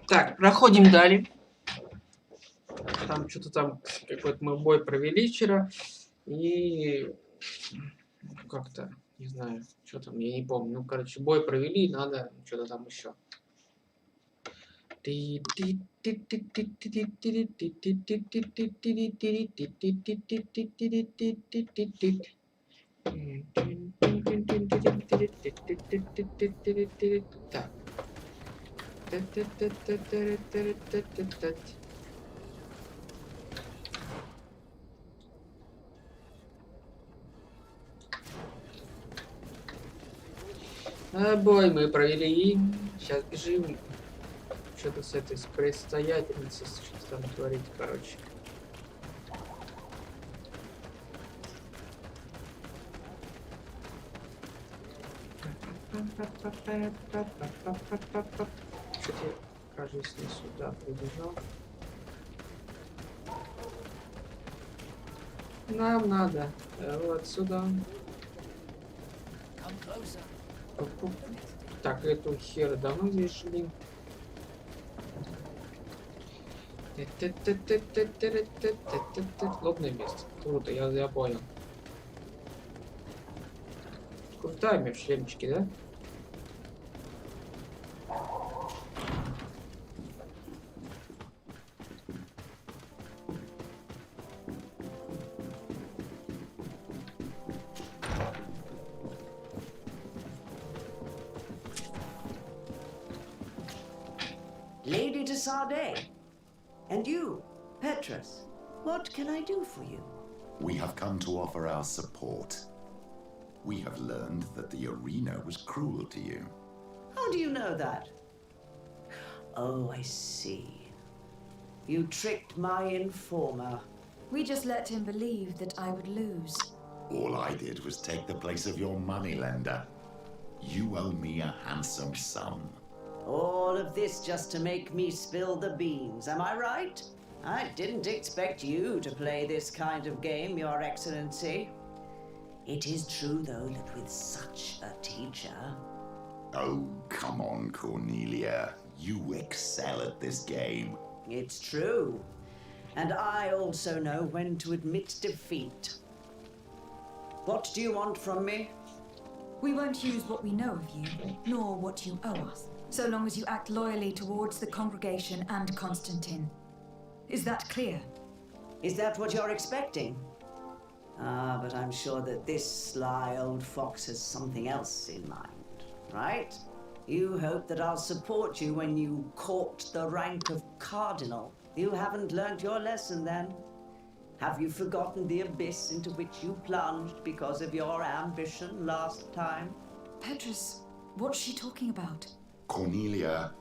Так, проходим далее. Там что-то там какой-то мы бой провели вчера. И как-то, не знаю, что там, я не помню. Ну, короче, бой провели, надо что-то там еще. Так. Бой мы провели. Сейчас бежим. Что-то с этой предстоятельницей, что-то там творить, короче. Что-то я, кажется, не сюда прибежал. Нам надо вот сюда. Так, эту хер давно здесь шли. Лобное место. Круто, я понял. Крутая в шлемчике, да? Lady de Sardet. And you, Petrus, what can I do for you? We have come to offer our support. We have learned that the arena was cruel to you. How do you know that? Oh, I see. You tricked my informer. We just let him believe that I would lose. All I did was take the place of your moneylender. You owe me a handsome sum. All of this just to make me spill the beans, am I right? I didn't expect you to play this kind of game, Your Excellency. It is true, though, that with such a teacher... Oh, come on, Cornelia. You excel at this game. It's true. And I also know when to admit defeat. What do you want from me? We won't use what we know of you, nor what you owe us, so long as you act loyally towards the congregation and Constantine. Is that clear? Is that what you're expecting? Ah, but I'm sure that this sly old fox has something else in mind, right? You hope that I'll support you when you court the rank of cardinal. You haven't learnt your lesson then. Have you forgotten the abyss into which you plunged because of your ambition last time? Petrus, what's she talking about? Cornelia,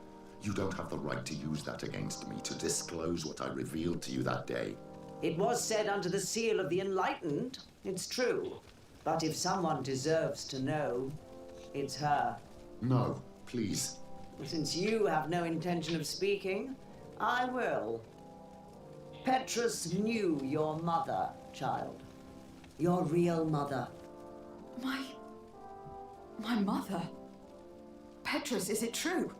you don't have the right to use that against me, to disclose what I revealed to you that day. It was said under the seal of the enlightened, it's true. But if someone deserves to know, it's her. No, please. Since you have no intention of speaking, I will. Petrus knew your mother, child. Your real mother. My mother? Petrus, is it true?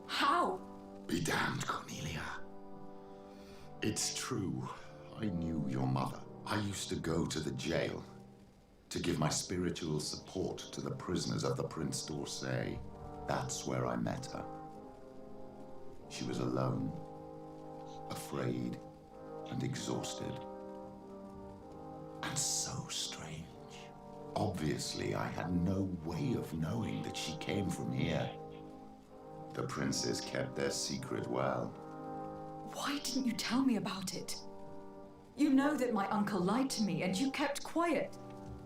How? Be damned, Cornelia. It's true. I knew your mother. I used to go to the jail to give my spiritual support to the prisoners of the Prince d'Orsay. That's where I met her. She was alone, afraid, and exhausted. And so strange. Obviously, I had no way of knowing that she came from here. The princes kept their secret well. Why didn't you tell me about it? You know that my uncle lied to me and you kept quiet.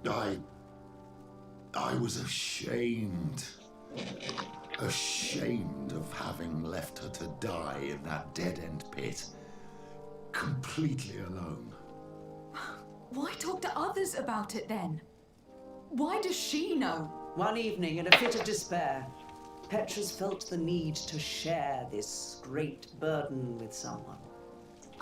I was ashamed. Ashamed of having left her to die in that dead-end pit. Completely alone. Why talk to others about it then? Why does she know? One evening, in a fit of despair, Petrus felt the need to share this great burden with someone.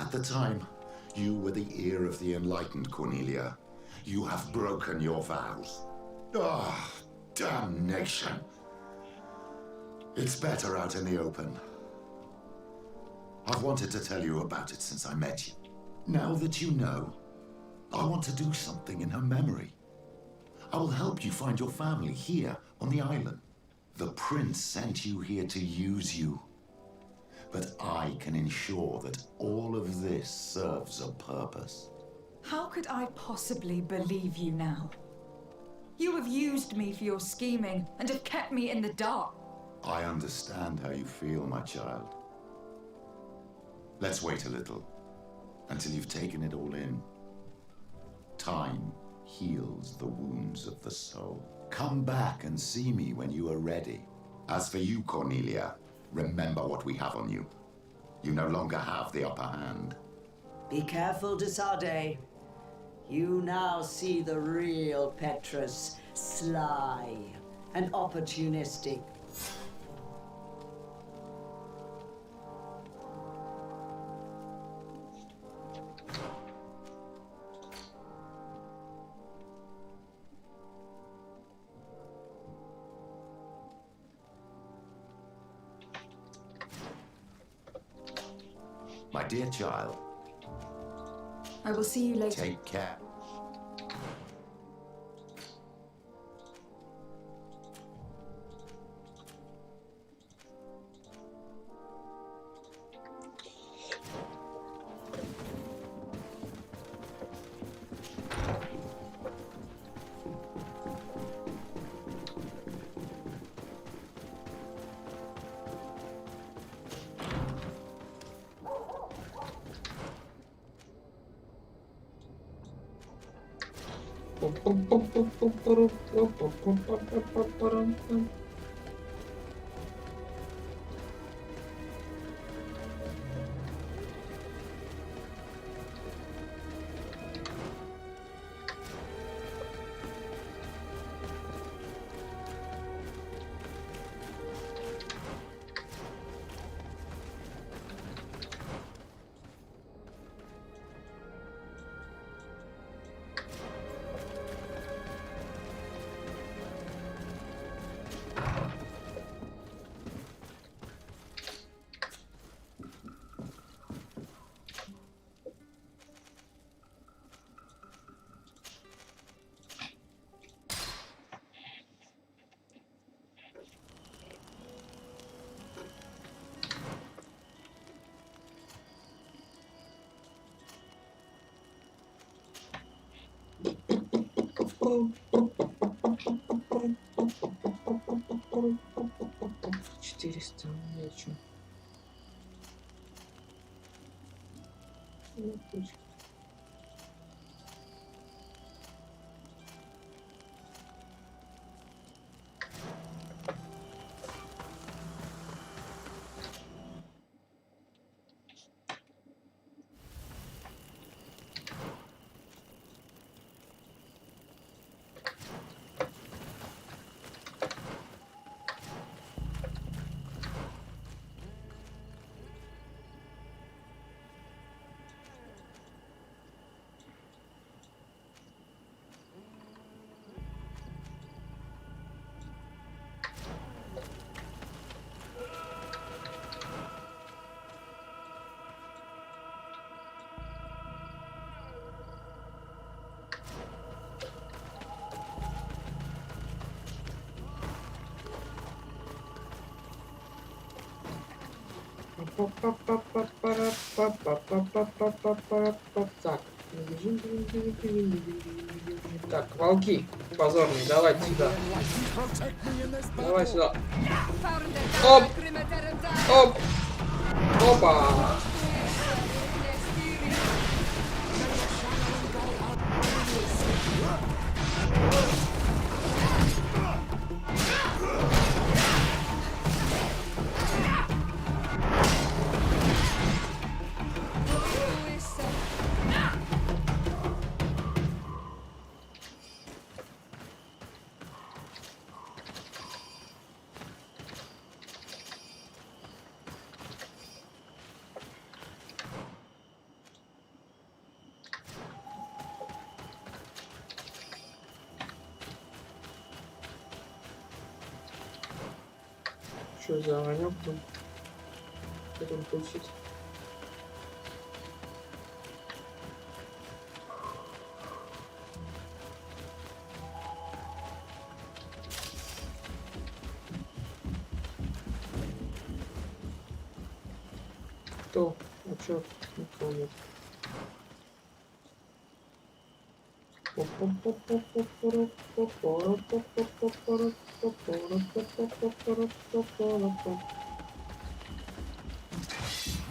At the time, you were the ear of the enlightened, Cornelia. You have broken your vows. Ah, damnation. It's better out in the open. I've wanted to tell you about it since I met you. Now that you know, I want to do something in her memory. I will help you find your family here on the island. The prince sent you here to use you. But I can ensure that all of this serves a purpose. How could I possibly believe you now? You have used me for your scheming and have kept me in the dark. I understand how you feel, my child. Let's wait a little, until you've taken it all in. Time heals the wounds of the soul. Come back and see me when you are ready. As for you, Cornelia, remember what we have on you. You no longer have the upper hand. Be careful, de Sade. You now see the real Petrus, sly and opportunistic. My dear child, I will see you later. take care. Четыреста, я чё? Так. Так, волки позорные, давайте сюда. Давай сюда. Оп! Оп! Опа! Что за огонек там? Что там тусит? Кто? А чё? Никого нет.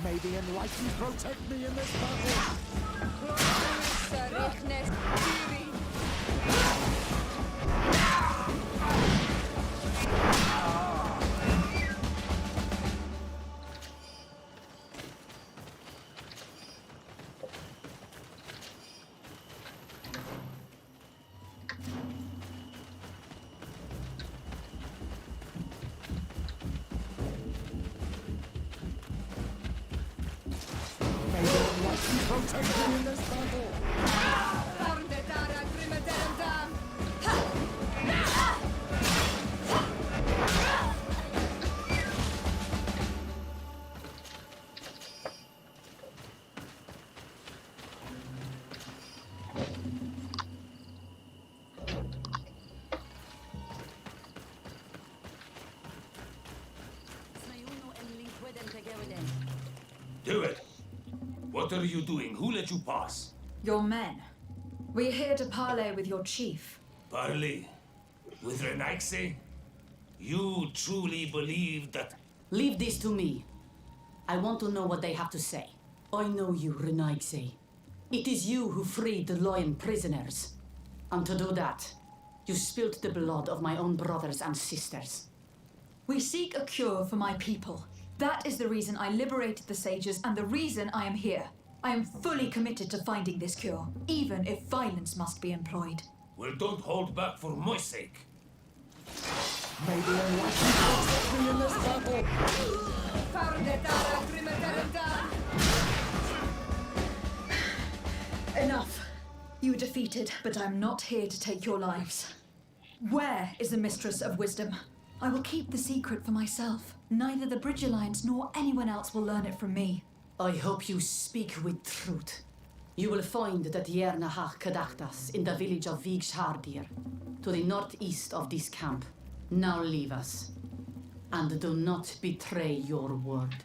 May the enlightened protect me in this battle. May the enlightened protect me in this battle. Do it! What are you doing? Who let you pass? Your men. We're here to parley with your chief. Parley? With Renaxe? You truly believe that... Leave this to me. I want to know what they have to say. I know you, Renaigse. It is you who freed the Loyan prisoners. And to do that, you spilt the blood of my own brothers and sisters. We seek a cure for my people. That is the reason I liberated the sages and the reason I am here. I am fully committed to finding this cure, even if violence must be employed. Well, don't hold back for my sake. May the enlightened protect me in this battle. Enough. You were defeated, but I'm not here to take your lives. Where is the Mistress of Wisdom? I will keep the secret for myself. Neither the Bridge Alliance nor anyone else will learn it from me. I hope you speak with truth. You will find the Tiernahach Kadachtas in the village of Vigshardir, to the northeast of this camp. Now leave us. And do not betray your word.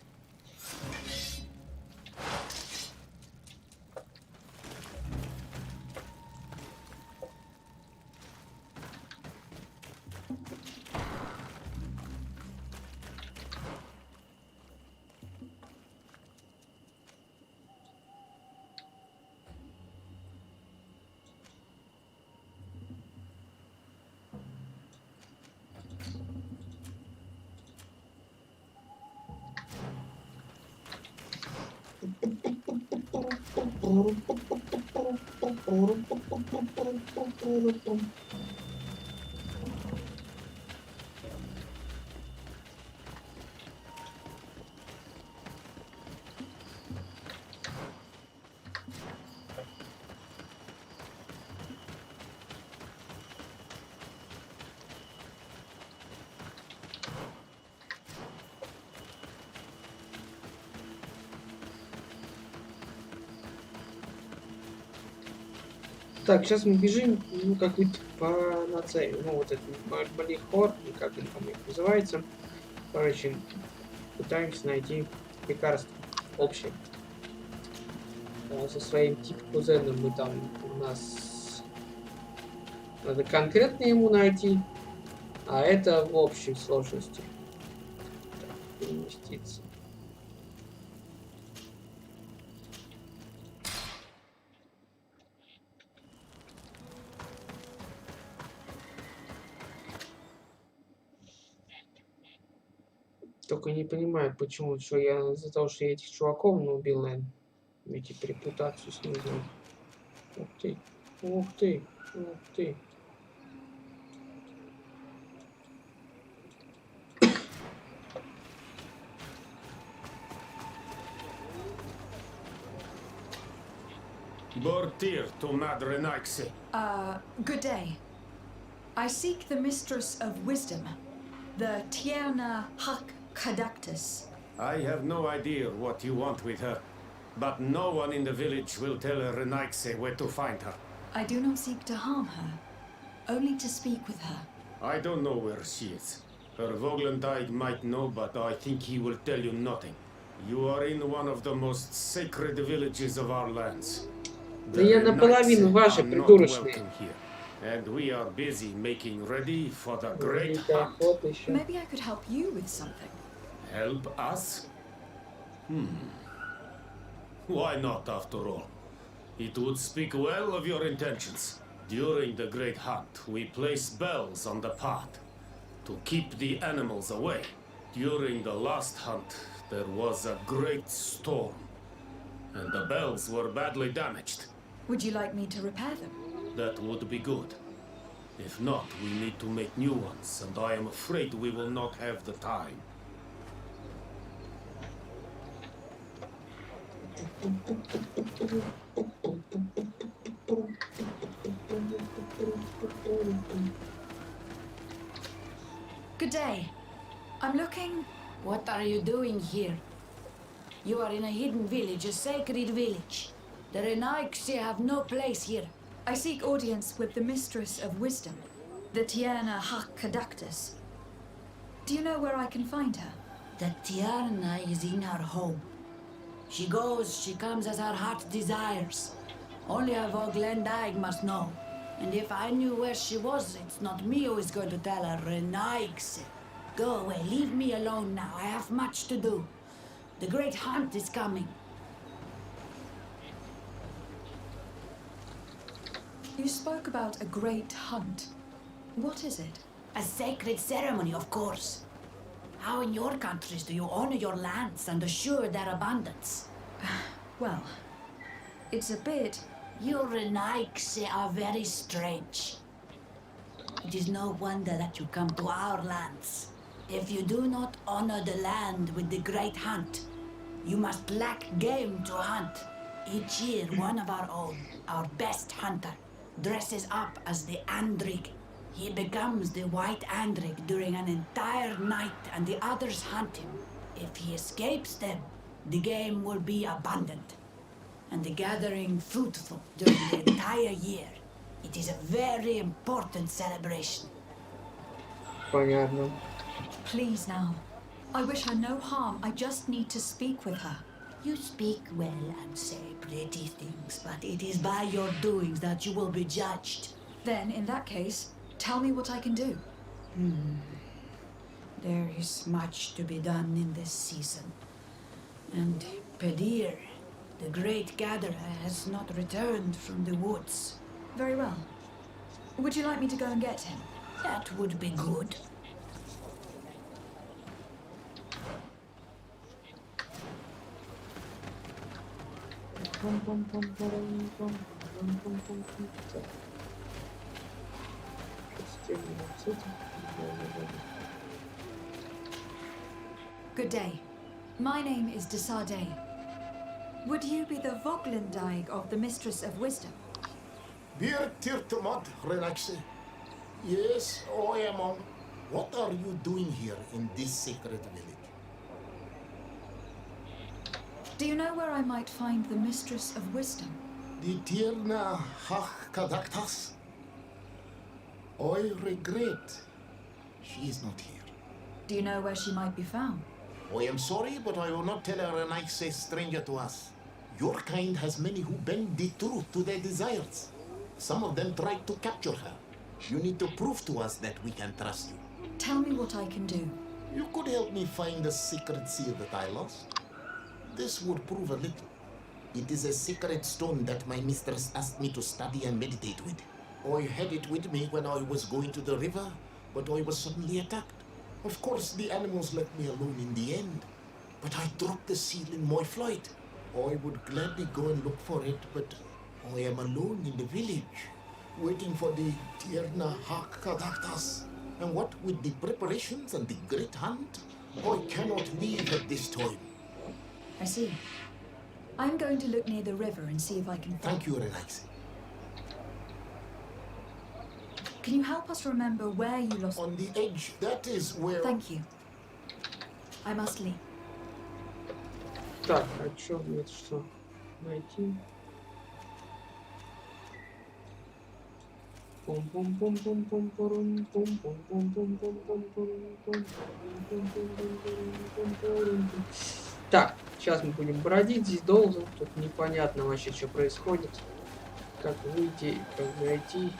Так, сейчас мы бежим, ну, какую-то по нацеле. Ну, вот этот Малихор, или как он там их называется. Короче, пытаемся найти лекарство общее. Со своим тип-кузеном мы там, у нас надо конкретно ему найти, а это в общей сложности. Так, переместиться. Только не понимаю, почему, что я из-за того, что я этих чуваков убил, наверное, ведь репутацию снизил. Ух ты, ух ты, ух ты. Bortir to Madre Naxe. Good day. I seek the Mistress of Wisdom, the Tierna Hak Kadactus. I have no idea what you want with her, but no one in the village will tell Renaigse where to find her. I do not seek to harm her, only to speak with her. I don't know where she is. Her Voglendide might know, but I think he will tell you nothing. You are in one of the most sacred villages of our lands. Да я наполовину ваши, are not придурочные. welcome here, and we are busy making ready for the great Великая hunt. охота еще. Maybe I could help you with something. Help us? Why not, after all? It would speak well of your intentions. During the great hunt, we place bells on the path to keep the animals away. During the last hunt, there was a great storm, and the bells were badly damaged. Would you like me to repair them? That would be good. If not, we need to make new ones, and I am afraid we will not have the time. Good day. I'm looking... What are you doing here? You are in a hidden village, a sacred village. The Renaixi have no place here. I seek audience with the Mistress of Wisdom, the Tierna Hakkadactus. Do you know where I can find her? The Tiarna is in her home. She goes, she comes as her heart desires. Only a Voglendaig must know. And if I knew where she was, it's not me who is going to tell her, Renaixi. Go away, leave me alone now. I have much to do. The great hunt is coming. You spoke about a great hunt. What is it? A sacred ceremony, of course. How in your countries do you honor your lands and assure their abundance? Well, it's a bit... Your Renaixi are very strange. It is no wonder that you come to our lands. If you do not honor the land with the great hunt, you must lack game to hunt. Each year, one of our own, our best hunter, dresses up as the Andrig. He becomes the White Andrig during an entire night, and the others hunt him. If he escapes them, the game will be abundant, and the gathering fruitful during the entire year. It is a very important celebration. Понятно. Please now. I wish her no harm. I just need to speak with her. You speak well and say pretty things, but it is by your doings that you will be judged. Then, in that case, tell me what I can do. There is much to be done in this season. And Pedir, the great gatherer, has not returned from the woods. Very well. Would you like me to go and get him? That would be good. Good day. My name is Desade. Would you be the Voglendaig of the Mistress of Wisdom? Bir Tirtumad, Renaixi. Yes, Oemon. What are you doing here in this sacred village? Do you know where I might find the Mistress of Wisdom? The Tierna Hakkadactus? I regret she is not here. Do you know where she might be found? I am sorry, but I will not tell her Renaixi, stranger to us. Your kind has many who bend the truth to their desires. Some of them tried to capture her. You need to prove to us that we can trust you. Tell me what I can do. You could help me find the secret seal that I lost. This would prove a little. It is a sacred stone that my mistress asked me to study and meditate with. I had it with me when I was going to the river, but I was suddenly attacked. Of course, the animals left me alone in the end, but I dropped the seal in my flight. I would gladly go and look for it, but I am alone in the village, waiting for the Tierna Hakkadactus. And what with the preparations and the great hunt, I cannot leave at this time. I see. I'm going to look near the river and see if I can find... Thank you, Renaixi. Can you help us remember where you lost... On the edge, that is where... Thank you. I must leave. Так, а чё, это что? Найти. Так, сейчас мы будем бродить здесь долго. Тут непонятно вообще, что происходит. Как выйти, как зайти.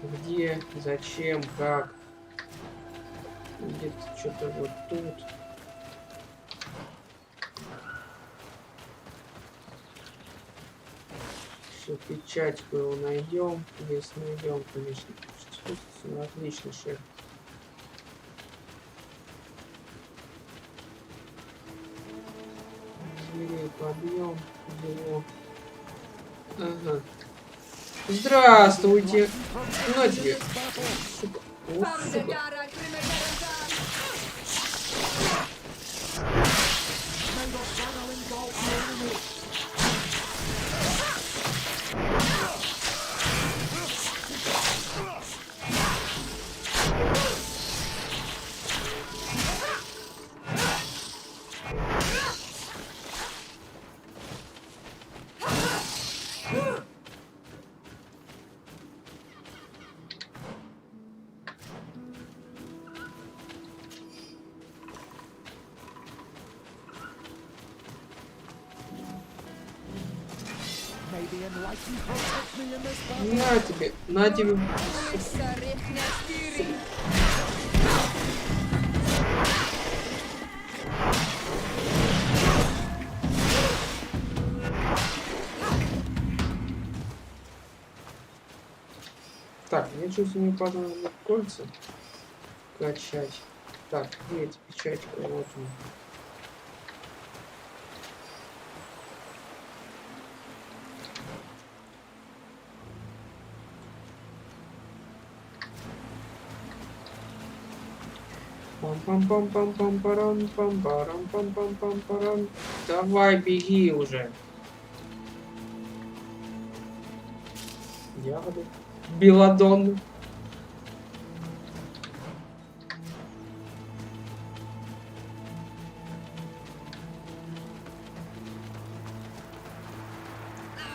Где, зачем, как. Где-то что-то вот тут. Все, печатьку его найдем. Если найдем, конечно. Ну, отлично, шеф. Зверей побьем его. Ага. Здравствуйте. На тебе. Сука. Вот, сука. May the enlightened protect me in this battle. На тебе. На тебе. Так, мне чувствую, мне понадобится кольца качать. Так, где эти печатки? Вот он. Пам-пам-пам-пам-пам-парам-пам-пам-пам-пам-парам. Давай, беги уже. Ягоды. Белладонны.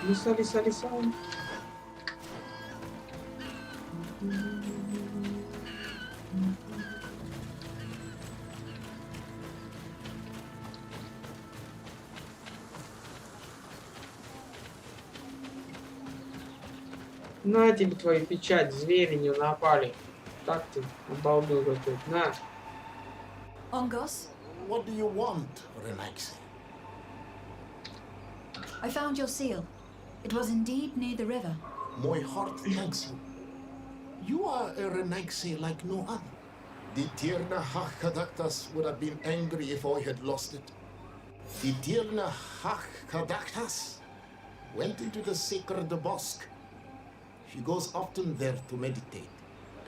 Лиса, лиса, лиса. На тебе твою печать, звери не напали. Так ты обалдел какой-то. На. Ongos, What do you want, Renaxi? I found your seal. It was indeed near the river. My heart thanks you. You are a Renaxi like no other. The Tirna Hakadaktas would have been angry if I had lost it. The Tirna Hakadaktas went into the sacred bosque. She goes often there to meditate.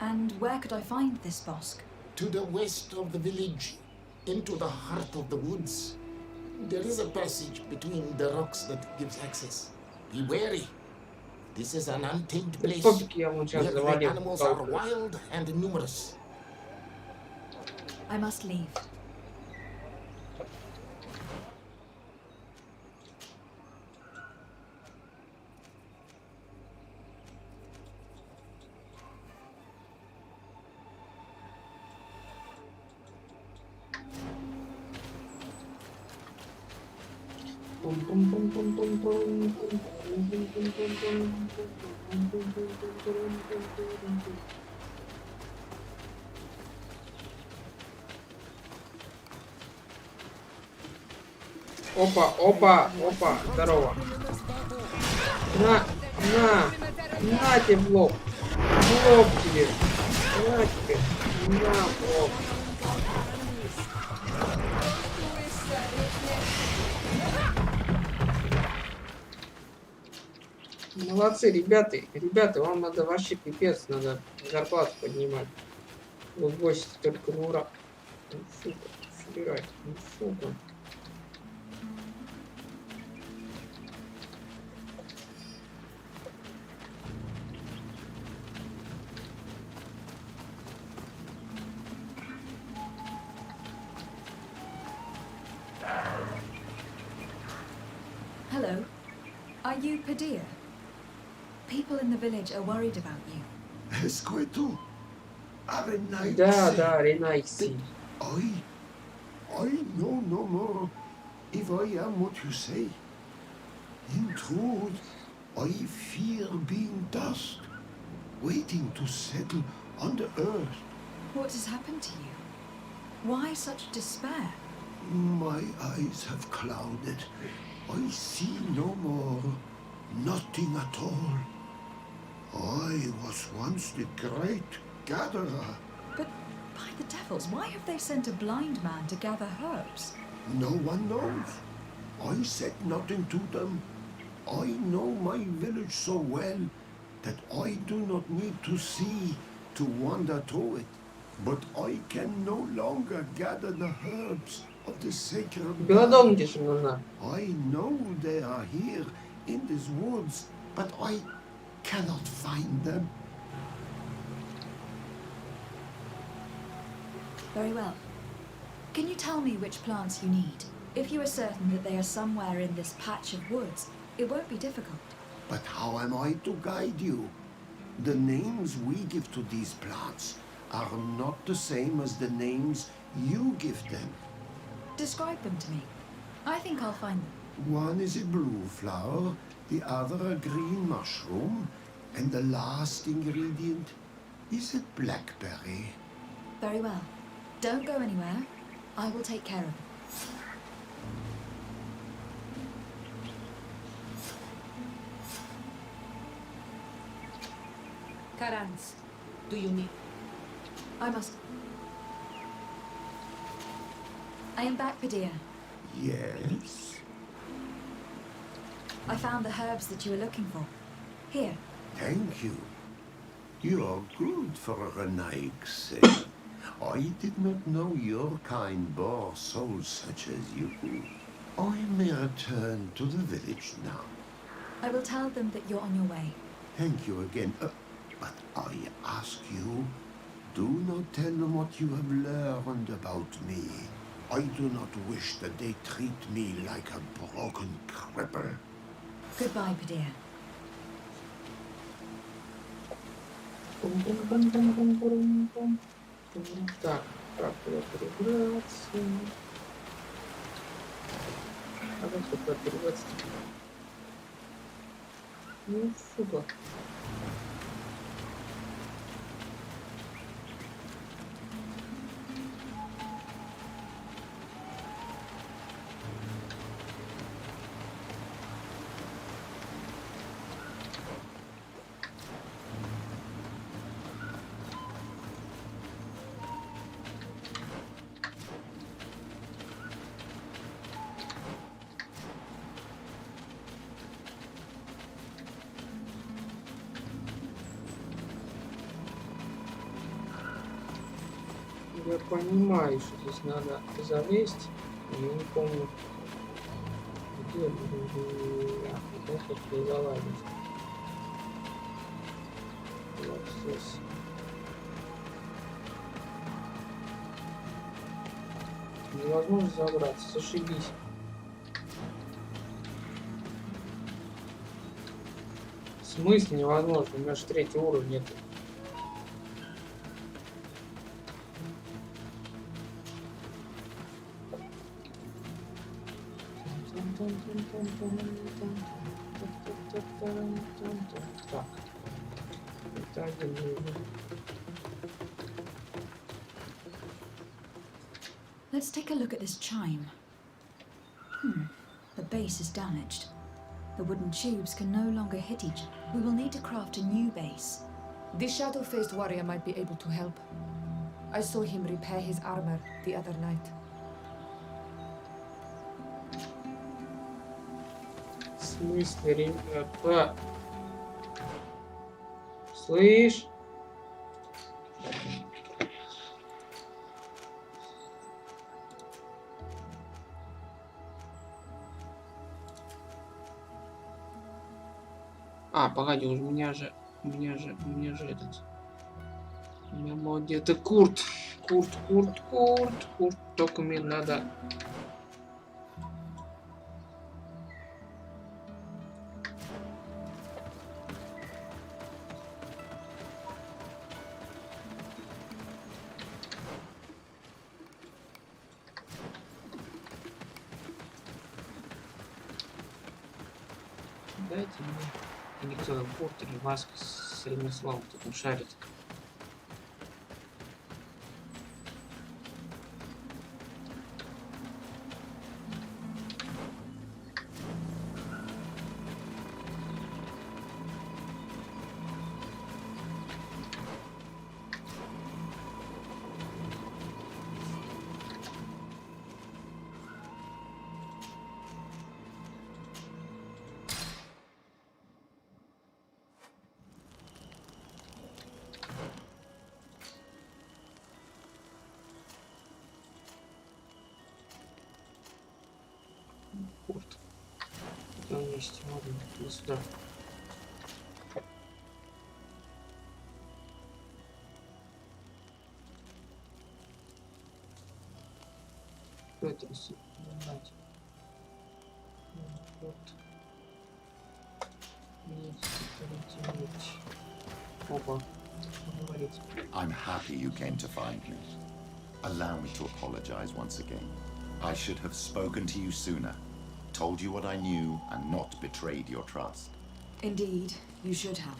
And where could I find this bosque? To the west of the village, into the heart of the woods. There is a passage between the rocks that gives access. Be wary. This is an untamed place Попки я вон сейчас where the завалил. animals are wild and numerous. I must leave. Опа, опа, опа, здорово. На тебе в лоб. В лоб тебе. На тебе. На, в лоб. Молодцы, ребята. Ребята, вам надо вообще пипец, надо зарплату поднимать. Вы гости только на ура. Ну, сука, собирать. Ну, сука. Hello. Are you Padilla? People in the village are worried about you. Escueto. Да, Ренайси. I no more. if I am what you say. In truth, I fear being dust, waiting to settle on the earth. What has happened to you? Why such despair? My eyes have clouded. I see no more. Nothing at all. I was once the great gatherer. But by the devils, why have they sent a blind man to gather herbs? No one knows. I said nothing to them. I know my village so well that I do not need to see to wander through it. But I can no longer gather the herbs of the sacred Белодонная plant. же нужна. I know they are here in these woods, but I cannot find them. Very well. Can you tell me which plants you need? If you are certain that they are somewhere in this patch of woods, it won't be difficult. But how am I to guide you? The names we give to these plants are not the same as the names you give them. Describe them to me. I think I'll find them. One is a blue flower, the other a green mushroom, and the last ingredient is a blackberry. Very well. Don't go anywhere. I will take care of it. Karans, do you need... I must... I am back, Padilla. Yes? I found the herbs that you were looking for. Here. Thank you. You are good for a Renaigse. I did not know your kind bore souls such as you. I may return to the village now. I will tell them that you're on your way. Thank you again. But I ask you, do not tell them what you have learned about me. I do not wish that they treat me like a broken cripple. Goodbye, Padilla. Бум-бум-бум-бум-бум-бум-бум. Так, как туда перебраться? А как туда перебраться? Ну, сюда. Я понимаю, что здесь надо залезть, но я не помню, где опять как не залазить. Вот здесь. Невозможно забраться, зашибись. В смысле невозможно? У меня же 3-й уровень нет. Так. Это один уровень. Let's take a look at this chime. The base is damaged. The wooden tubes can no longer hit each other. We will need to craft a new base. The shadow-faced warrior might be able to help. I saw him repair his armor the other night. В смысле, ребята? Слышь? А, погоди, у меня же этот. У меня молодец. Это Курт. Курт. Только мне надо. дайте мне. Или кто-то Курт или Васк с ремеслом тут он шарит. Курт. Где он есть? Ладно, иди сюда. Что это рисует? Вот. Опа. Говорить. I'm happy you came to find me. Allow me to apologize once again. I should have spoken to you sooner, told you what I knew, and not betrayed your trust. Indeed, you should have.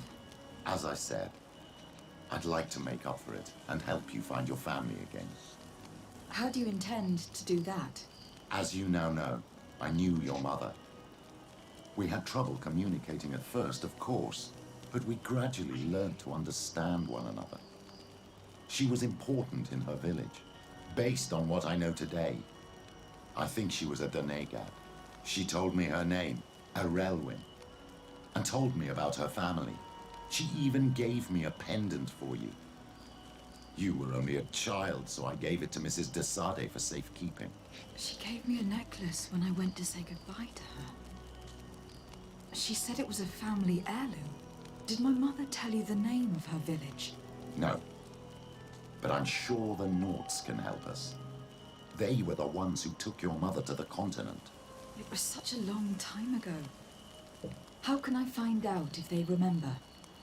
As I said, I'd like to make up for it and help you find your family again. How do you intend to do that? As you now know, I knew your mother. We had trouble communicating at first, of course, but we gradually learned to understand one another. She was important in her village, based on what I know today. I think she was a Donegad. She told me her name, Arelwyn, and told me about her family. She even gave me a pendant for you. You were only a child, so I gave it to Mrs. de Sade for safekeeping. She gave me a necklace when I went to say goodbye to her. She said it was a family heirloom. Did my mother tell you the name of her village? No, but I'm sure the Norts can help us. They were the ones who took your mother to the continent. It was such a long time ago. How can I find out if they remember?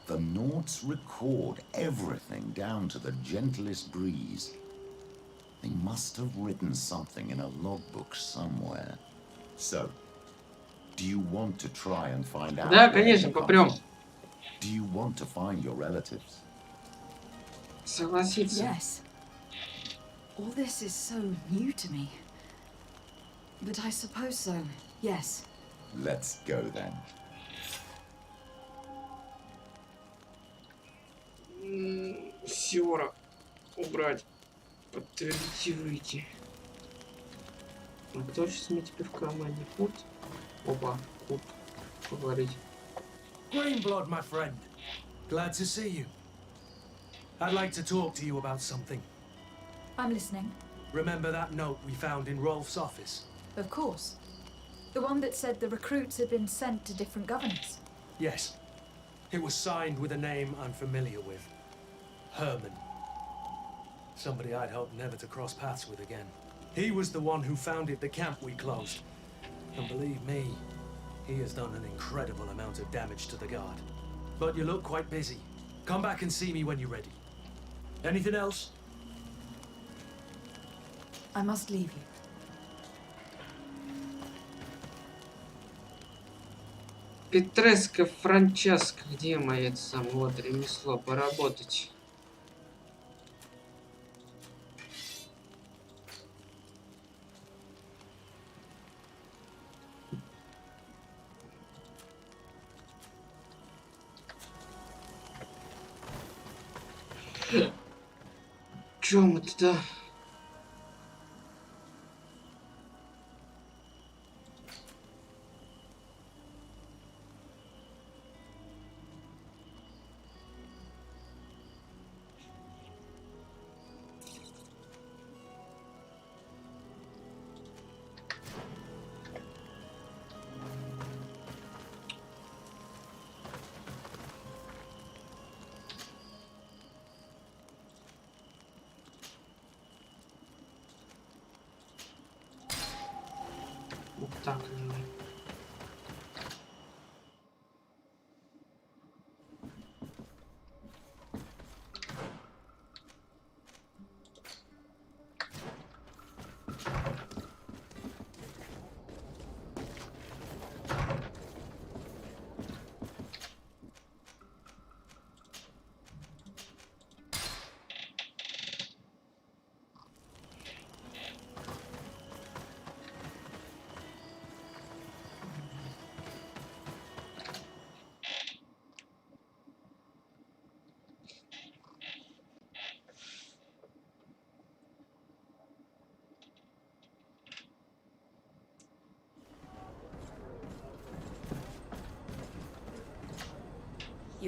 The Norts record everything down to the gentlest breeze. They must have written something in a logbook somewhere. So, do you want to try and find out? Да, конечно, попрем. Do you want to find your relatives? Согласиться. Yes. All this is so new to me. But I suppose so, yes. Let's go then. Сёра. Убрать. Подтвердить и выйти. А кто сейчас мне теперь в команде? Курт? Опа, Курт. Поговорить. Greenblood, my friend. Glad to see you. I'd like to talk to you about something. I'm listening. Remember that note we found in Rolf's office? Of course. The one that said the recruits had been sent to different governors. Yes. It was signed with a name I'm familiar with. Herman. Somebody I'd hoped never to cross paths with again. He was the one who founded the camp we closed. And believe me, he has done an incredible amount of damage to the guard. But you look quite busy. Come back and see me when you're ready. Anything else? I must leave you. Петреско, Франческо, где мое это самое вот ремесло поработать? Чё мы туда? Вот так, наверное.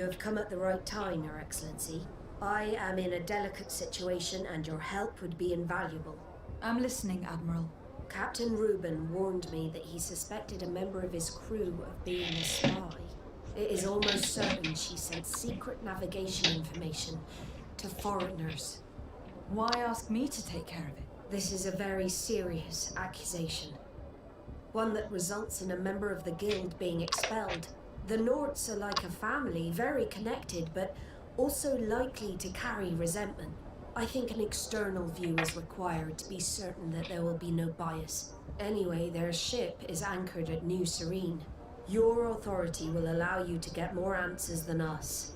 You have come at the right time, Your Excellency. I am in a delicate situation and your help would be invaluable. I'm listening, Admiral. Captain Reuben warned me that he suspected a member of his crew of being a spy. It is almost certain she sent secret navigation information to foreigners. Why ask me to take care of it? This is a very serious accusation. One that results in a member of the guild being expelled. The Nords are like a family, very connected, but also likely to carry resentment. I think an external view is required to be certain that there will be no bias. Anyway, their ship is anchored at New Serene. Your authority will allow you to get more answers than us.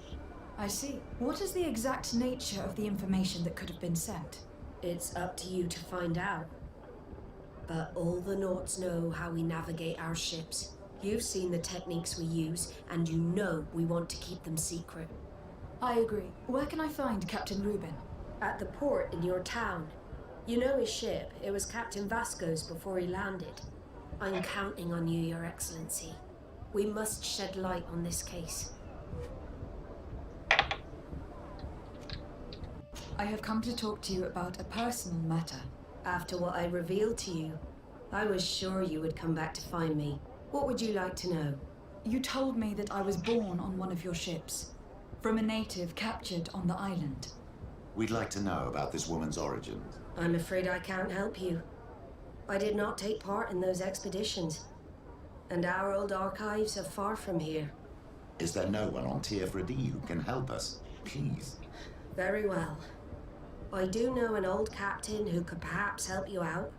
I see. What is the exact nature of the information that could have been sent? It's up to you to find out. But all the Nords know how we navigate our ships. You've seen the techniques we use, and you know we want to keep them secret. I agree. Where can I find Captain Reuben? At the port in your town. You know his ship. It was Captain Vasco's before he landed. I'm counting on you, Your Excellency. We must shed light on this case. I have come to talk to you about a personal matter. After what I revealed to you, I was sure you would come back to find me. What would you like to know? You told me that I was born on one of your ships, from a native captured on the island. We'd like to know about this woman's origins. I'm afraid I can't help you. I did not take part in those expeditions. And our old archives are far from here. Is there no one on Tier-Fredy who can help us? Please. Very well. I do know an old captain who could perhaps help you out.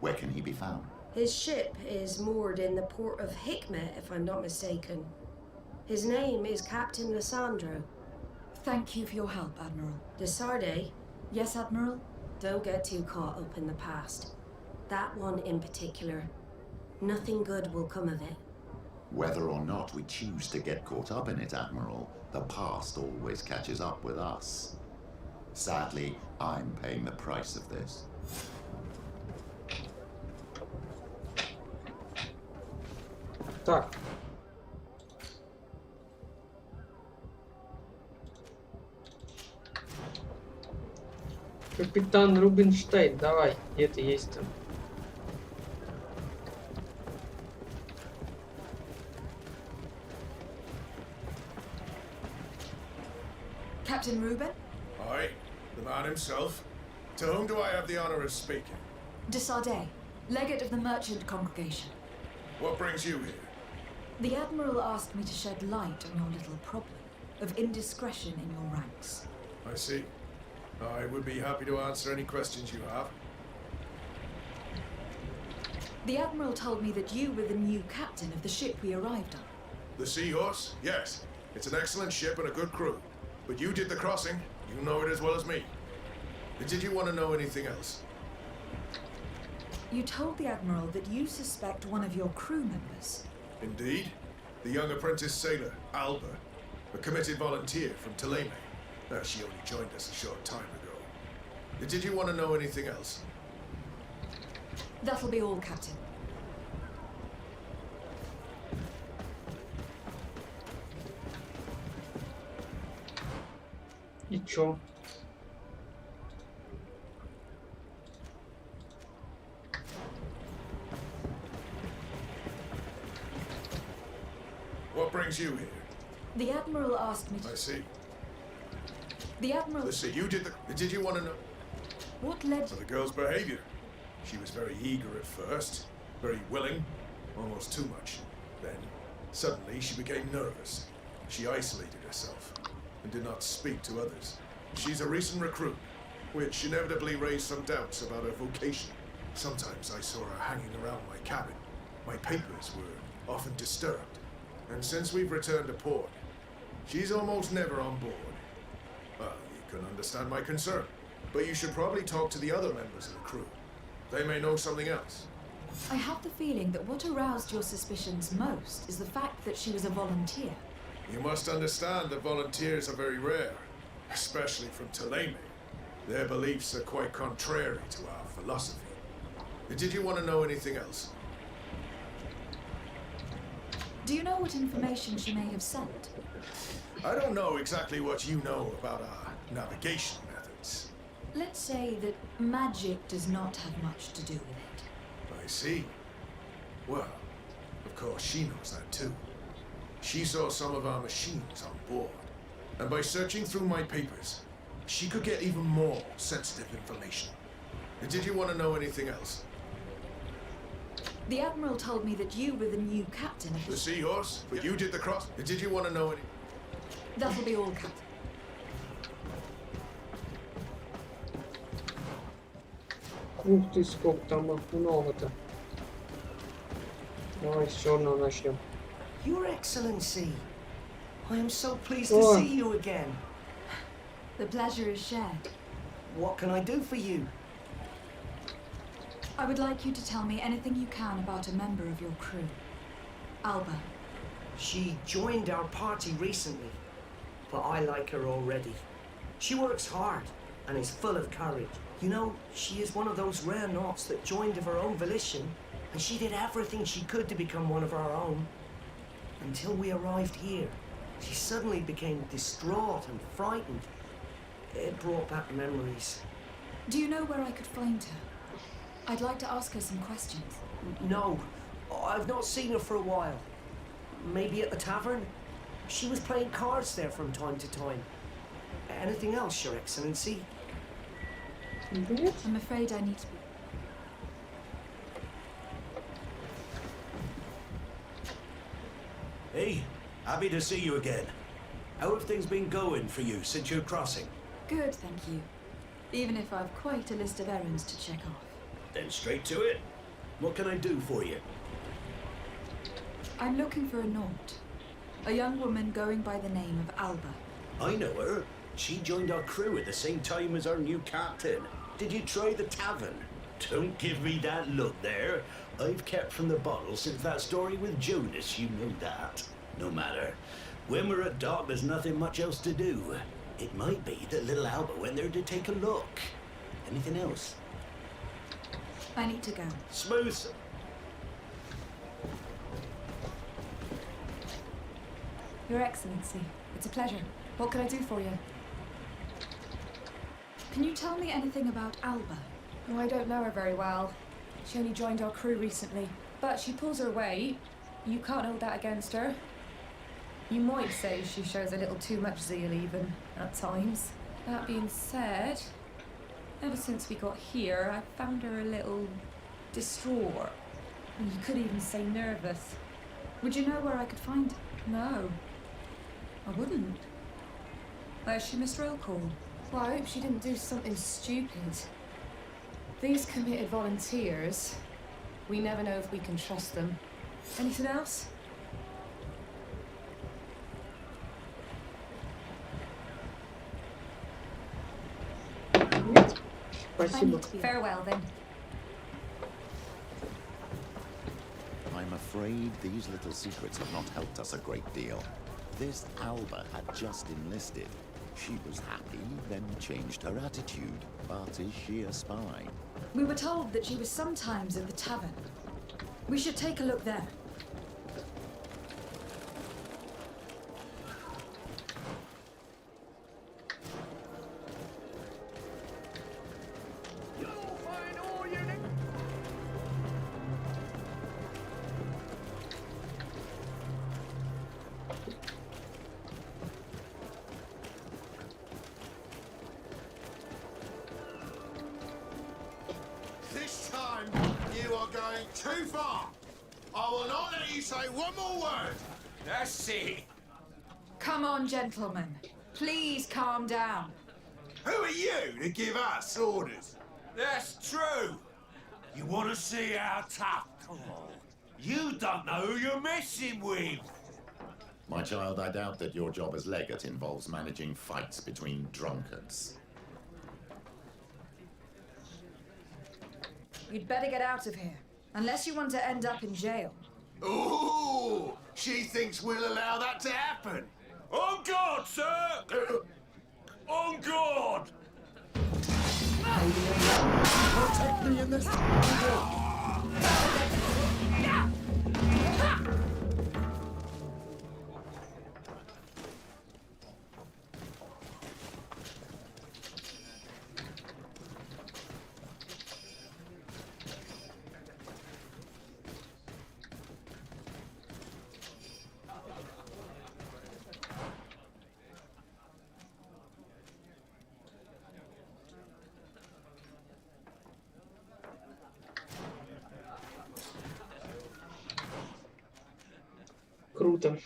Where can he be found? His ship is moored in the port of Hikmet, if I'm not mistaken. His name is Captain Lissandro. Thank you for your help, Admiral. De Sardet? Yes, Admiral? Don't get too caught up in the past. That one in particular. Nothing good will come of it. Whether or not we choose to get caught up in it, Admiral, the past always catches up with us. Sadly, I'm paying the price of this. Так. Капитан Рубинштейн, давай, где ты есть там? Captain Reuben? Aye, the man himself. To whom do I have the honor of speaking? De Sardet, legate of the merchant congregation. What brings you here? The Admiral asked me to shed light on your little problem of indiscretion in your ranks. I see. I would be happy to answer any questions you have. The Admiral told me that you were the new captain of the ship we arrived on. The Seahorse? Yes. It's an excellent ship and a good crew. But you did the crossing. You know it as well as me. Did you want to know anything else? You told the Admiral that you suspect one of your crew members. Indeed. The young apprentice sailor, Alba. A committed volunteer from Ptolemy. She only joined us a short time ago. Did you want to know anything else? That'll be all, Captain. И чё? What brings you here? The Admiral asked me to... I see. The Admiral... Listen, Did you want to know? What led... To the girl's behavior. She was very eager at first, very willing, almost too much. Then, suddenly, she became nervous. She isolated herself and did not speak to others. She's a recent recruit, which inevitably raised some doubts about her vocation. Sometimes I saw her hanging around my cabin. My papers were often disturbed. And since we've returned to port, she's almost never on board. Well, you can understand my concern, but you should probably talk to the other members of the crew. They may know something else. I have the feeling that what aroused your suspicions most is the fact that she was a volunteer. You must understand that volunteers are very rare, especially from Ptolemy. Their beliefs are quite contrary to our philosophy. Did you want to know anything else? Do you know what information she may have sent? I don't know exactly what you know about our navigation methods. Let's say that magic does not have much to do with it. I see. Well, of course she knows that too. She saw some of our machines on board, and by searching through my papers, she could get even more sensitive information. Did you want to know anything else? The Admiral told me that you were the new captain of The Seahorse? But you did the cross? Did you want to know any... That'll be all, Captain. Ух ты, сколько там их много-то. Давай с черного начнем. Your Excellency, I am so pleased to Oh. see you again. The pleasure is shared. What can I do for you? I would like you to tell me anything you can about a member of your crew. Alba. She joined our party recently, but I like her already. She works hard and is full of courage. You know, she is one of those rare knots that joined of her own volition, and she did everything she could to become one of our own. Until we arrived here, she suddenly became distraught and frightened. It brought back memories. Do you know where I could find her? I'd like to ask her some questions. No, I've not seen her for a while. Maybe at the tavern? She was playing cards there from time to time. Anything else, Your Excellency? I'm afraid I need to be... Hey, happy to see you again. How have things been going for you since your crossing? Good, thank you. Even if I've quite a list of errands to check off. Then straight to it. What can I do for you? I'm looking for a Naut. A young woman going by the name of Alba. I know her. She joined our crew at the same time as our new captain. Did you try the tavern? Don't give me that look there. I've kept from the bottle since that story with Jonas, you know that. No matter. When we're at dock, there's nothing much else to do. It might be that little Alba went there to take a look. Anything else? I need to go. Smooth. Your Excellency, it's a pleasure. What can I do for you? Can you tell me anything about Alba? Oh, I don't know her very well. She only joined our crew recently. But she pulls her weight. You can't hold that against her. You might say she shows a little too much zeal even, at times. That being said, ever since we got here, I found her a little distraught. You could even say nervous. Would you know where I could find her? No, I wouldn't. Where's she missed roll call? Well, I hope she didn't do something stupid. These committed volunteers, we never know if we can trust them. Anything else? Спасибо. Farewell then. I'm afraid these little secrets have not helped us a great deal. This Alba had just enlisted. She was happy, then changed her attitude. But is she a spy? We were told that she was sometimes at the tavern. We should take a look there. This time, you are going too far. I will not let you say one more word. That's it. Come on, gentlemen. Please calm down. Who are you to give us orders? That's true. You want to see how tough? Oh, you don't know who you're messing with. My child, I doubt that your job as legate involves managing fights between drunkards. You'd better get out of here. Unless you want to end up in jail. Ooh, she thinks we'll allow that to happen. On guard, sir! On guard! Protect me in this battle! Круто.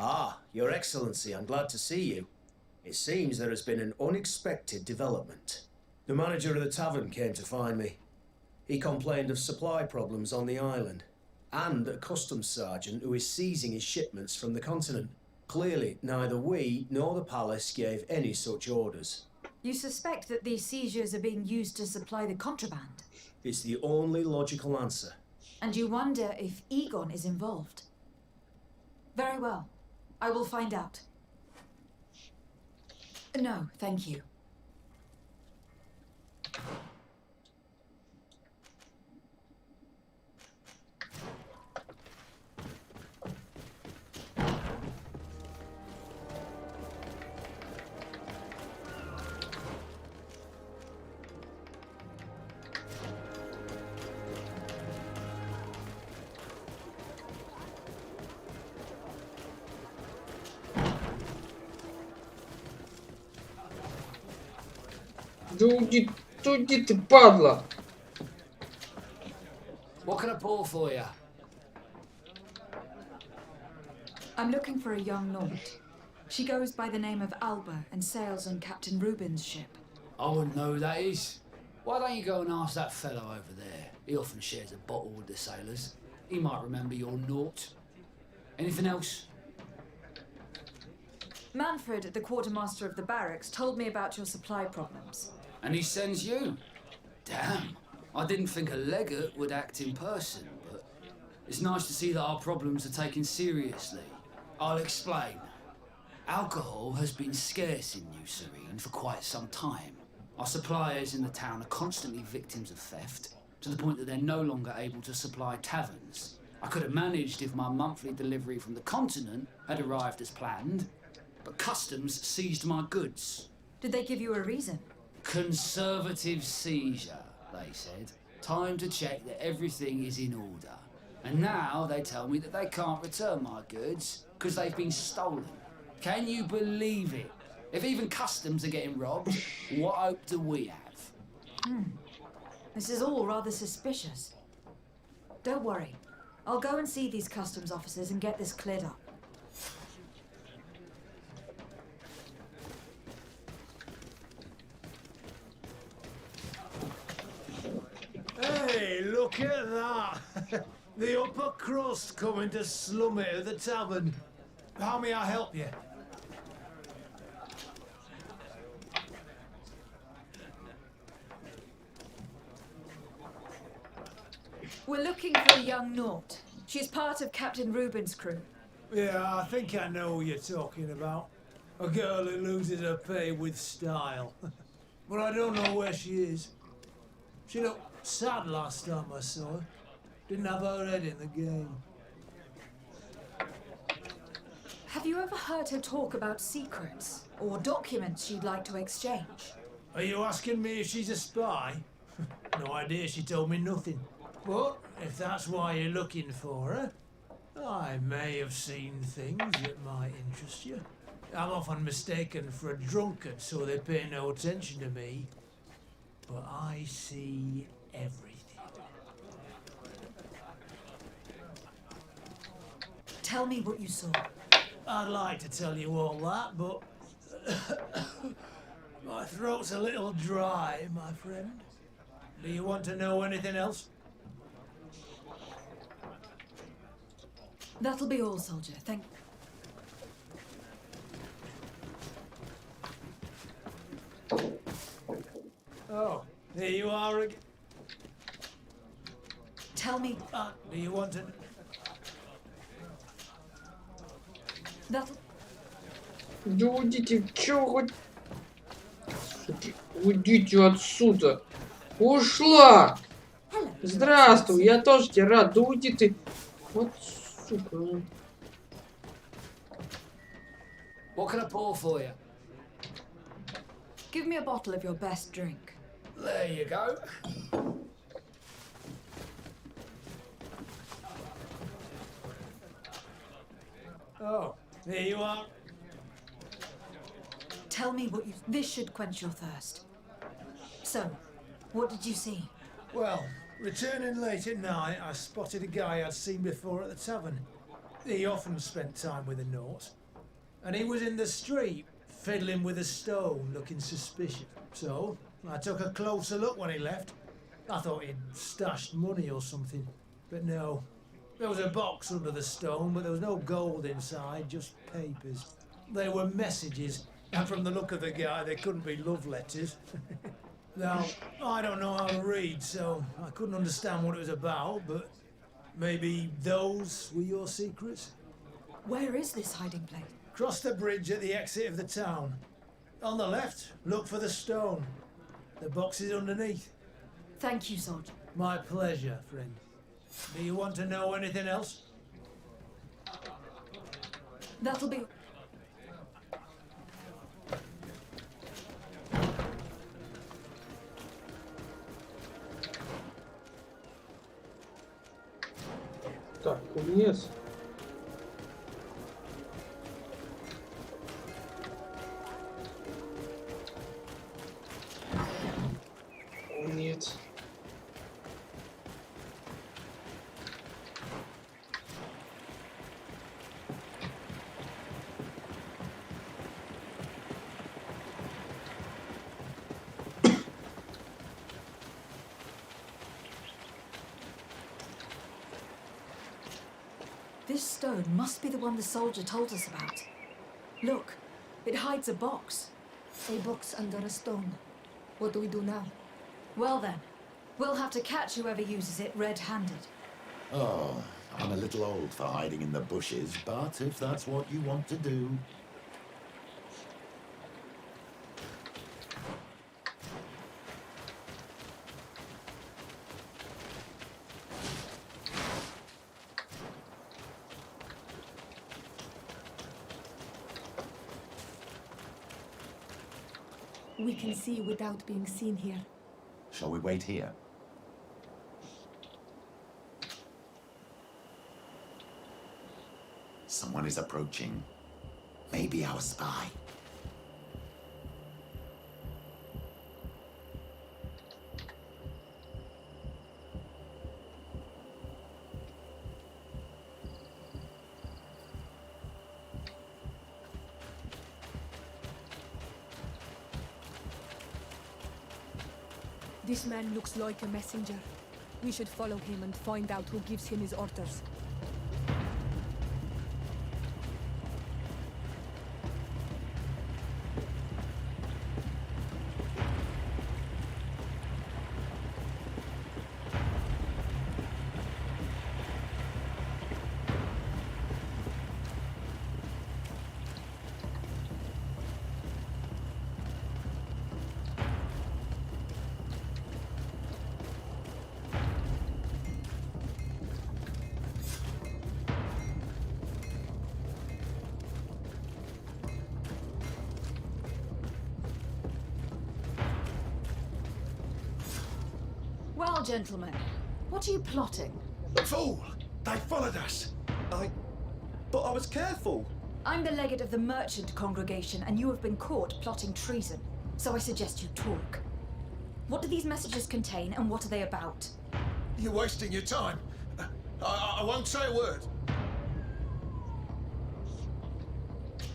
Ah, Your Excellency, I'm glad to see you. It seems there has been an unexpected development. The manager of the tavern came to find me. He complained of supply problems on the island, and a customs sergeant who is seizing his shipments from the continent. Clearly, neither we nor the palace gave any such orders. You suspect that these seizures are being used to supply the contraband? It's the only logical answer. And you wonder if Egon is involved? Very well. I will find out. No, thank you. Да уйди ты, падла! What can I pour for you? I'm looking for a young Naut. She goes by the name of Alba and sails on Captain Reuben's ship. I wouldn't know who that is. Why don't you go and ask that fellow over there? He often shares a bottle with the sailors. He might remember your Naut. Anything else? Manfred, the quartermaster of the barracks, told me about your supply problems. And he sends you? Damn. I didn't think a legate would act in person, but it's nice to see that our problems are taken seriously. I'll explain. Alcohol has been scarce in New Serene for quite some time. Our suppliers in the town are constantly victims of theft, to the point that they're no longer able to supply taverns. I could have managed if my monthly delivery from the continent had arrived as planned, but customs seized my goods. Did they give you a reason? Conservative seizure, they said. Time to check that everything is in order. And now they tell me that they can't return my goods because they've been stolen. Can you believe it? If even customs are getting robbed, what hope do we have? This is all rather suspicious. Don't worry. I'll go and see these customs officers and get this cleared up. Hey, look at that! The upper crust coming to slum it at the tavern. How may I help you? We're looking for a young Naut. She's part of Captain Reuben's crew. Yeah, I think I know who you're talking about. A girl who loses her pay with style. But I don't know where she is. She looked sad last time I saw her. Didn't have her head in the game. Have you ever heard her talk about secrets or documents she'd like to exchange? Are you asking me if she's a spy? No idea, she told me nothing. But if that's why you're looking for her, I may have seen things that might interest you. I'm often mistaken for a drunkard, so they pay no attention to me. But I see everything. Tell me what you saw. I'd like to tell you all that, but my throat's a little dry, my friend. Do you want to know anything else? That'll be all, soldier. Thank... Oh, here you are again. Tell me... do you want to... That'll... Да уйдите, чё хоть... Суки, уйдите отсюда. Ушла! Здравствуй, я тоже тебе рад. Да уйди ты. Вот сука. What can I pour for you? Give me a bottle of your best drink. There you go. Oh, here you are. Tell me what you... This should quench your thirst. So, what did you see? Well, returning late at night, I spotted a guy I'd seen before at the tavern. He often spent time with the Norse. And he was in the street, fiddling with a stone, looking suspicious. So, I took a closer look when he left. I thought he'd stashed money or something. But no. There was a box under the stone, but there was no gold inside, just papers. They were messages, and from the look of the guy, they couldn't be love letters. Now, I don't know how to read, so I couldn't understand what it was about, but maybe those were your secrets? Where is this hiding place? Cross the bridge at the exit of the town. On the left, look for the stone. The box is underneath. Thank you, soldier. My pleasure, friend. Do you want to know anything else? That'll be... Так, вниз. Нет. This stone must be the one the soldier told us about. Look, it hides a box. A box under a stone. What do we do now? Well then, we'll have to catch whoever uses it red-handed. Oh, I'm a little old for hiding in the bushes, but if that's what you want to do... We can see without being seen here. Shall we wait here? Someone is approaching. Maybe our spy. This man looks like a messenger. We should follow him and find out who gives him his orders. Well, gentlemen, what are you plotting? Fool! They followed us! But I was careful. I'm the legate of the merchant congregation, and you have been caught plotting treason. So I suggest you talk. What do these messages contain, and what are they about? You're wasting your time. I won't say a word.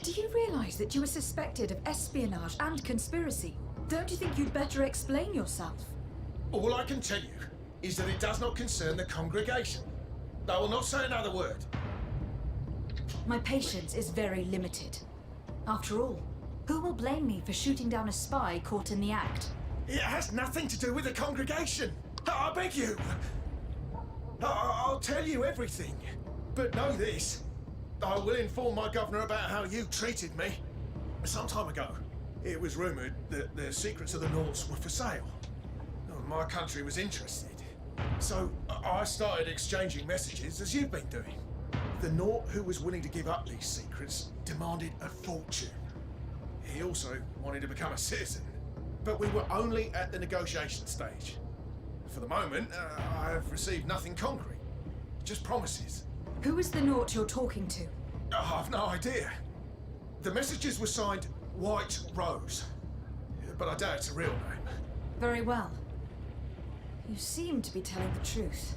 Do you realize that you are suspected of espionage and conspiracy? Don't you think you'd better explain yourself? All I can tell you is that it does not concern the congregation. I will not say another word. My patience is very limited. After all, who will blame me for shooting down a spy caught in the act? It has nothing to do with the congregation. I beg you. I'll tell you everything. But know this. I will inform my governor about how you treated me. Some time ago, it was rumoured that the secrets of the Nords were for sale. My country was interested. So I started exchanging messages as you've been doing. The Nort who was willing to give up these secrets demanded a fortune. He also wanted to become a citizen. But we were only at the negotiation stage. For the moment, I have received nothing concrete. Just promises. Who is the Nort you're talking to? I've no idea. The messages were signed White Rose. But I doubt it's a real name. Very well. You seem to be telling the truth.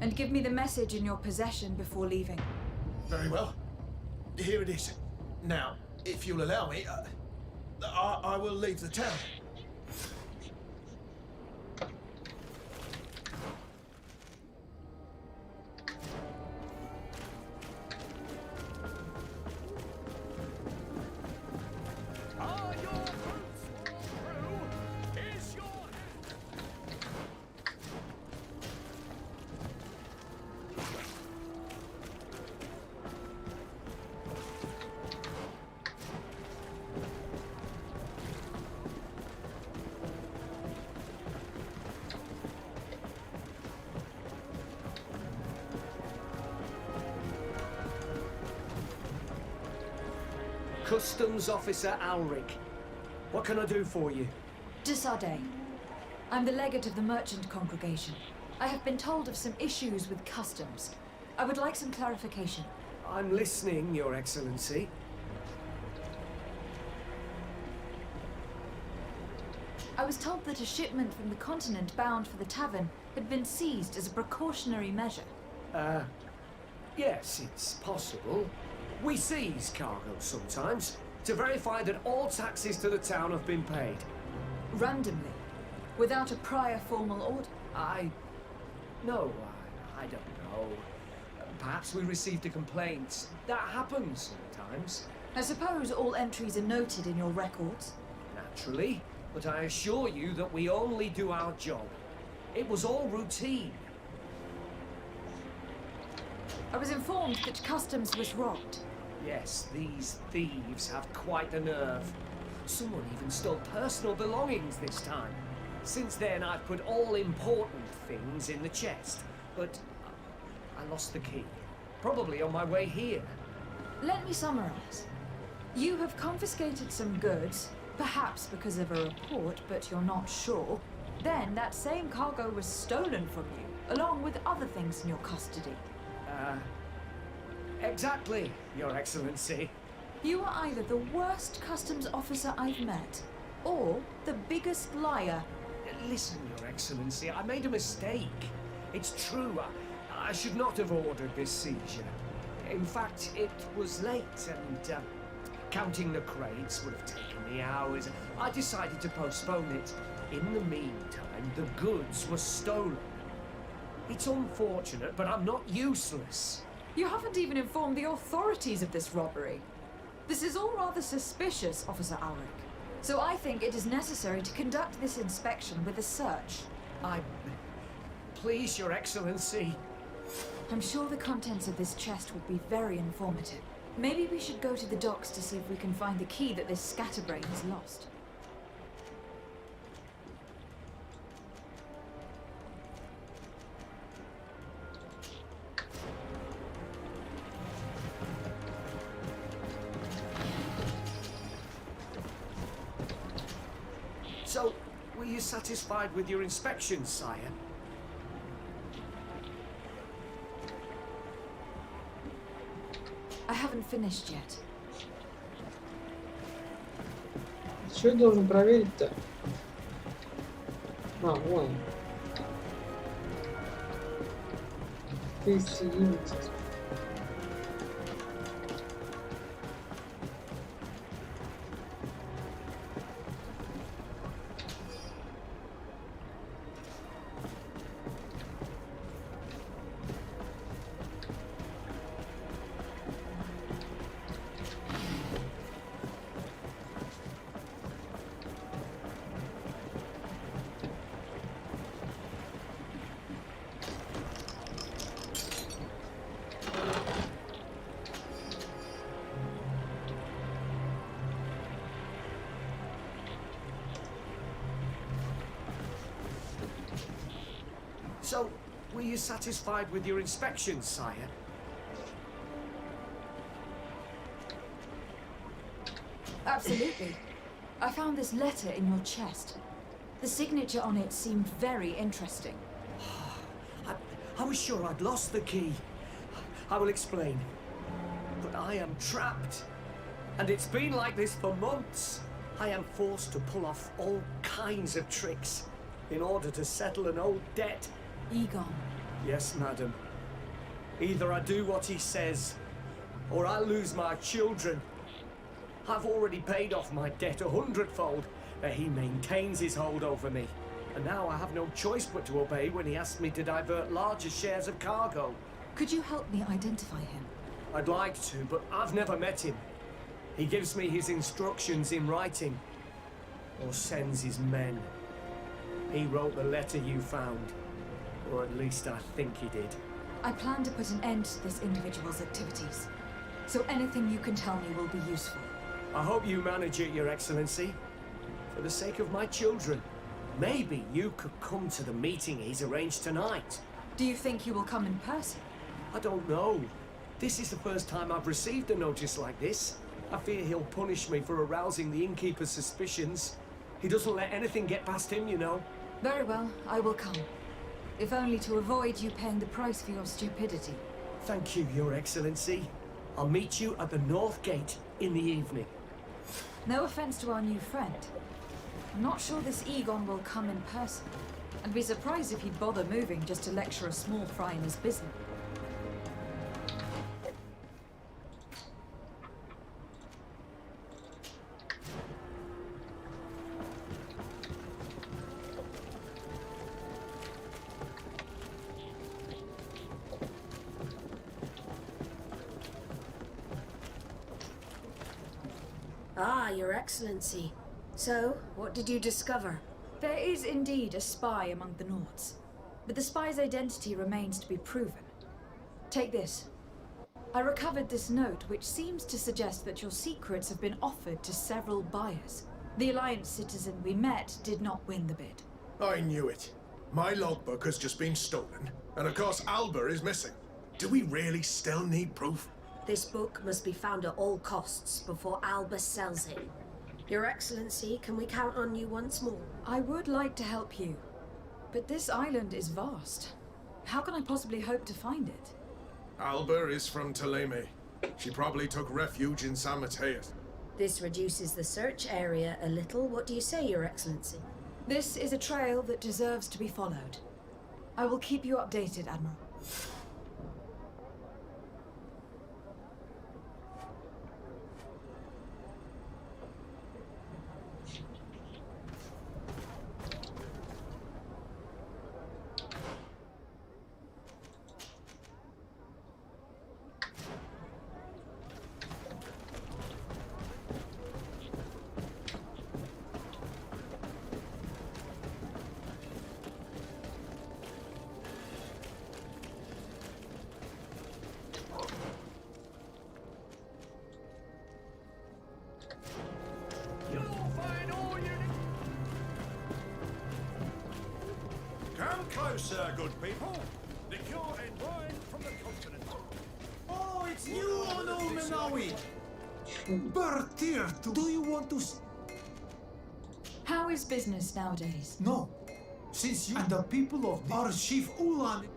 And give me the message in your possession before leaving. Very well. Here it is. Now, if you'll allow me, I will leave the town. Customs Officer Alric. What can I do for you? Desade. I'm the legate of the merchant congregation. I have been told of some issues with customs. I would like some clarification. I'm listening, Your Excellency. I was told that a shipment from the continent bound for the tavern had been seized as a precautionary measure. Yes, it's possible. We seize cargo sometimes to verify that all taxes to the town have been paid. Randomly? Without a prior formal order? No, I don't know. Perhaps we received a complaint. That happens sometimes. I suppose all entries are noted in your records? Naturally, but I assure you that we only do our job. It was all routine. I was informed that customs was robbed. Yes, these thieves have quite the nerve. Someone even stole personal belongings this time. Since then, I've put all important things in the chest, but I lost the key. Probably on my way here. Let me summarize. You have confiscated some goods, perhaps because of a report, but you're not sure. Then that same cargo was stolen from you, along with other things in your custody. Exactly, Your Excellency. You are either the worst customs officer I've met, or the biggest liar. Listen, Your Excellency, I made a mistake. It's true, I should not have ordered this seizure. In fact, it was late and counting the crates would have taken me hours. I decided to postpone it. In the meantime, the goods were stolen. It's unfortunate, but I'm not useless. You haven't even informed the authorities of this robbery. This is all rather suspicious, Officer Alric. So I think it is necessary to conduct this inspection with a search. Please, Your Excellency. I'm sure the contents of this chest would be very informative. Maybe we should go to the docks to see if we can find the key that this scatterbrain has lost. So, were you satisfied with your inspection, sire? I haven't finished yet. Что я должен проверить-то? Вон. 200 единиц. So, were you satisfied with your inspection, sire? Absolutely. I found this letter in your chest. The signature on it seemed very interesting. I was sure I'd lost the key. I will explain. But I am trapped. And it's been like this for months. I am forced to pull off all kinds of tricks in order to settle an old debt. Egon. Yes, madam. Either I do what he says, or I lose my children. I've already paid off my debt 100-fold, but he maintains his hold over me. And now I have no choice but to obey when he asks me to divert larger shares of cargo. Could you help me identify him? I'd like to, but I've never met him. He gives me his instructions in writing, or sends his men. He wrote the letter you found, or at least I think he did. I plan to put an end to this individual's activities, so anything you can tell me will be useful. I hope you manage it, Your Excellency. For the sake of my children, maybe you could come to the meeting he's arranged tonight. Do you think he will come in person? I don't know. This is the first time I've received a notice like this. I fear he'll punish me for arousing the innkeeper's suspicions. He doesn't let anything get past him, you know. Very well, I will come. If only to avoid you paying the price for your stupidity. Thank you, Your Excellency. I'll meet you at the North Gate in the evening. No offense to our new friend. I'm not sure this Egon will come in person. I'd be surprised if he'd bother moving just to lecture a small fry in his business. Ah, Your Excellency. So, what did you discover? There is indeed a spy among the Nords, but the spy's identity remains to be proven. Take this. I recovered this note which seems to suggest that your secrets have been offered to several buyers. The Alliance citizen we met did not win the bid. I knew it. My logbook has just been stolen, and of course Alba is missing. Do we really still need proof? This book must be found at all costs before Alba sells it. Your Excellency, can we count on you once more? I would like to help you, but this island is vast. How can I possibly hope to find it? Alba is from Teleme. She probably took refuge in San Mateus. This reduces the search area a little. What do you say, Your Excellency? This is a trail that deserves to be followed. I will keep you updated, Admiral. Come closer, good people. Liqueur and wine from the continent. Oh, it's you, Ono Menawi! Bertir, do you want to... How is business nowadays? No. Since you and the people of our chief Ulan...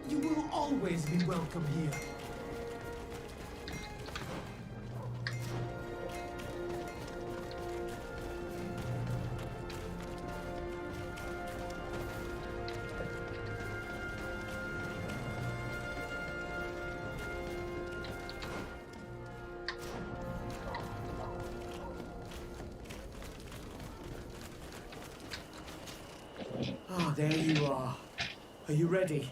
You will always be welcome here. there you are. Are you ready?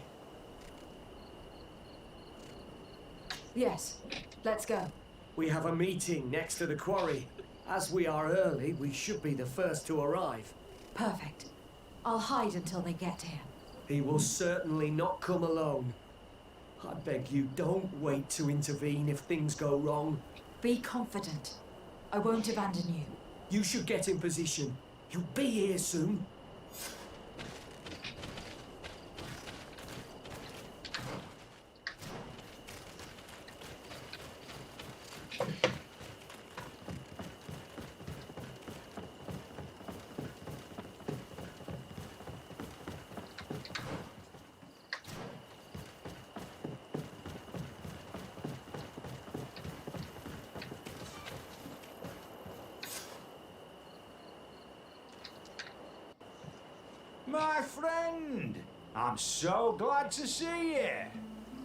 Yes, let's go. We have a meeting next to the quarry. As we are early, we should be the first to arrive. Perfect. I'll hide until they get here. He will certainly not come alone. I beg you, don't wait to intervene if things go wrong. Be confident. I won't abandon you. You should get in position. You'll be here soon. My friend, I'm so glad to see you.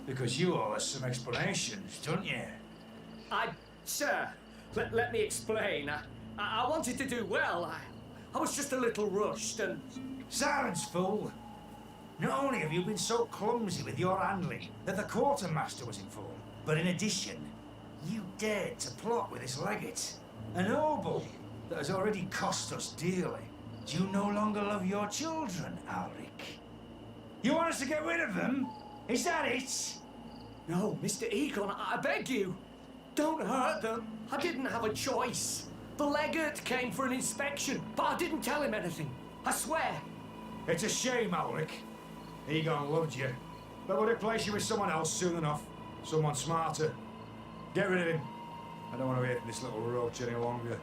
Because you owe us some explanations, don't you? Sir, let me explain. I wanted to do well. I was just a little rushed and... Silence, fool. Not only have you been so clumsy with your handling that the quartermaster was informed, but in addition, you dared to plot with this legate, a noble that has already cost us dearly. Do you no longer love your children, Alric? You want us to get rid of them? Is that it? No, Mr. Egon, I beg you. Don't hurt them. I didn't have a choice. The legate came for an inspection, but I didn't tell him anything. I swear. It's a shame, Alric. Egon loved you, but would replace you with someone else soon enough. Someone smarter. Get rid of him. I don't want to hear from this little roach any longer.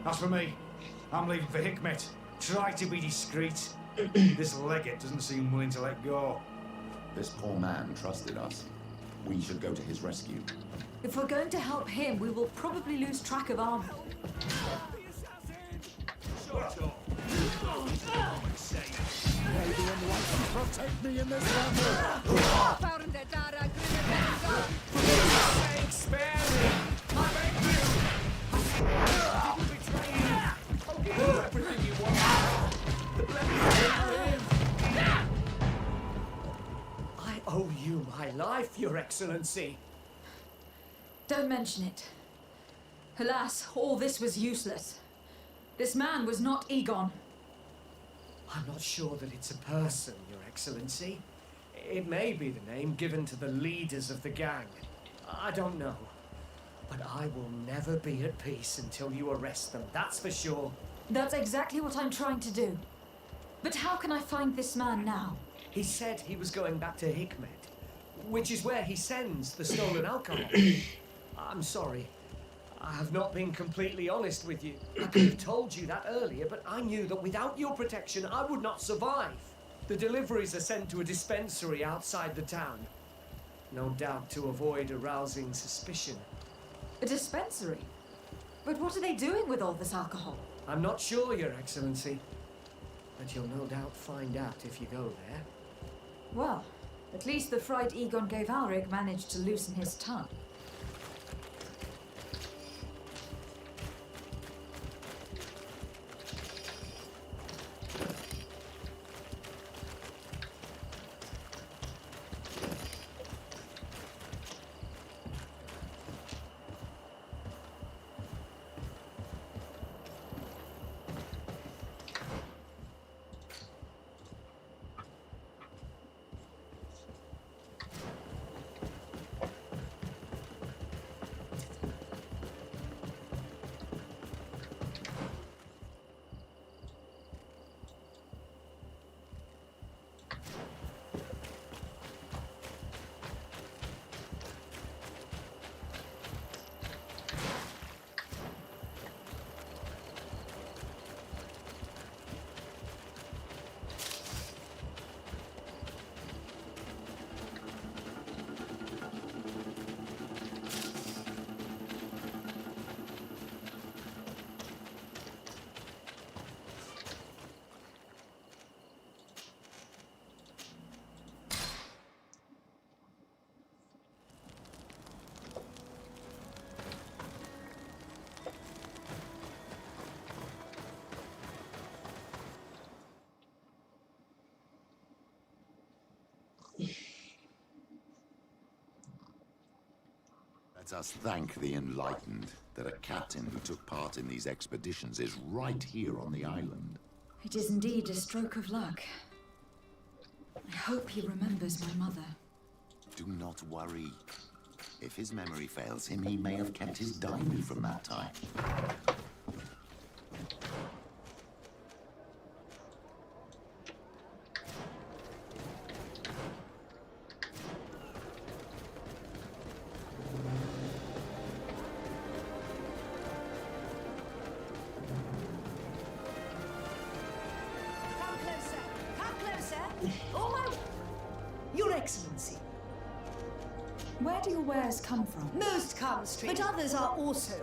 As for me, I'm leaving for Hikmet. Try to be discreet. This legate doesn't seem willing to let go. This poor man trusted us. We should go to his rescue. If we're going to help him, we will probably lose track of armor. Protect me in this Spare me! I beg you! I didn't betray you! I'll give you everything you want. Let me live. I owe you my life, Your Excellency. Don't mention it. Alas, all this was useless. This man was not Egon. I'm not sure that it's a person, Your Excellency. It may be the name given to the leaders of the gang. I don't know. But I will never be at peace until you arrest them, that's for sure. That's exactly what I'm trying to do. But how can I find this man now? He said he was going back to Hikmet, which is where he sends the stolen alcohol. I'm sorry. I have not been completely honest with you. I could have told you that earlier, but I knew that without your protection, I would not survive. The deliveries are sent to a dispensary outside the town. No doubt to avoid arousing suspicion. A dispensary? But what are they doing with all this alcohol? I'm not sure, Your Excellency. But you'll no doubt find out if you go there. Well, at least the fright Egon gave Alric managed to loosen his tongue. Let us thank the enlightened that a captain who took part in these expeditions is right here on the island. It is indeed a stroke of luck. I hope he remembers my mother. Do not worry. If his memory fails him, he may have kept his diary from that time. Come closer. Come closer. Almost. Your Excellency. Where do your wares come from? Most come straight, but others are also.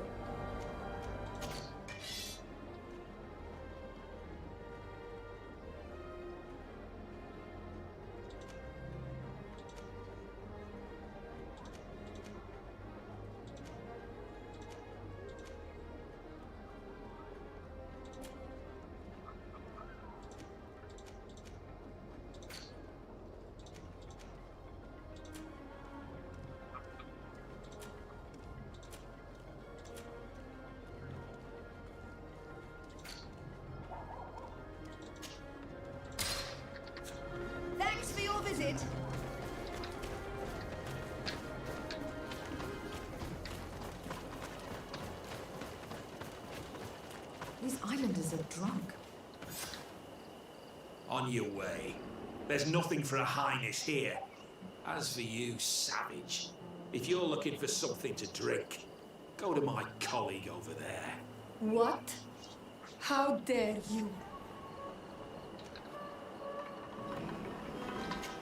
Thanks for your visit. These islanders are drunk. On your way. There's nothing for a highness here. As for you, savage, if you're looking for something to drink, go to my colleague over there. What? How dare you?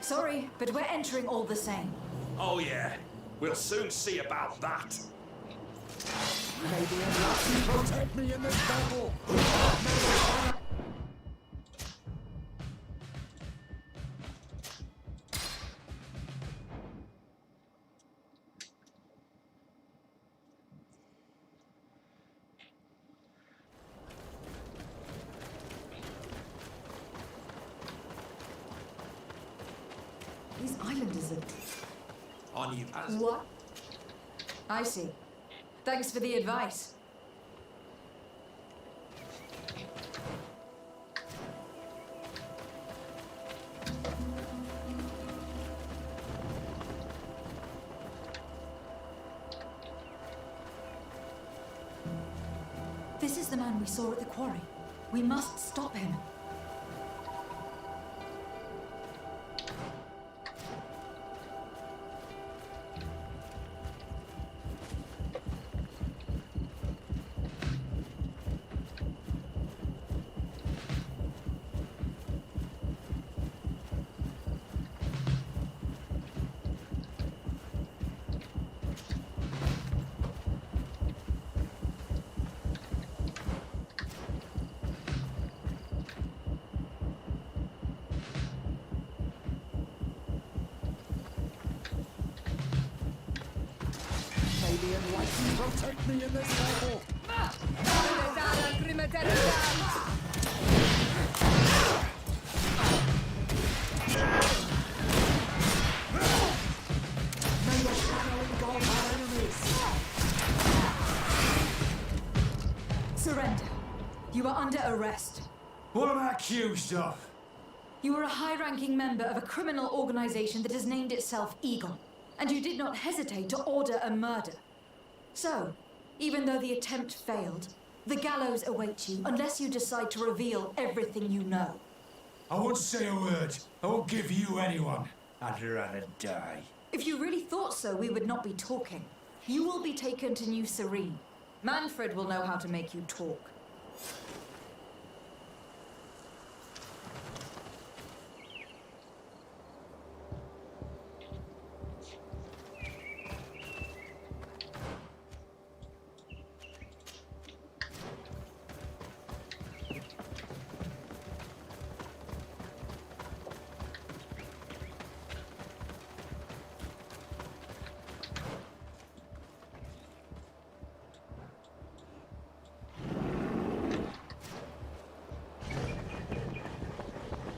Sorry, but we're entering all the same. Oh yeah, we'll soon see about that. May the enlightened protect me in this battle! These islanders are... On you as... What? I see. Thanks for the advice. This is the man we saw at the quarry. We must stop him. May the enlightened protect me in this battle! May the shadow engulf our enemies! Surrender. You are under arrest. What am I accused of? You are a high-ranking member of a criminal organization that has named itself Eagle, and you did not hesitate to order a murder. So, even though the attempt failed, the gallows awaits you unless you decide to reveal everything you know. I won't say a word. I won't give you anyone. I'd rather die. If you really thought so, we would not be talking. You will be taken to New Serene. Manfred will know how to make you talk.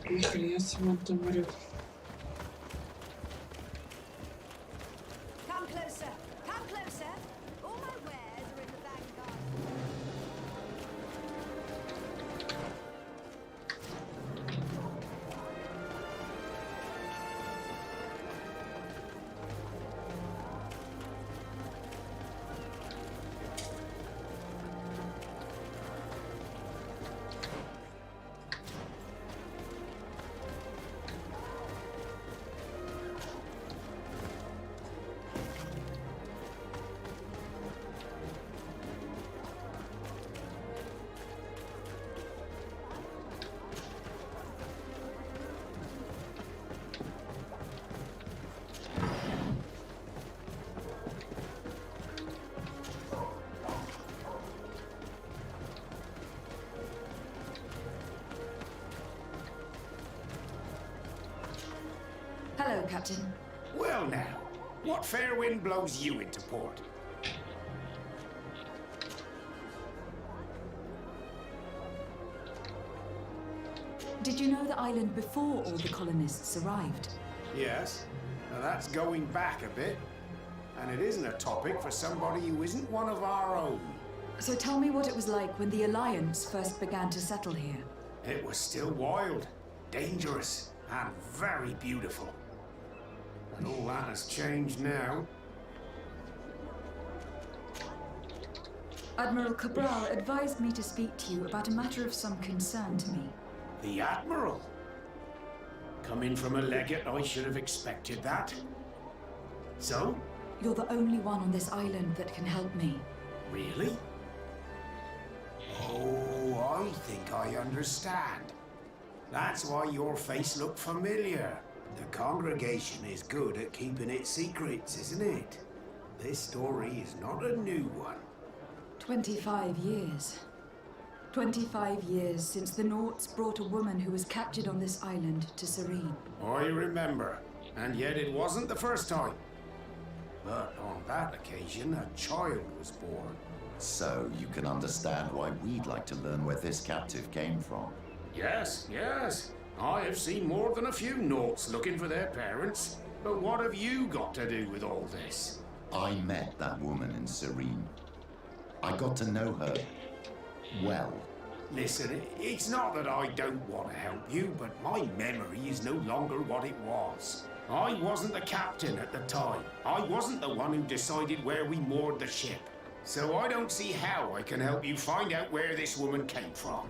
Нихрена себе он там орёт. Come closer. Come closer. Captain. Well now, what fair wind blows you into port? Did you know the island before all the colonists arrived? Yes, now that's going back a bit. And it isn't a topic for somebody who isn't one of our own. So tell me what it was like when the Alliance first began to settle here. It was still wild, dangerous, and very beautiful. And all that has changed now. Admiral Cabral advised me to speak to you about a matter of some concern to me. The Admiral? Coming from a legate, I should have expected that. So? You're the only one on this island that can help me. Really? Oh, I think I understand. That's why your face looked familiar. The congregation is good at keeping its secrets, isn't it? This story is not a new one. 25 years. 25 years since the Nauts brought a woman who was captured on this island to Serene. I remember, and yet it wasn't the first time. But on that occasion, a child was born. So you can understand why we'd like to learn where this captive came from. Yes, yes. I have seen more than a few Nauts looking for their parents. But what have you got to do with all this? I met that woman in Serene. I got to know her well. Listen, it's not that I don't want to help you, but my memory is no longer what it was. I wasn't the captain at the time. I wasn't the one who decided where we moored the ship. So I don't see how I can help you find out where this woman came from.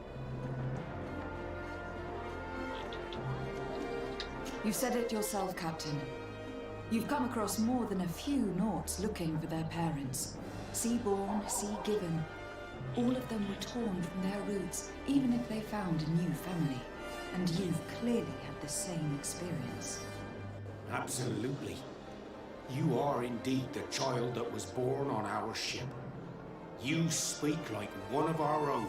You said it yourself, Captain. You've come across more than a few Nauts looking for their parents. Sea-born, sea-given. All of them were torn from their roots, even if they found a new family. And you've clearly had the same experience. Absolutely. You are indeed the child that was born on our ship. You speak like one of our own.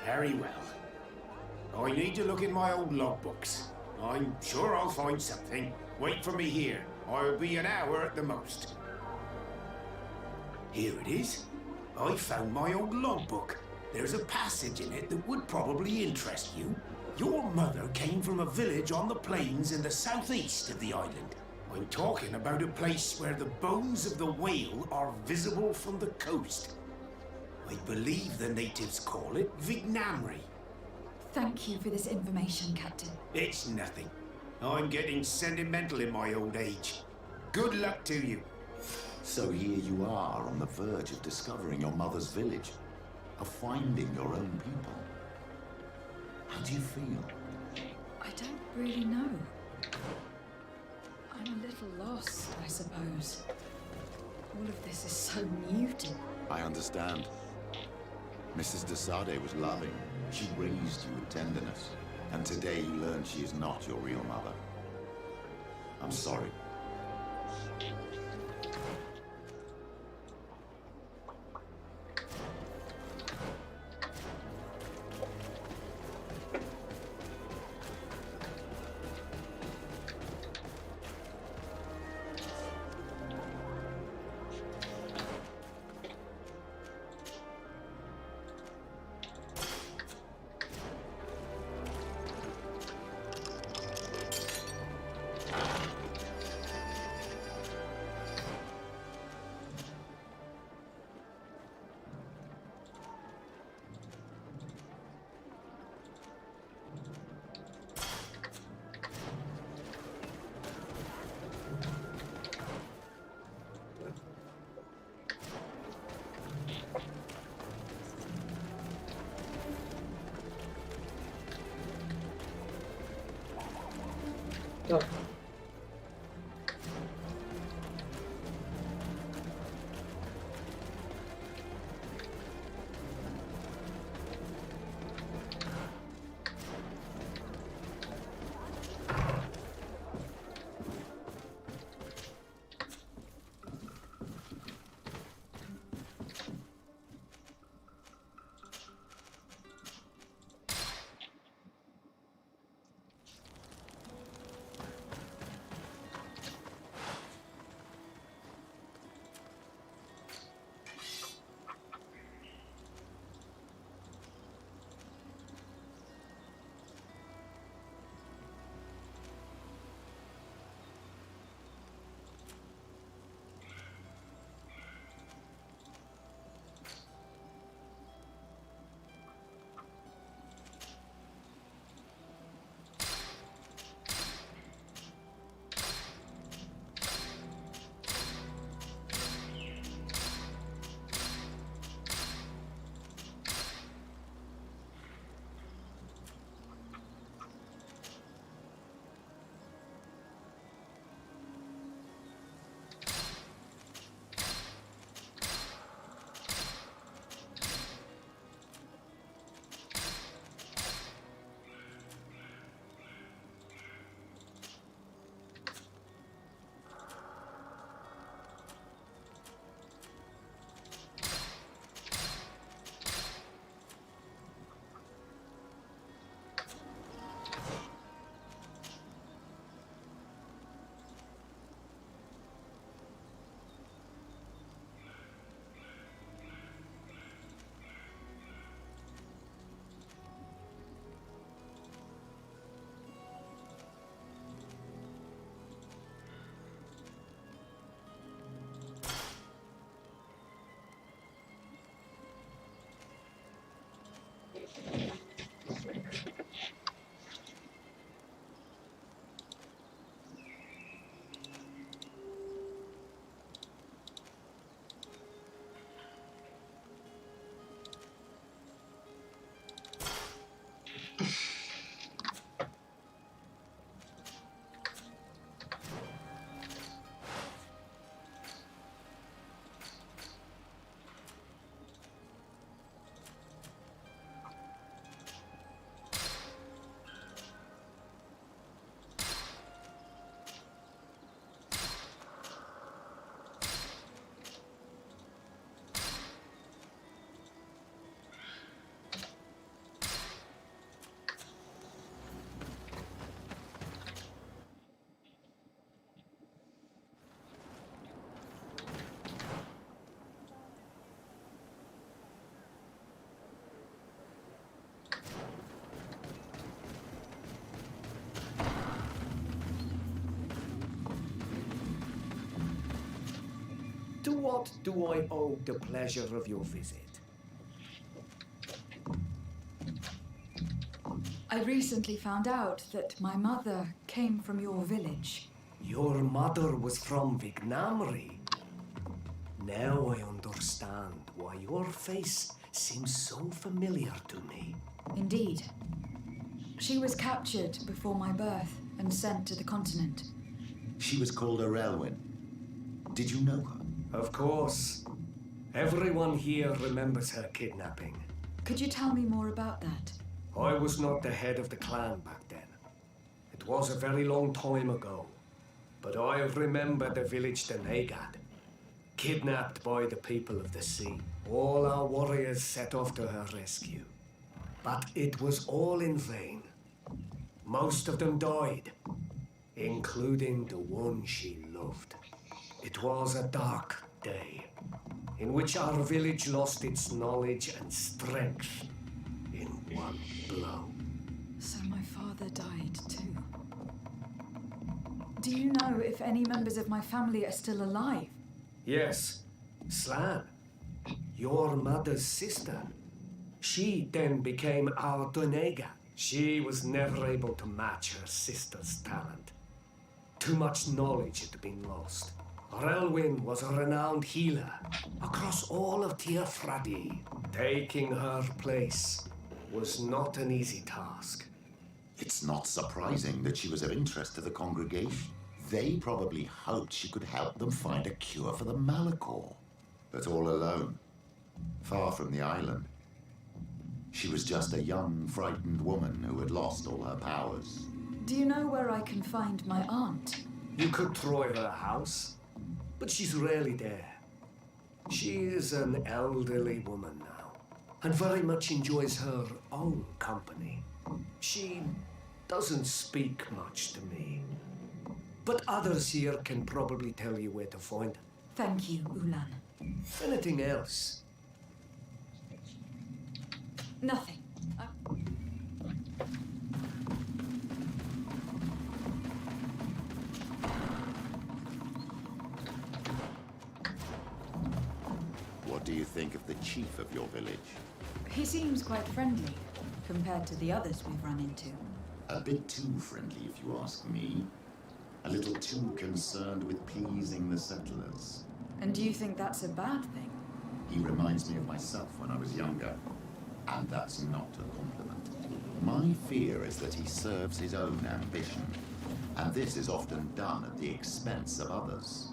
Very well. I need to look in my old logbooks. I'm sure I'll find something. Wait for me here. I'll be an hour at the most. Here it is. I found my old logbook. There's a passage in it that would probably interest you. Your mother came from a village on the plains in the southeast of the island. I'm talking about a place where the bones of the whale are visible from the coast. I believe the natives call it Vignamri. Thank you for this information, Captain. It's nothing. I'm getting sentimental in my old age. Good luck to you. So here you are on the verge of discovering your mother's village, of finding your own people. How do you feel? I don't really know. I'm a little lost, I suppose. All of this is so new to me. I understand. Mrs. de Sade was loving. She raised you with tenderness. And today you learn she is not your real mother. I'm sorry. Go. what do I owe the pleasure of your visit? I recently found out that my mother came from your village. Your mother was from Vignamri. Now I understand why your face seems so familiar to me. Indeed. She was captured before my birth and sent to the continent. She was called Arelwyn. Did you know her? Of course. Everyone here remembers her kidnapping. Could you tell me more about that? I was not the head of the clan back then. It was a very long time ago. But I remember the village Donegad, kidnapped by the people of the sea. All our warriors set off to her rescue. But it was all in vain. Most of them died, including the one she loved. It was a dark day, in which our village lost its knowledge and strength in one blow. So my father died too. Do you know if any members of my family are still alive? Yes, Slan, your mother's sister. She then became our Donega. She was never able to match her sister's talent. Too much knowledge had been lost. Relwyn was a renowned healer across all of Tirfradi. Taking her place was not an easy task. It's not surprising that she was of interest to the congregation. They probably hoped she could help them find a cure for the Malachor. But all alone, far from the island. She was just a young, frightened woman who had lost all her powers. Do you know where I can find my aunt? You could try her house, but she's rarely there. She is an elderly woman now, and very much enjoys her own company. She doesn't speak much to me, but others here can probably tell you where to find her. Thank you, Ulan. Anything else? Nothing. What do you think of the chief of your village? He seems quite friendly compared to the others we've run into. A bit too friendly, if you ask me. A little too concerned with pleasing the settlers. And do you think that's a bad thing? He reminds me of myself when I was younger. And that's not a compliment. My fear is that he serves his own ambition. And this is often done at the expense of others.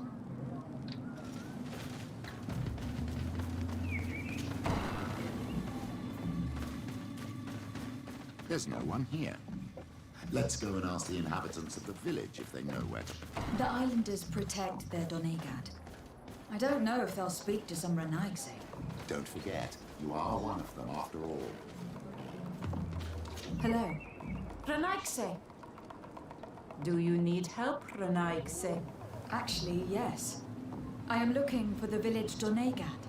There's no one here. Let's go and ask the inhabitants of the village if they know where to... The islanders protect their Donegad. I don't know if they'll speak to some Renaigse. Don't forget, you are one of them after all. Hello. Renaigse. Do you need help, Renaigse? Actually, yes. I am looking for the village Donegad.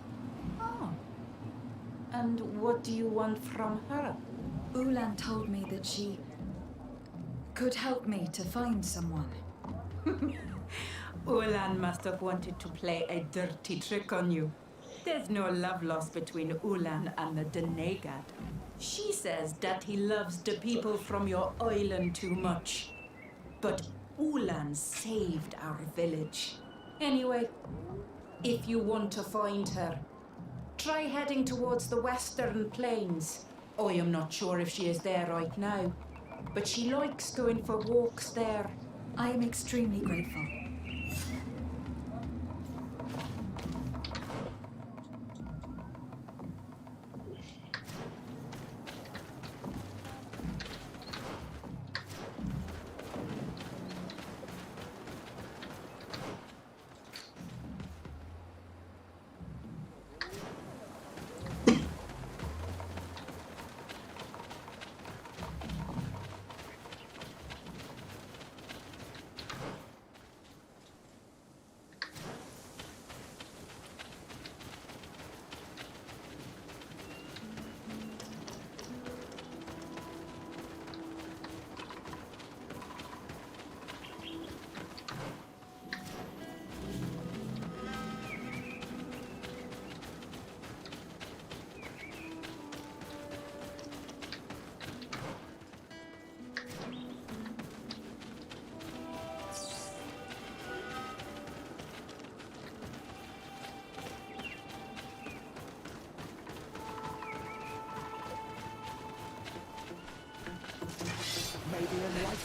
Oh. And what do you want from her? Ulan told me that she could help me to find someone. Ulan must have wanted to play a dirty trick on you. There's no love lost between Ulan and the Donegad. She says that he loves the people from your island too much. But Ulan saved our village. Anyway, if you want to find her, try heading towards the western plains. I am not sure if she is there right now, but she likes going for walks there. I am extremely grateful.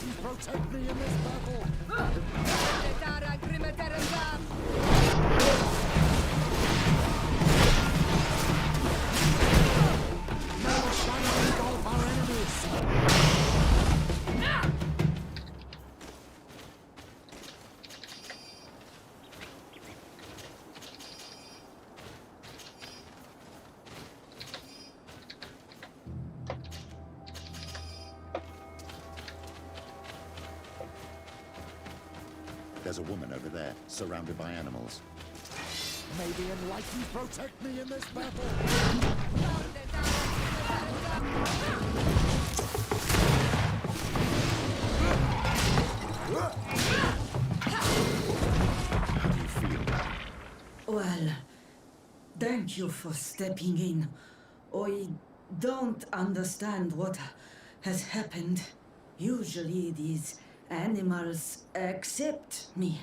mighty protect me in this battle! Now shall we engulf our enemies! There's a woman over there, surrounded by animals. May the enlightened protect me in this battle! How do you feel now? Well, thank you for stepping in. I don't understand what has happened. Usually these animals accept me.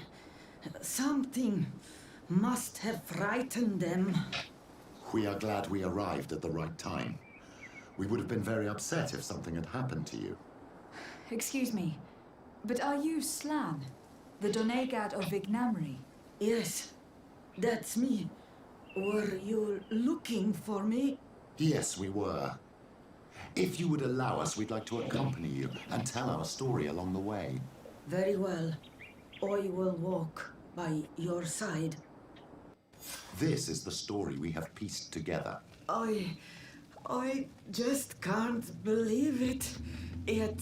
Something must have frightened them. We are glad we arrived at the right time. We would have been very upset if something had happened to you. Excuse me, but are you Slan, the Donegad of Vignamri? Yes, that's me. Were you looking for me? Yes, we were. If you would allow us, we'd like to accompany you and tell our story along the way. Very well. I will walk by your side. This is the story we have pieced together. I just can't believe it. Yet,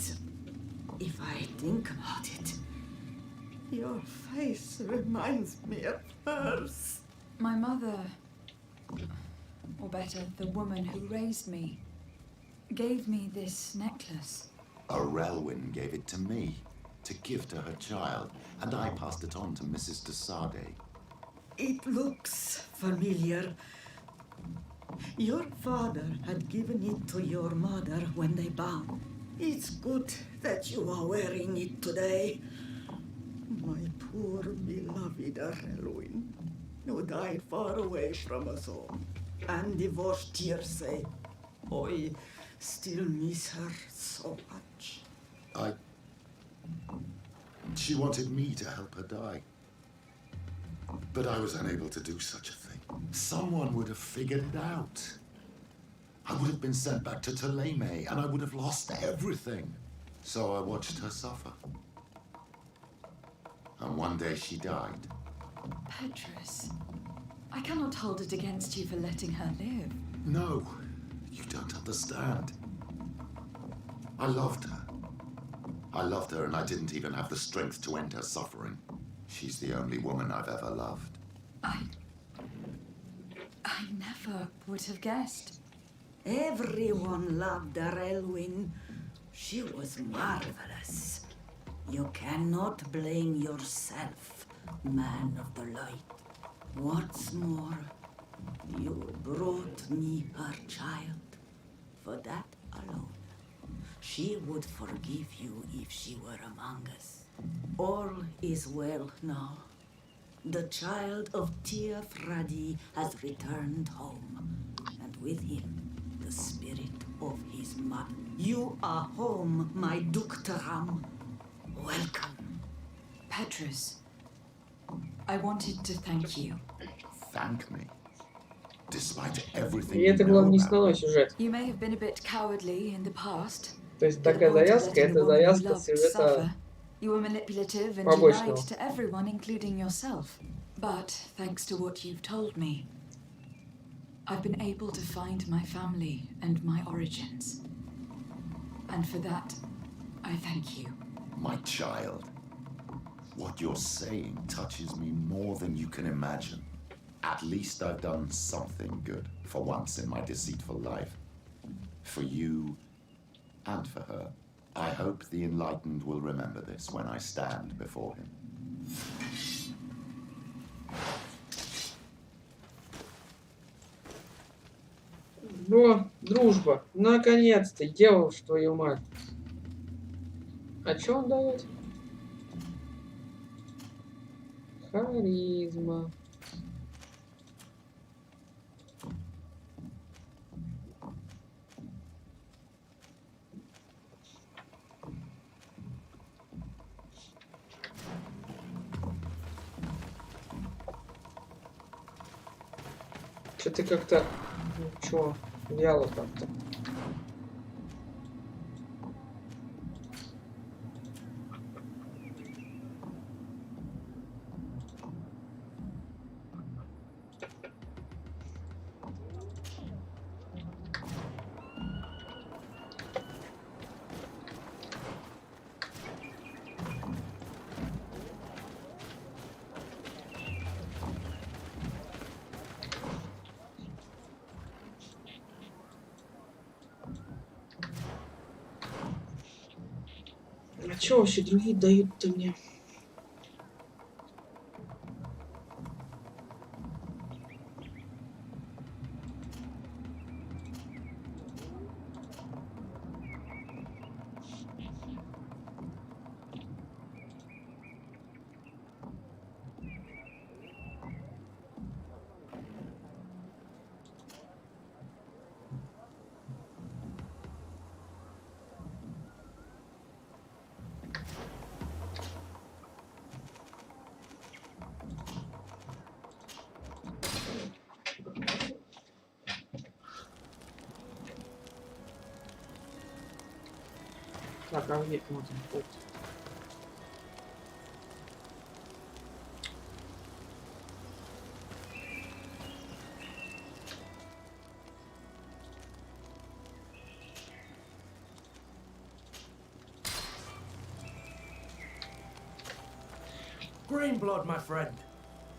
if I think about it, your face reminds me of hers. My mother, or better, the woman who raised me, gave me this necklace. Arelwyn gave it to me to give to her child, and I passed it on to Mrs. de Sade. It looks familiar. Your father had given it to your mother when they bound. It's good that you are wearing it today. My poor beloved Arelwyn, who died far away from us all, and divorced Tirce. I still miss her so much. She wanted me to help her die. But I was unable to do such a thing. Someone would have figured it out. I would have been sent back to Toleme, and I would have lost everything. So I watched her suffer. And one day she died. Petrus, I cannot hold it against you for letting her live. No, you don't understand. I loved her. I loved her, and I didn't even have the strength to end her suffering. She's the only woman I've ever loved. I never would have guessed. Everyone loved Arelwyn. She was marvelous. You cannot blame yourself, man of the light. What's more, you brought me her child. For that alone, she would forgive you if she were among us. All is well now. The child of Tia Fradi has returned home, and with him, the spirit of his mother. You are home, my Duktaram. Welcome. Petrus, I wanted to thank you. Thank me? Despite everything И you это, know главное, не about основной сюжет. You may have been a bit cowardly in the past. То есть такая завязка, это завязка сюжета You were manipulative and you побочного. lied to everyone, including yourself. But thanks to what you've told me, I've been able to find my family and my origins. And for that, I thank you. My child, what you're saying touches me more than you can imagine. At least I've done something good for once in my deceitful life. For you and for her. I hope the enlightened will remember this when I stand before him. Во, дружба. Наконец-то, делал, что твою мать. А что он дает? Харизма. Что-то как-то... Ничего, вяло как-то. А чё вообще деньги дают-то мне? Так, а где вот он вход? Greenblood, my friend.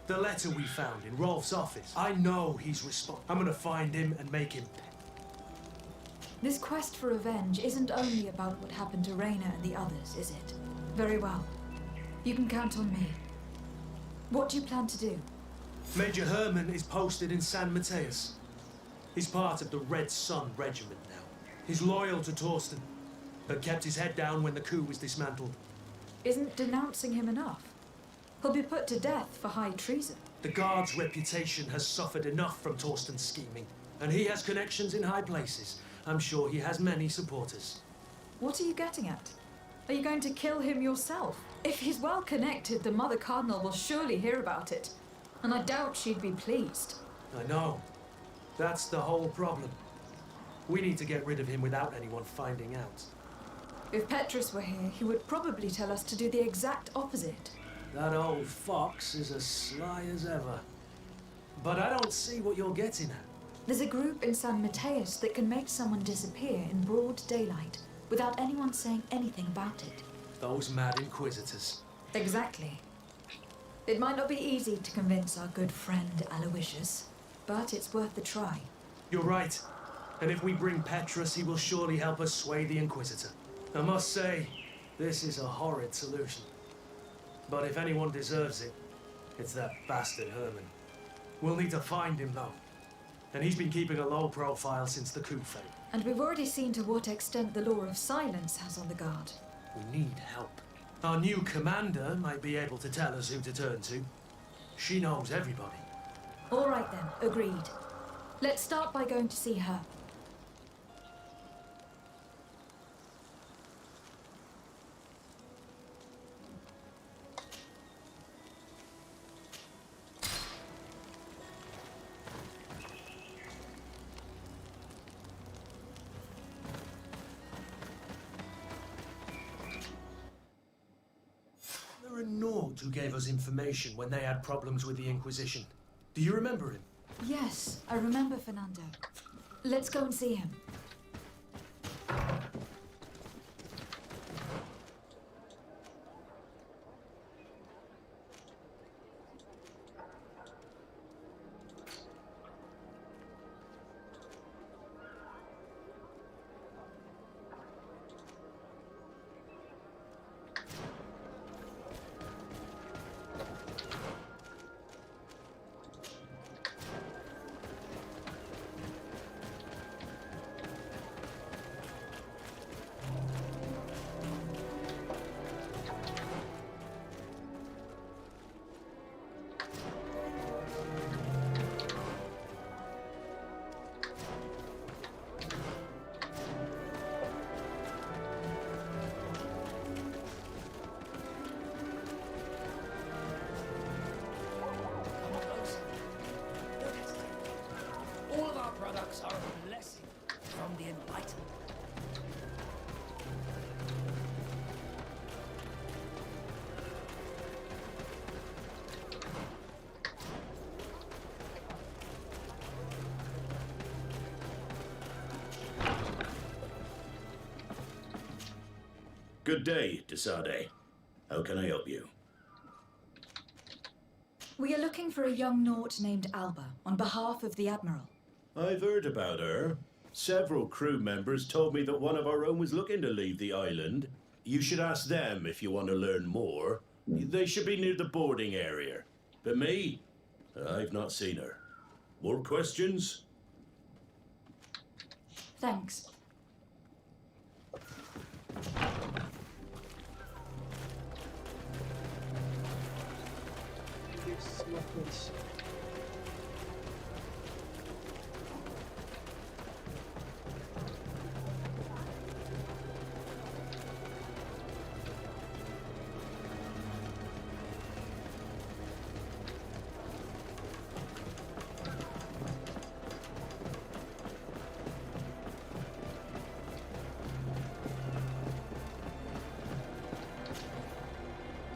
The letter we found in Rolf's office. I know he's responsible. I'm gonna find him and make him pay. This quest for revenge isn't only about what happened to Rayna and the others, is it? Very well. You can count on me. What do you plan to do? Major Herman is posted in San Mateus. He's part of the Red Sun Regiment now. He's loyal to Torsten, but kept his head down when the coup was dismantled. Isn't denouncing him enough? He'll be put to death for high treason. The Guard's reputation has suffered enough from Torsten's scheming, and he has connections in high places. I'm sure he has many supporters. What are you getting at? Are you going to kill him yourself? If he's well connected, the Mother Cardinal will surely hear about it. And I doubt she'd be pleased. I know. That's the whole problem. We need to get rid of him without anyone finding out. If Petrus were here, he would probably tell us to do the exact opposite. That old fox is as sly as ever. But I don't see what you're getting at. There's a group in San Mateus that can make someone disappear in broad daylight without anyone saying anything about it. Those mad inquisitors. Exactly. It might not be easy to convince our good friend Aloysius, but it's worth the try. You're right. And if we bring Petrus, he will surely help us sway the Inquisitor. I must say, this is a horrid solution. But if anyone deserves it, it's that bastard Herman. We'll need to find him, though. And he's been keeping a low profile since the coup failed. And we've already seen to what extent the law of silence has on the Guard. We need help. Our new commander might be able to tell us who to turn to. She knows everybody. All right then, agreed. Let's start by going to see her. There a Nord who gave us information when they had problems with the Inquisition. Do you remember him? Yes, I remember Fernando. Let's go and see him. rocks are a blessing from the Enlightened. Good day, Desade. How can I help you? We are looking for a young Naut named Alba on behalf of the Admiral. I've heard about her. Several crew members told me that one of our own was looking to leave the island. You should ask them if you want to learn more. They should be near the boarding area. But me? I've not seen her. More questions? Thanks.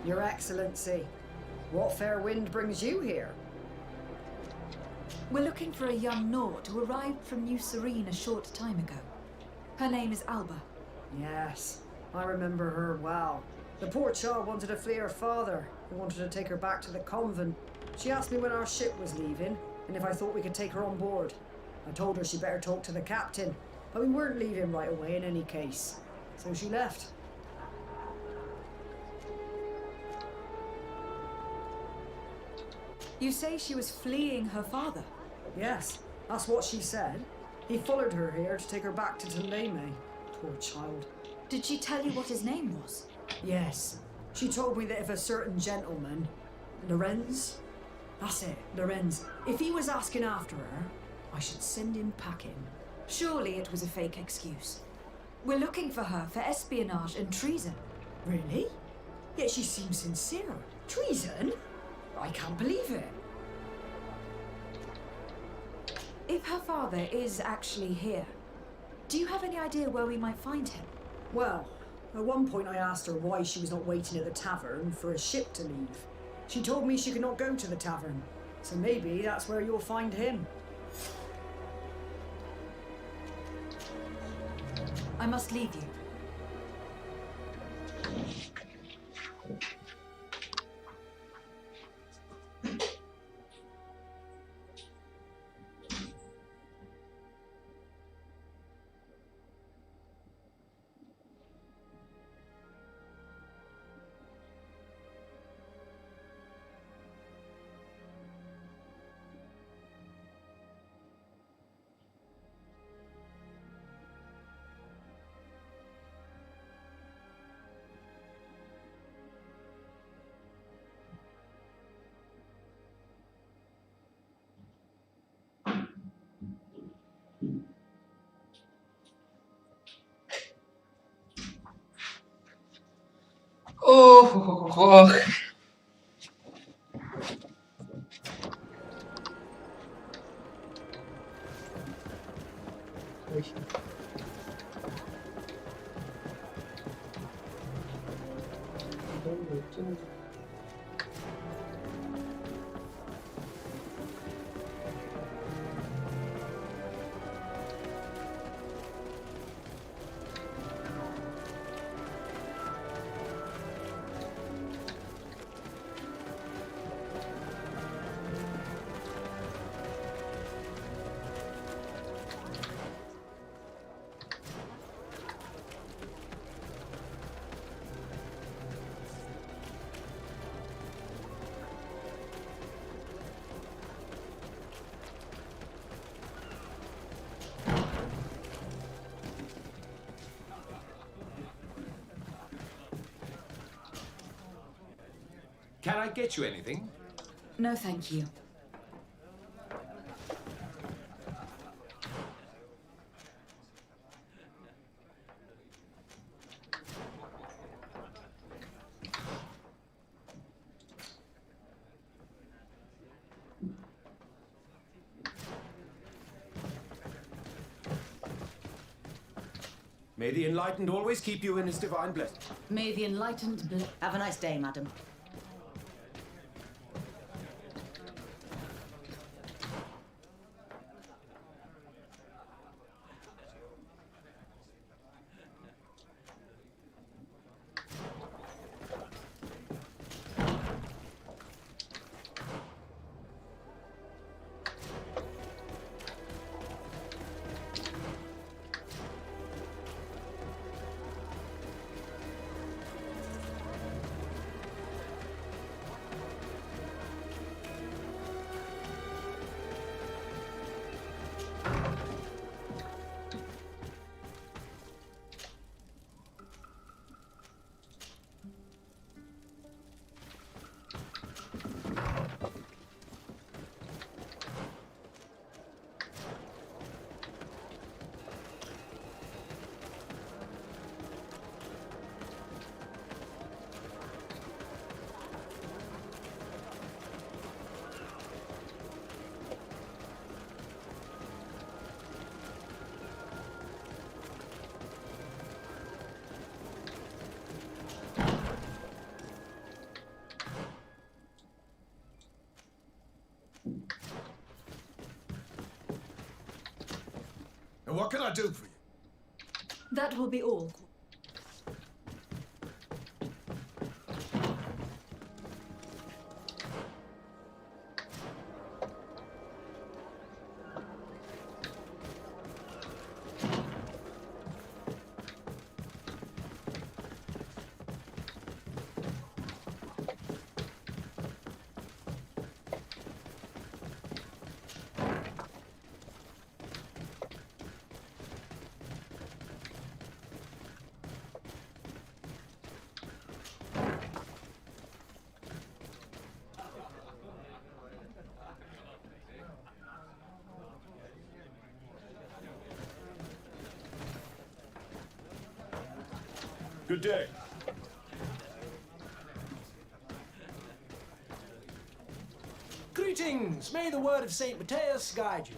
Your Excellency, what fair wind brings you here? We're looking for a young Naut who arrived from New Serene a short time ago. Her name is Alba. Yes, I remember her well. The poor child wanted to flee her father, who wanted to take her back to the convent. She asked me when our ship was leaving, and if I thought we could take her on board. I told her she better talk to the captain, but we weren't leaving right away in any case. So she left. You say she was fleeing her father? Yes, that's what she said. He followed her here to take her back to Tendeme. Poor child. Did she tell you what his name was? Yes. She told me that if a certain gentleman, Lorenz? That's it, Lorenz. If he was asking after her, I should send him packing. Surely it was a fake excuse. We're looking for her for espionage and treason. Really? Yet she seems sincere. Treason? I can't believe it. If her father is actually here, do you have any idea where we might find him? Well, at one point I asked her why she was not waiting at the tavern for a ship to leave. She told me she could not go to the tavern, so maybe that's where you'll find him. I must leave you. Oh. Can I get you anything? No, thank you. May the Enlightened always keep you in his divine blessing. May the enlightened Have a nice day, madam. And what can I do for you? That will be all. Good day. Greetings! May the word of St. Matthias guide you.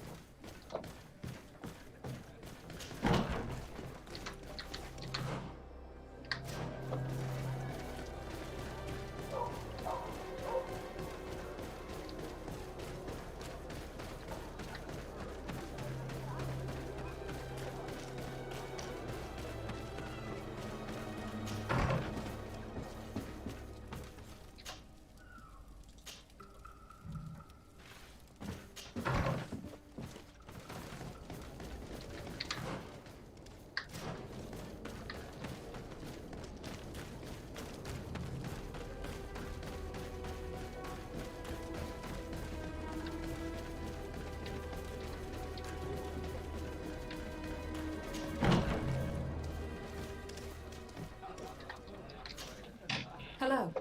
Hello.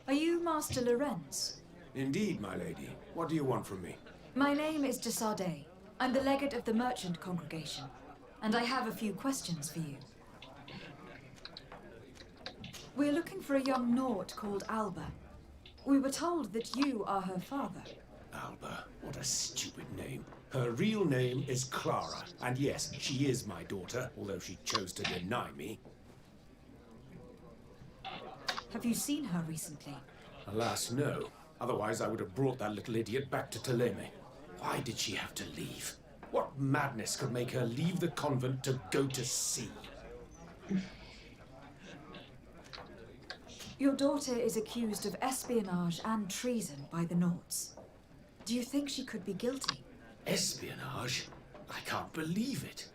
Are you Master Lorenz? Indeed, my lady. What do you want from me? My name is de Sardet. I'm the legate of the merchant congregation, and I have a few questions for you. We're looking for a young Naut called Alba. We were told that you are her father. Alba, what a stupid name. Her real name is Clara, and yes, she is my daughter, although she chose to deny me. Have you seen her recently? Alas, no. Otherwise, I would have brought that little idiot back to Teleme. Why did she have to leave? What madness could make her leave the convent to go to sea? Your daughter is accused of espionage and treason by the Nauts. Do you think she could be guilty? Espionage? I can't believe it.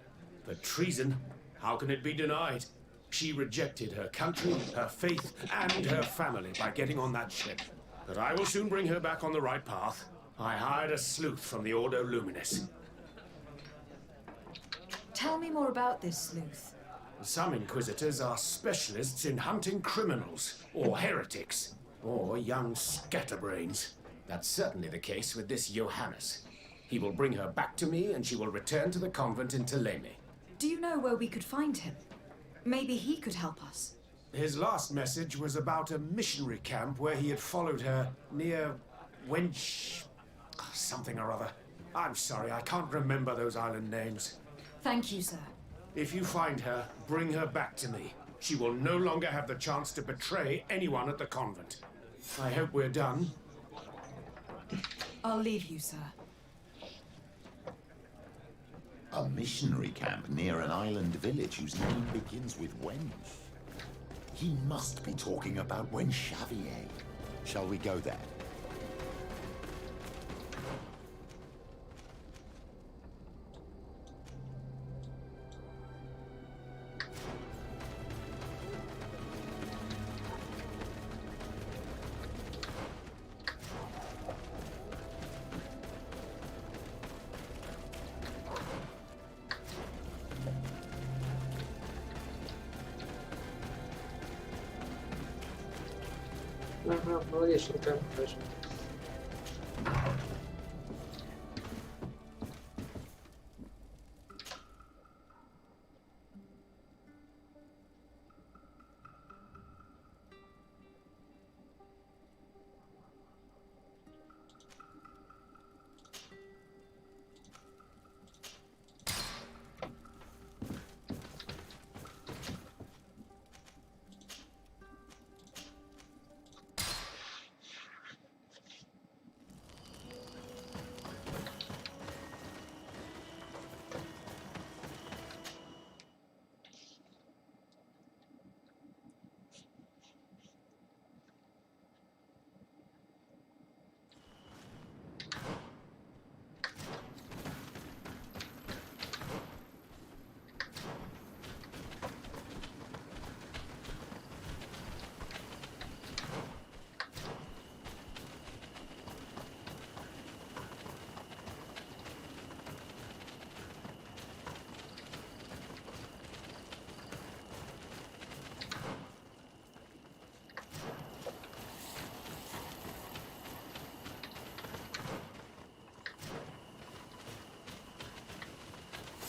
But treason? How can it be denied? She rejected her country, her faith, and her family by getting on that ship. But I will soon bring her back on the right path. I hired a sleuth from the Ordo Luminis. Tell me more about this sleuth. Some inquisitors are specialists in hunting criminals, or heretics, or young scatterbrains. That's certainly the case with this Johannes. He will bring her back to me, and she will return to the convent in Teleme. Do you know where we could find him? Maybe he could help us. His last message was about a missionary camp where he had followed her near Wench... something or other. I'm sorry, I can't remember those island names. Thank you, sir. If you find her, bring her back to me. She will no longer have the chance to betray anyone at the convent. I hope we're done. I'll leave you, sir. A missionary camp near an island village whose name begins with Wench. He must be talking about Wen Xavier. Shall we go there? Ага, молодец, руками даже.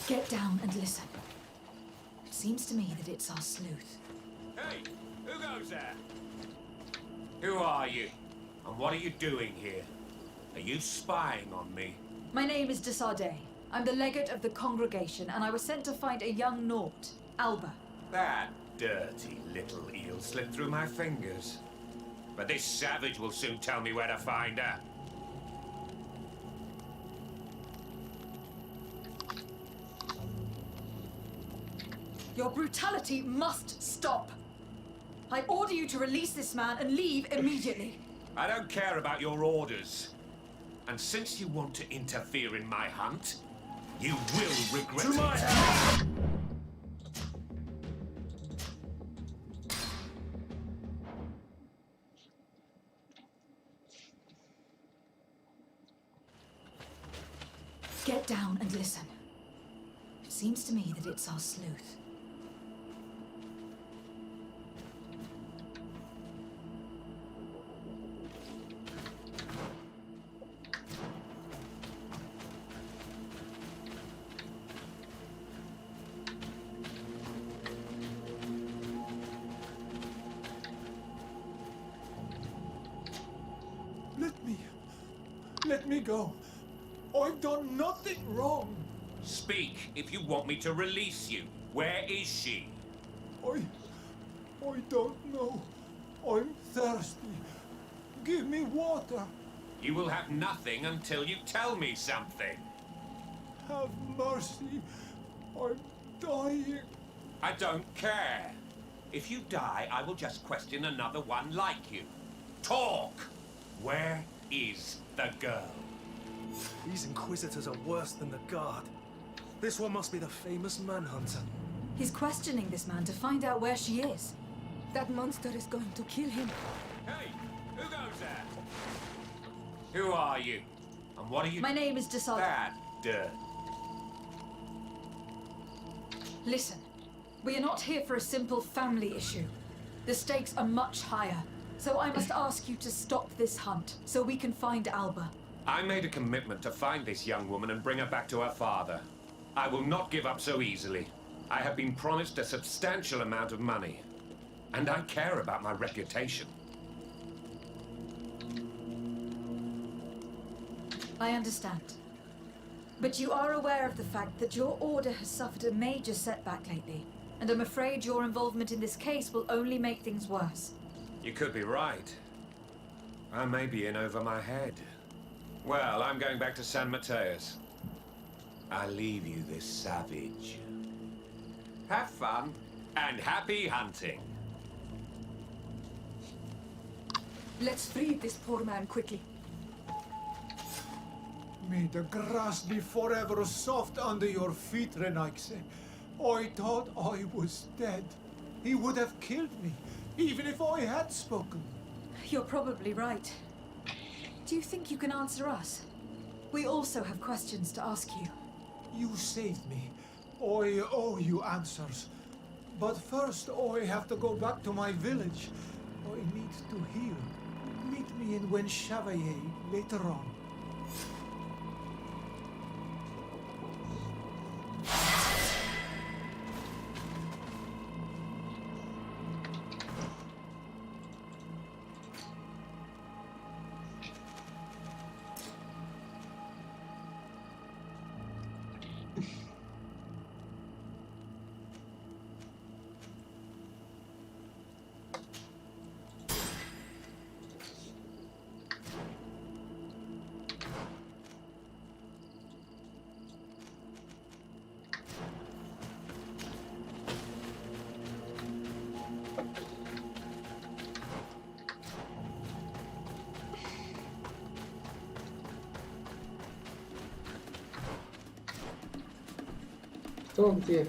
Get down and listen. It seems to me that it's our sleuth. Hey, who goes there? Who are you? And what are you doing here? Are you spying on me? My name is de Sardet. I'm the legate of the congregation, and I was sent to find a young Naut, Alba. That dirty little eel slipped through my fingers. But this savage will soon tell me where to find her. Your brutality must stop. I order you to release this man and leave immediately. I don't care about your orders. And since you want to interfere in my hunt, you will regret it. To my house! Get down and listen. It seems to me that it's our sleuth. Let me go. I've done nothing wrong. Speak if you want me to release you. Where is she? I don't know. I'm thirsty. Give me water. You will have nothing until you tell me something. Have mercy. I'm dying. I don't care. If you die, I will just question another one like you. Talk! Where is the girl? These Inquisitors are worse than the Guard. This one must be the famous Manhunter. He's questioning this man to find out where she is. That monster is going to kill him. Hey, who goes there? Who are you? And what are you... My name is de Sardet. Bad dirt. Listen, we are not here for a simple family issue. The stakes are much higher. So I must ask you to stop this hunt, so we can find Alba. I made a commitment to find this young woman and bring her back to her father. I will not give up so easily. I have been promised a substantial amount of money. And I care about my reputation. I understand. But you are aware of the fact that your order has suffered a major setback lately, and I'm afraid your involvement in this case will only make things worse. You could be right. I may be in over my head. Well, I'm going back to San Mateus. I leave you this savage. Have fun, and happy hunting. Let's free this poor man quickly. May the grass be forever soft under your feet, Renaikse. I thought I was dead. He would have killed me, even if I had spoken. You're probably right. Do you think you can answer us? We also have questions to ask you. You saved me. I owe you answers. But first, I have to go back to my village. I need to heal. Meet me in Wen Chevalier later on. Кто где?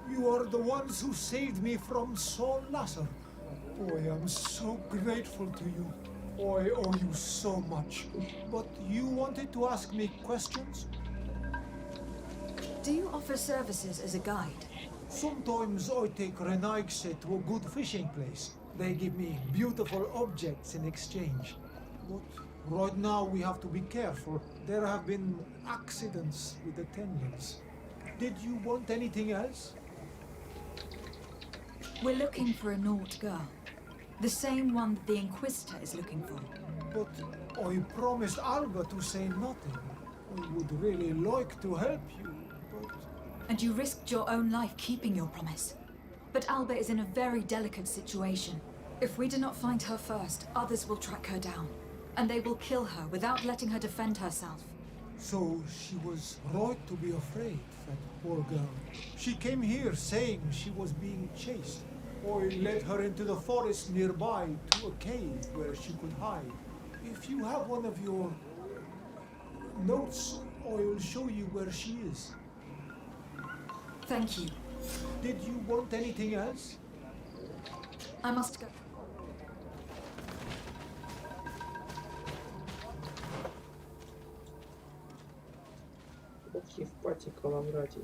You are the ones who saved me from Saul Nasser. I am so grateful to you. I owe you so much. But you wanted to ask me questions? Do you offer services as a guide? Sometimes I take Renaikse to a good fishing place. They give me beautiful objects in exchange. But right now we have to be careful. There have been accidents with the Tenians. Did you want anything else? We're looking for a Nort girl. The same one that the Inquisitor is looking for. But I promised Alba to say nothing. I would really like to help you, but... And you risked your own life keeping your promise. But Alba is in a very delicate situation. If we do not find her first, others will track her down. And they will kill her without letting her defend herself. So she was right to be afraid, that poor girl. She came here saying she was being chased. I led her into the forest nearby to a cave where she could hide. If you have one of your notes, I will show you where she is. Thank you. Did you want anything else? I must go. Руки в пати Калаврати.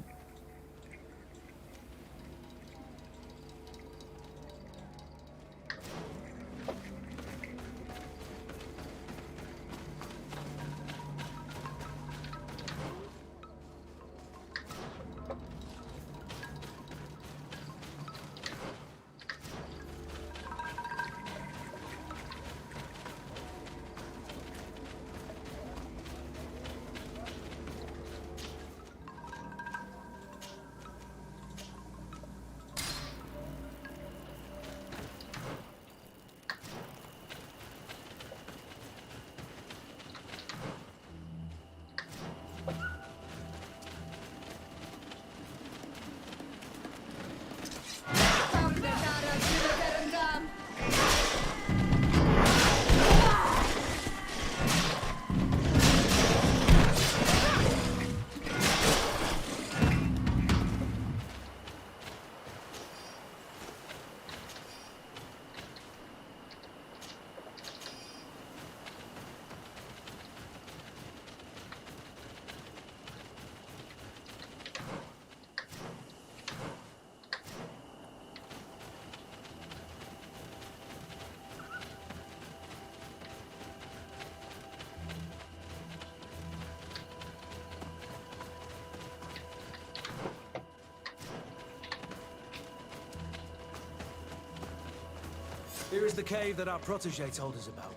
Here is the cave that our protege told us about.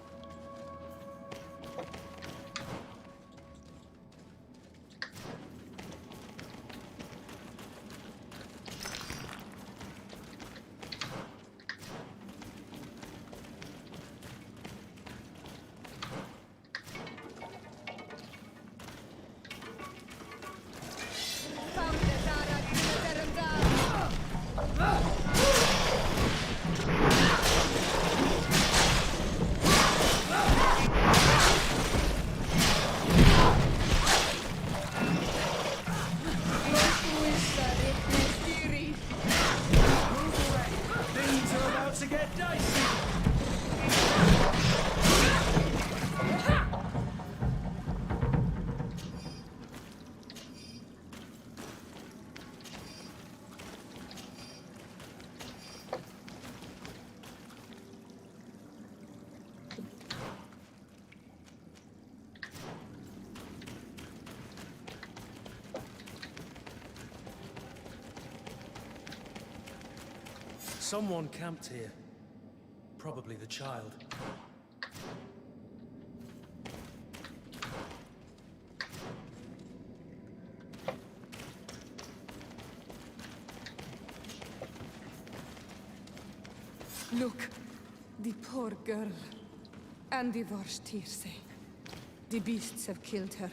Someone camped here. Probably the child. Look, the poor girl. And the Vorstirse. The beasts have killed her.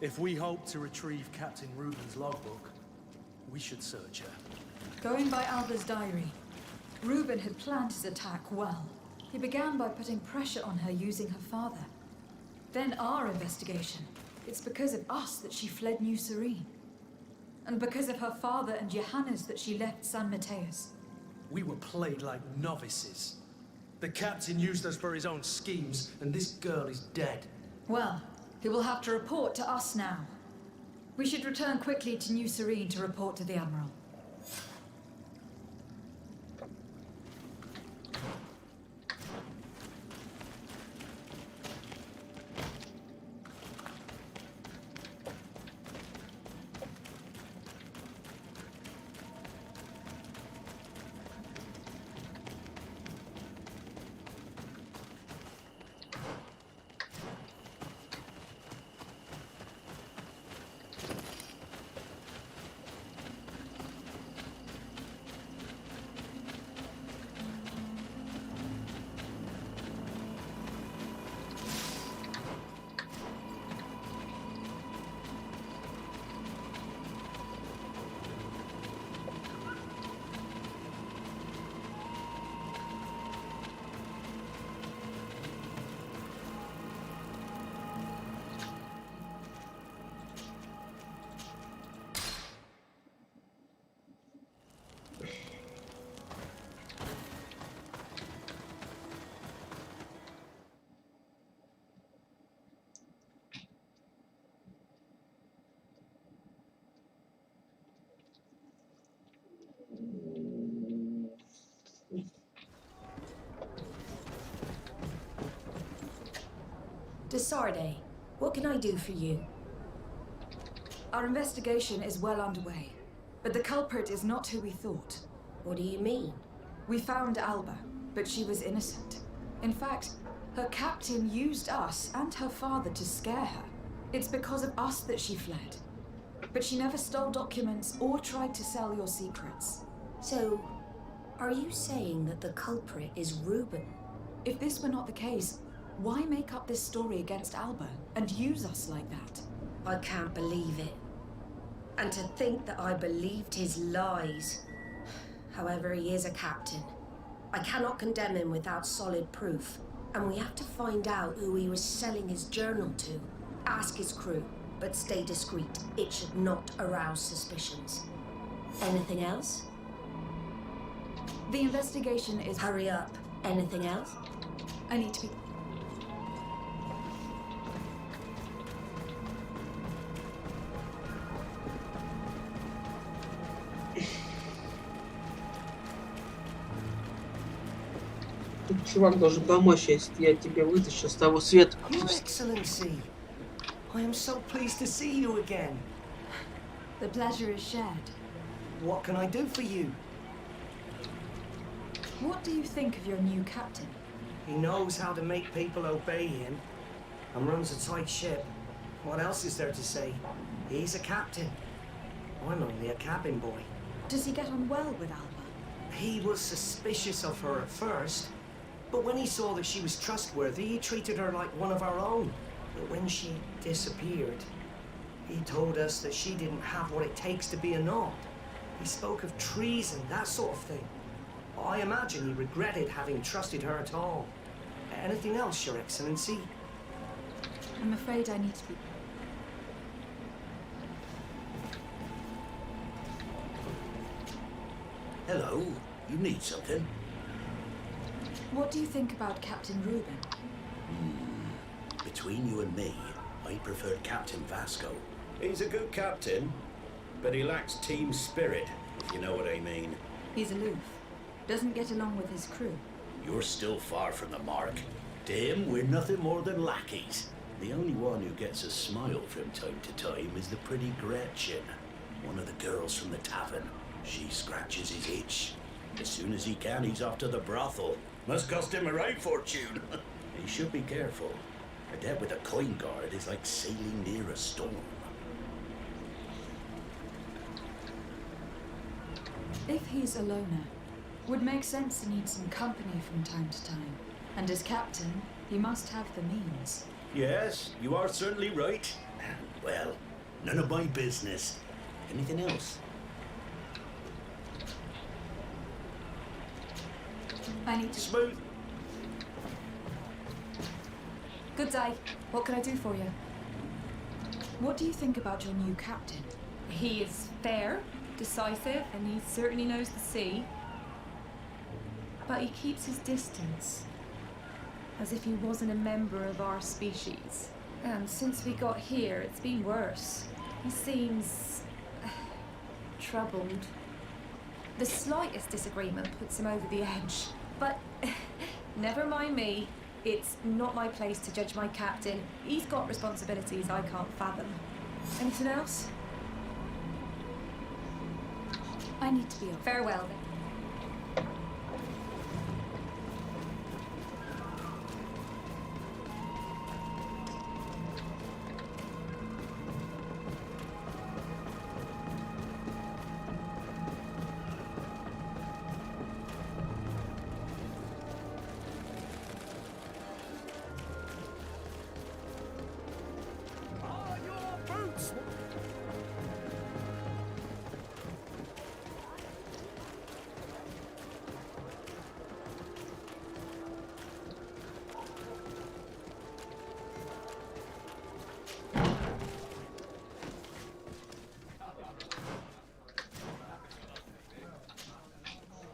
If we hope to retrieve Captain Reuben's logbook, we should search her. Going by Alba's diary, Reuben had planned his attack well. He began by putting pressure on her using her father. Then our investigation. It's because of us that she fled New Serene. And because of her father and Johannes that she left San Mateus. We were played like novices. The captain used us for his own schemes, and this girl is dead. Well, he will have to report to us now. We should return quickly to New Serene to report to the Admiral. Desarde, what can I do for you? Our investigation is well underway, but the culprit is not who we thought. What do you mean? We found Alba, but she was innocent. In fact, her captain used us and her father to scare her. It's because of us that she fled. But she never stole documents or tried to sell your secrets. So, are you saying that the culprit is Reuben? If this were not the case, why make up this story against Alba and use us like that? I can't believe it. And to think that I believed his lies. However, he is a captain. I cannot condemn him without solid proof. And we have to find out who he was selling his journal to. Ask his crew, but stay discreet. It should not arouse suspicions. Anything else? The investigation is... Hurry up. Anything else? I need to be... Чувак должен помочь, если я тебя вытащу с того света. Your Excellency, I am so pleased to see you again. The pleasure is shared. What can I do for you? What do you think of your new captain? He knows how to make people obey him and runs a tight ship. What else is there to say? He's a captain. I'm only a cabin boy. Does he get on well with Alba? He was suspicious of her at first, but when he saw that she was trustworthy, he treated her like one of our own. But when she disappeared, he told us that she didn't have what it takes to be a Nord. He spoke of treason, that sort of thing. I imagine he regretted having trusted her at all. Anything else, Your Excellency? I'm afraid I need to be... Hello, you need something? What do you think about Captain Reuben? Between you and me, I prefer Captain Vasco. He's a good captain, but he lacks team spirit, if you know what I mean. He's aloof. Doesn't get along with his crew. You're still far from the mark. To him, we're nothing more than lackeys. The only one who gets a smile from time to time is the pretty Gretchen, one of the girls from the tavern. She scratches his itch. As soon as he can, he's off to the brothel. Must cost him a right fortune. He should be careful. A debt with a coin guard is like sailing near a storm. If he's a loner, would make sense to need some company from time to time. And as captain, he must have the means. Yes, you are certainly right. Well, none of my business. Anything else? I need to... Smooth. Good day. What can I do for you? What do you think about your new captain? He is fair, decisive, and he certainly knows the sea. But he keeps his distance, as if he wasn't a member of our species. And since we got here, it's been worse. He seems... troubled. The slightest disagreement puts him over the edge. But never mind me. It's not my place to judge my captain. He's got responsibilities I can't fathom. Anything else? I need to be off. Farewell, then.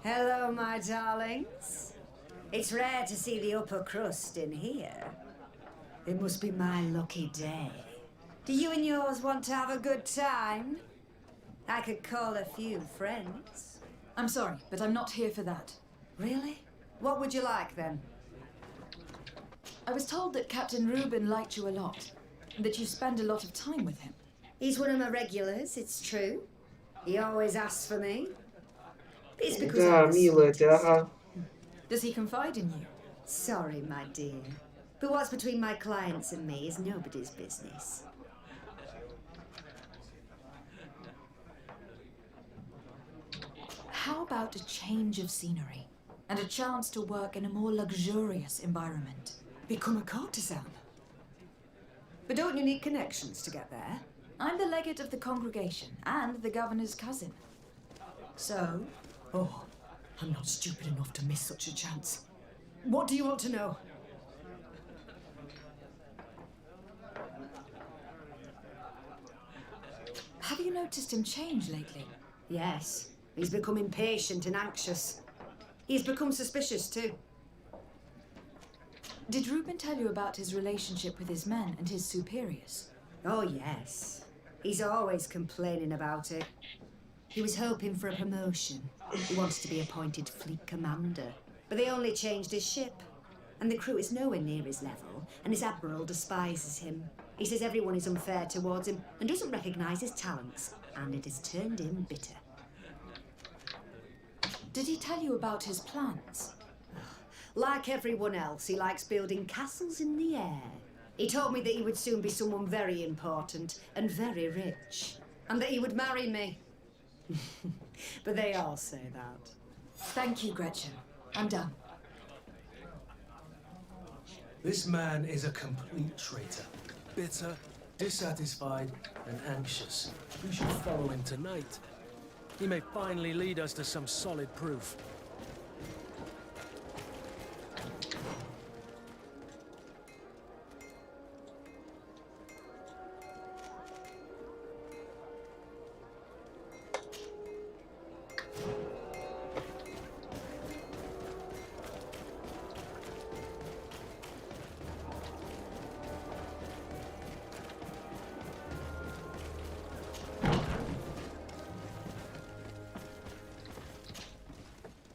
Hello, my darlings. It's rare to see the upper crust in here. It must be my lucky day. Do you and yours want to have a good time? I could call a few friends. I'm sorry, but I'm not here for that. Really? What would you like, then? I was told that Captain Reuben liked you a lot, and that you spend a lot of time with him. He's one of my regulars, it's true. He always asks for me. It's because Да, I'm the милая ты, sweetest. ага. Does he confide in you? Sorry, my dear. But what's between my clients and me is nobody's business. How about a change of scenery and a chance to work in a more luxurious environment? Become a courtesan? But don't you need connections to get there? I'm the legate of the congregation and the governor's cousin. So? Oh, I'm not stupid enough to miss such a chance. What do you want to know? Have you noticed him change lately? Yes. He's become impatient and anxious. He's become suspicious too. Did Reuben tell you about his relationship with his men and his superiors? Oh, yes. He's always complaining about it. He was hoping for a promotion. He wanted to be appointed fleet commander. But they only changed his ship. And the crew is nowhere near his level, and his admiral despises him. He says everyone is unfair towards him and doesn't recognise his talents, and it has turned him bitter. Did he tell you about his plans? Like everyone else, he likes building castles in the air. He told me that he would soon be someone very important and very rich, and that he would marry me. But they all say that. Thank you, Gretchen. I'm done. This man is a complete traitor. Bitter, dissatisfied, and anxious. We should follow him tonight. He may finally lead us to some solid proof.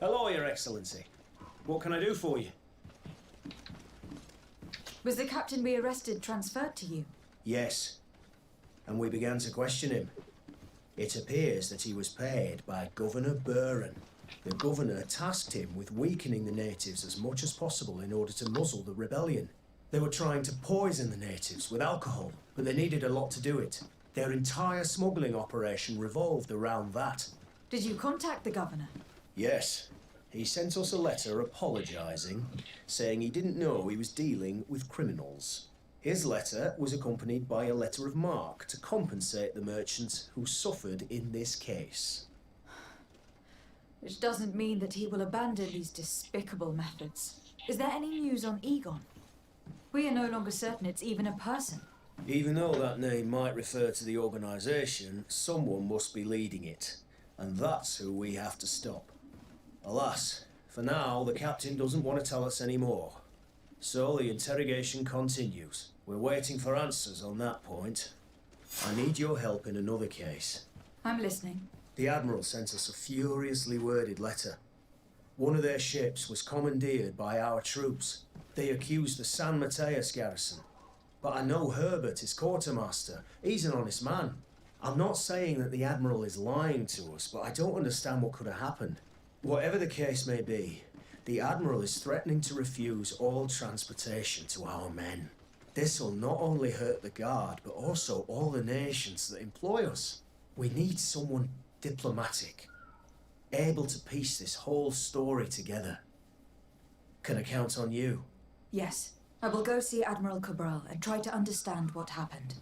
Hello, Your Excellency. What can I do for you? Was the captain we arrested transferred to you? Yes. And we began to question him. It appears that he was paid by Governor Buren. The governor tasked him with weakening the natives as much as possible in order to muzzle the rebellion. They were trying to poison the natives with alcohol, but they needed a lot to do it. Their entire smuggling operation revolved around that. Did you contact the governor? Yes. He sent us a letter apologising, saying he didn't know he was dealing with criminals. His letter was accompanied by a letter of marque to compensate the merchants who suffered in this case. Which doesn't mean that he will abandon these despicable methods. Is there any news on Egon? We are no longer certain it's even a person. Even though that name might refer to the organisation, someone must be leading it. And that's who we have to stop. Alas, for now, the captain doesn't want to tell us any more. So the interrogation continues. We're waiting for answers on that point. I need your help in another case. I'm listening. The Admiral sent us a furiously worded letter. One of their ships was commandeered by our troops. They accused the San Mateus garrison. But I know Herbert is quartermaster. He's an honest man. I'm not saying that the Admiral is lying to us, but I don't understand what could have happened. Whatever the case may be, the Admiral is threatening to refuse all transportation to our men. This will not only hurt the Guard, but also all the nations that employ us. We need someone diplomatic, able to piece this whole story together. Can I count on you? Yes. I will go see Admiral Cabral and try to understand what happened.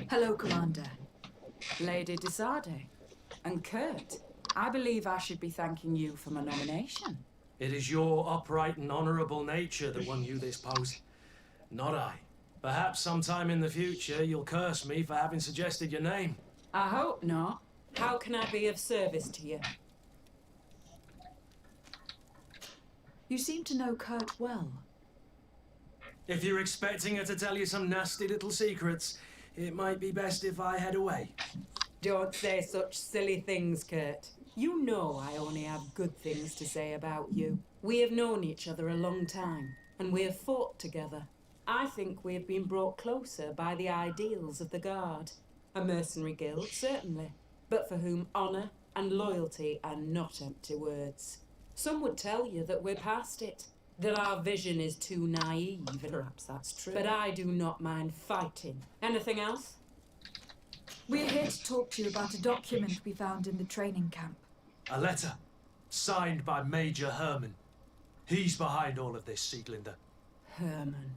Hello, Commander. Lady Desade. And Kurt, I believe I should be thanking you for my nomination. It is your upright and honourable nature that won you this post, not I. Perhaps sometime in the future you'll curse me for having suggested your name. I hope not. How can I be of service to you? You seem to know Kurt well. If you're expecting her to tell you some nasty little secrets, it might be best if I head away. Don't say such silly things, Kurt. You know I only have good things to say about you. We have known each other a long time, and we have fought together. I think we have been brought closer by the ideals of the Guard. A mercenary guild, certainly, but for whom honour and loyalty are not empty words. Some would tell you that we're past it, that our vision is too naive, and perhaps that's true. But I do not mind fighting. Anything else? We're here to talk to you about a document we found in the training camp. A letter, signed by Major Herman. He's behind all of this, Sieglinder. Herman.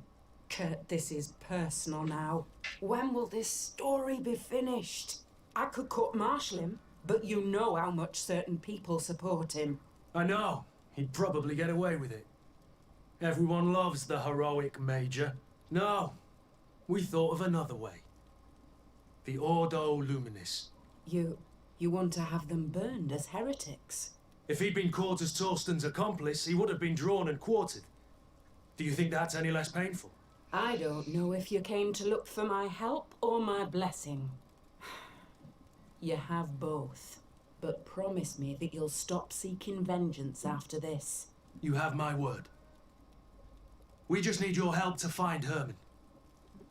Kurt, this is personal now. When will this story be finished? I could court-martial him, but you know how much certain people support him. I know. He'd probably get away with it. Everyone loves the heroic Major. No, we thought of another way. The Ordo Luminis. You want to have them burned as heretics? If he'd been caught as Torsten's accomplice, he would have been drawn and quartered. Do you think that's any less painful? I don't know if you came to look for my help or my blessing. You have both. But promise me that you'll stop seeking vengeance after this. You have my word. We just need your help to find Herman.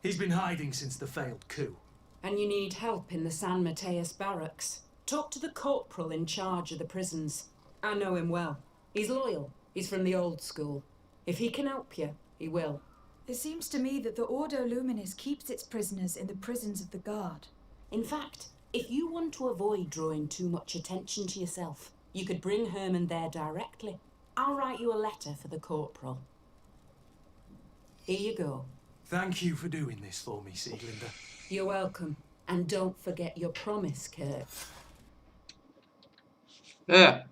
He's been hiding since the failed coup. And you need help in the San Mateus barracks. Talk to the corporal in charge of the prisons. I know him well. He's loyal. He's from the old school. If he can help you, he will. It seems to me that the Ordo Luminis keeps its prisoners in the prisons of the Guard. In fact, if you want to avoid drawing too much attention to yourself, you could bring Herman there directly. I'll write you a letter for the corporal. Here you go. Thank you for doing this for me, Sieglinder. You're welcome. And don't forget your promise, Kurt. Yeah.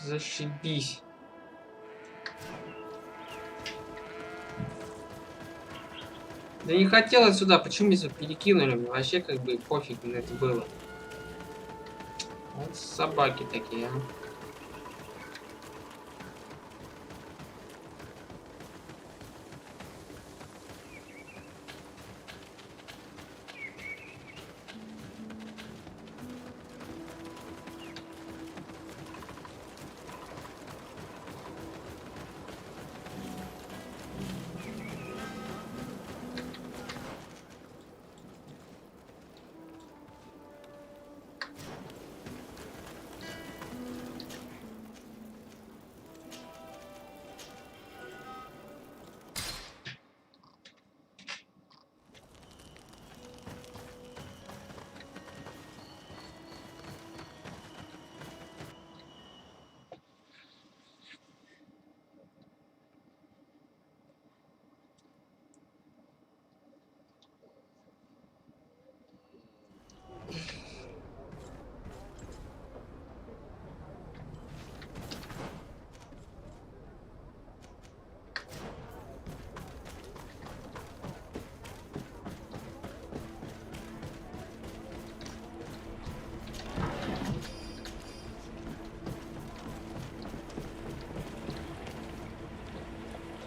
Зашибись. Да не хотелось сюда, почему меня перекинули? Мне вообще как бы пофиг на это было. Вот собаки такие, а.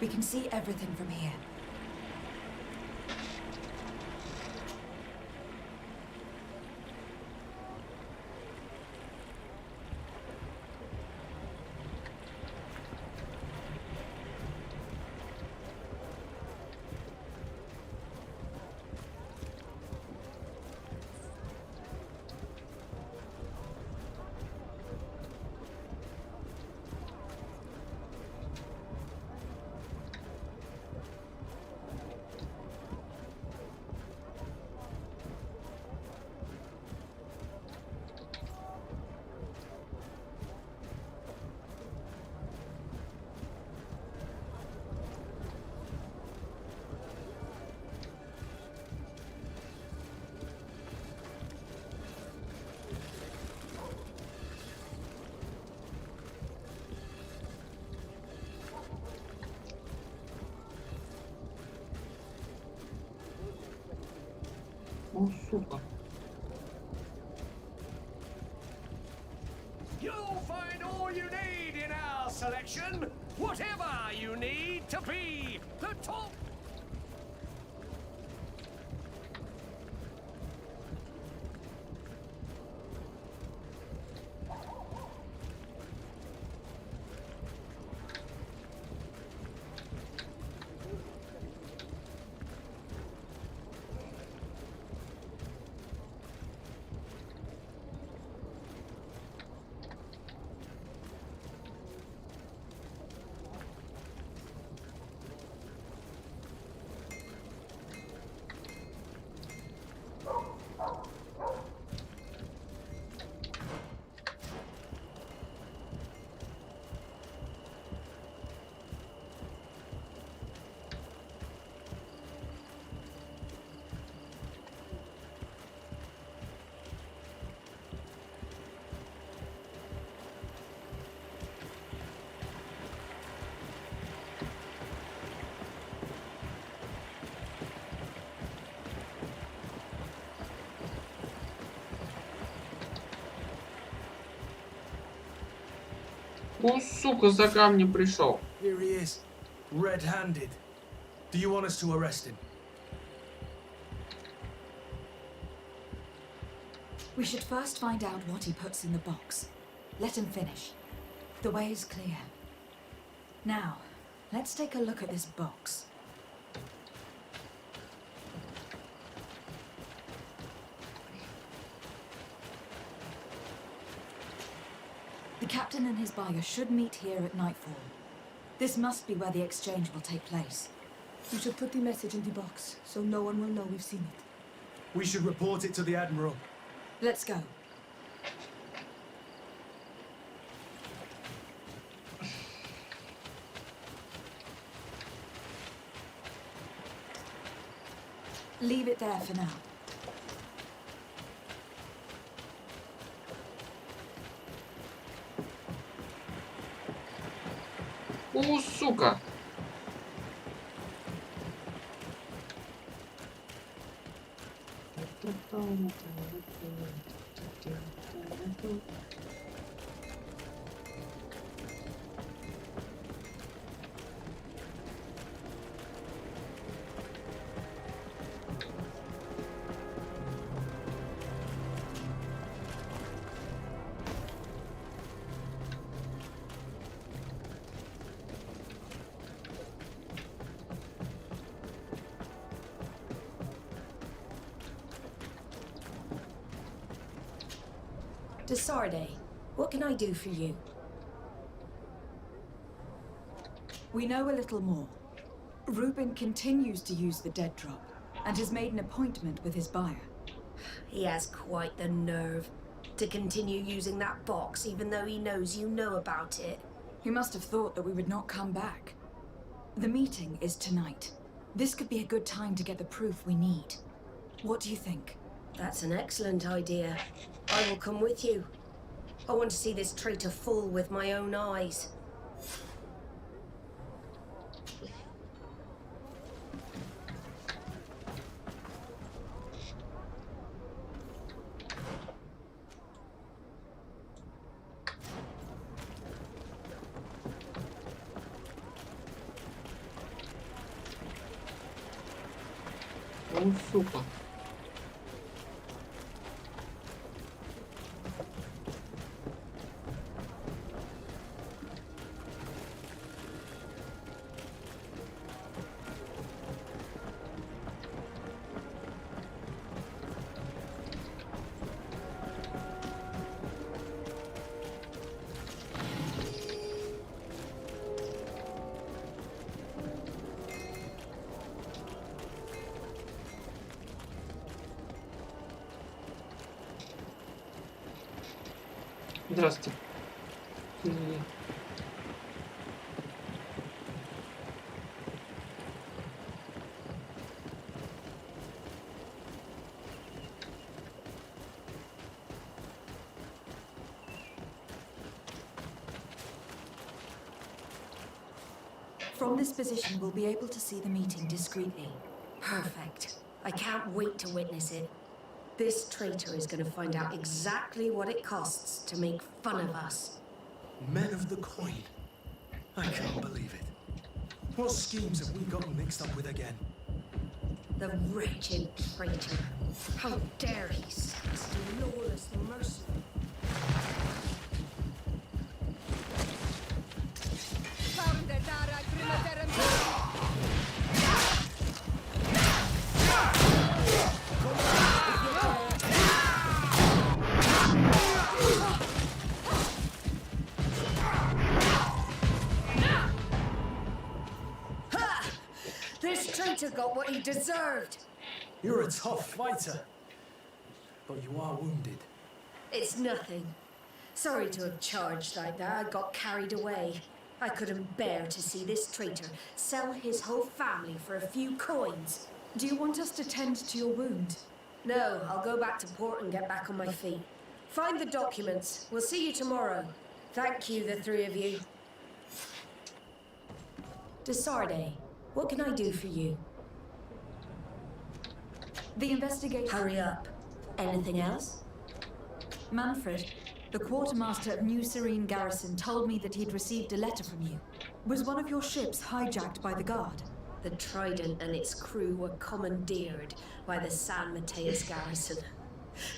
We can see everything from here. О, сука. You'll find all you need in our selection, whatever you need to be the top. О, сука, за камнем пришел. Here he is, red-handed. Do you want us to arrest him? We should first find out what he puts in the box. Let him finish. The way is clear. Now, let's take a look at this box. The captain and his buyer should meet here at nightfall. This must be where the exchange will take place. We should put the message in the box, so no one will know we've seen it. We should report it to the Admiral. Let's go. Leave it there for now. О, сука. Desarde, what can I do for you? We know a little more. Reuben continues to use the dead drop and has made an appointment with his buyer. He has quite the nerve to continue using that box even though he knows you know about it. He must have thought that we would not come back. The meeting is tonight. This could be a good time to get the proof we need. What do you think? That's an excellent idea. I will come with you. I want to see this traitor fall with my own eyes. О, сука. Здравствуйте. From this position, we'll be able to see the meeting discreetly. Perfect. I can't wait to witness it. This traitor is going to find out exactly what it costs to make fun of us. Men of the coin. I can't believe it. What schemes have we gotten mixed up with again? The wretched traitor. How dare he set this lawless mercenary? This traitor got what he deserved. You're a tough fighter, but you are wounded. It's nothing. Sorry to have charged like that. I got carried away. I couldn't bear to see this traitor sell his whole family for a few coins. Do you want us to tend to your wound? No, I'll go back to port and get back on my feet. Find the documents. We'll see you tomorrow. Thank you, the three of you. Desarde, what can I do for you? The investigation... Hurry up. Anything else? Manfred, the quartermaster of New Serene Garrison, told me that he'd received a letter from you. Was one of your ships hijacked by the guard? The Trident and its crew were commandeered by the San Mateus garrison.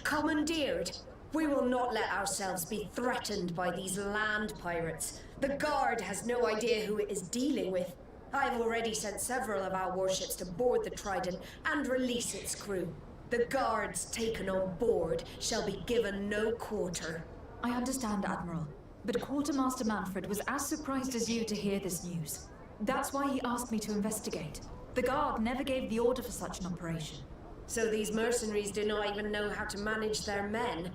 Commandeered? We will not let ourselves be threatened by these land pirates. The guard has no idea who it is dealing with. I've already sent several of our warships to board the Trident and release its crew. The guards taken on board shall be given no quarter. I understand, Admiral, but Quartermaster Manfred was as surprised as you to hear this news. That's why he asked me to investigate. The guard never gave the order for such an operation. So these mercenaries do not even know how to manage their men?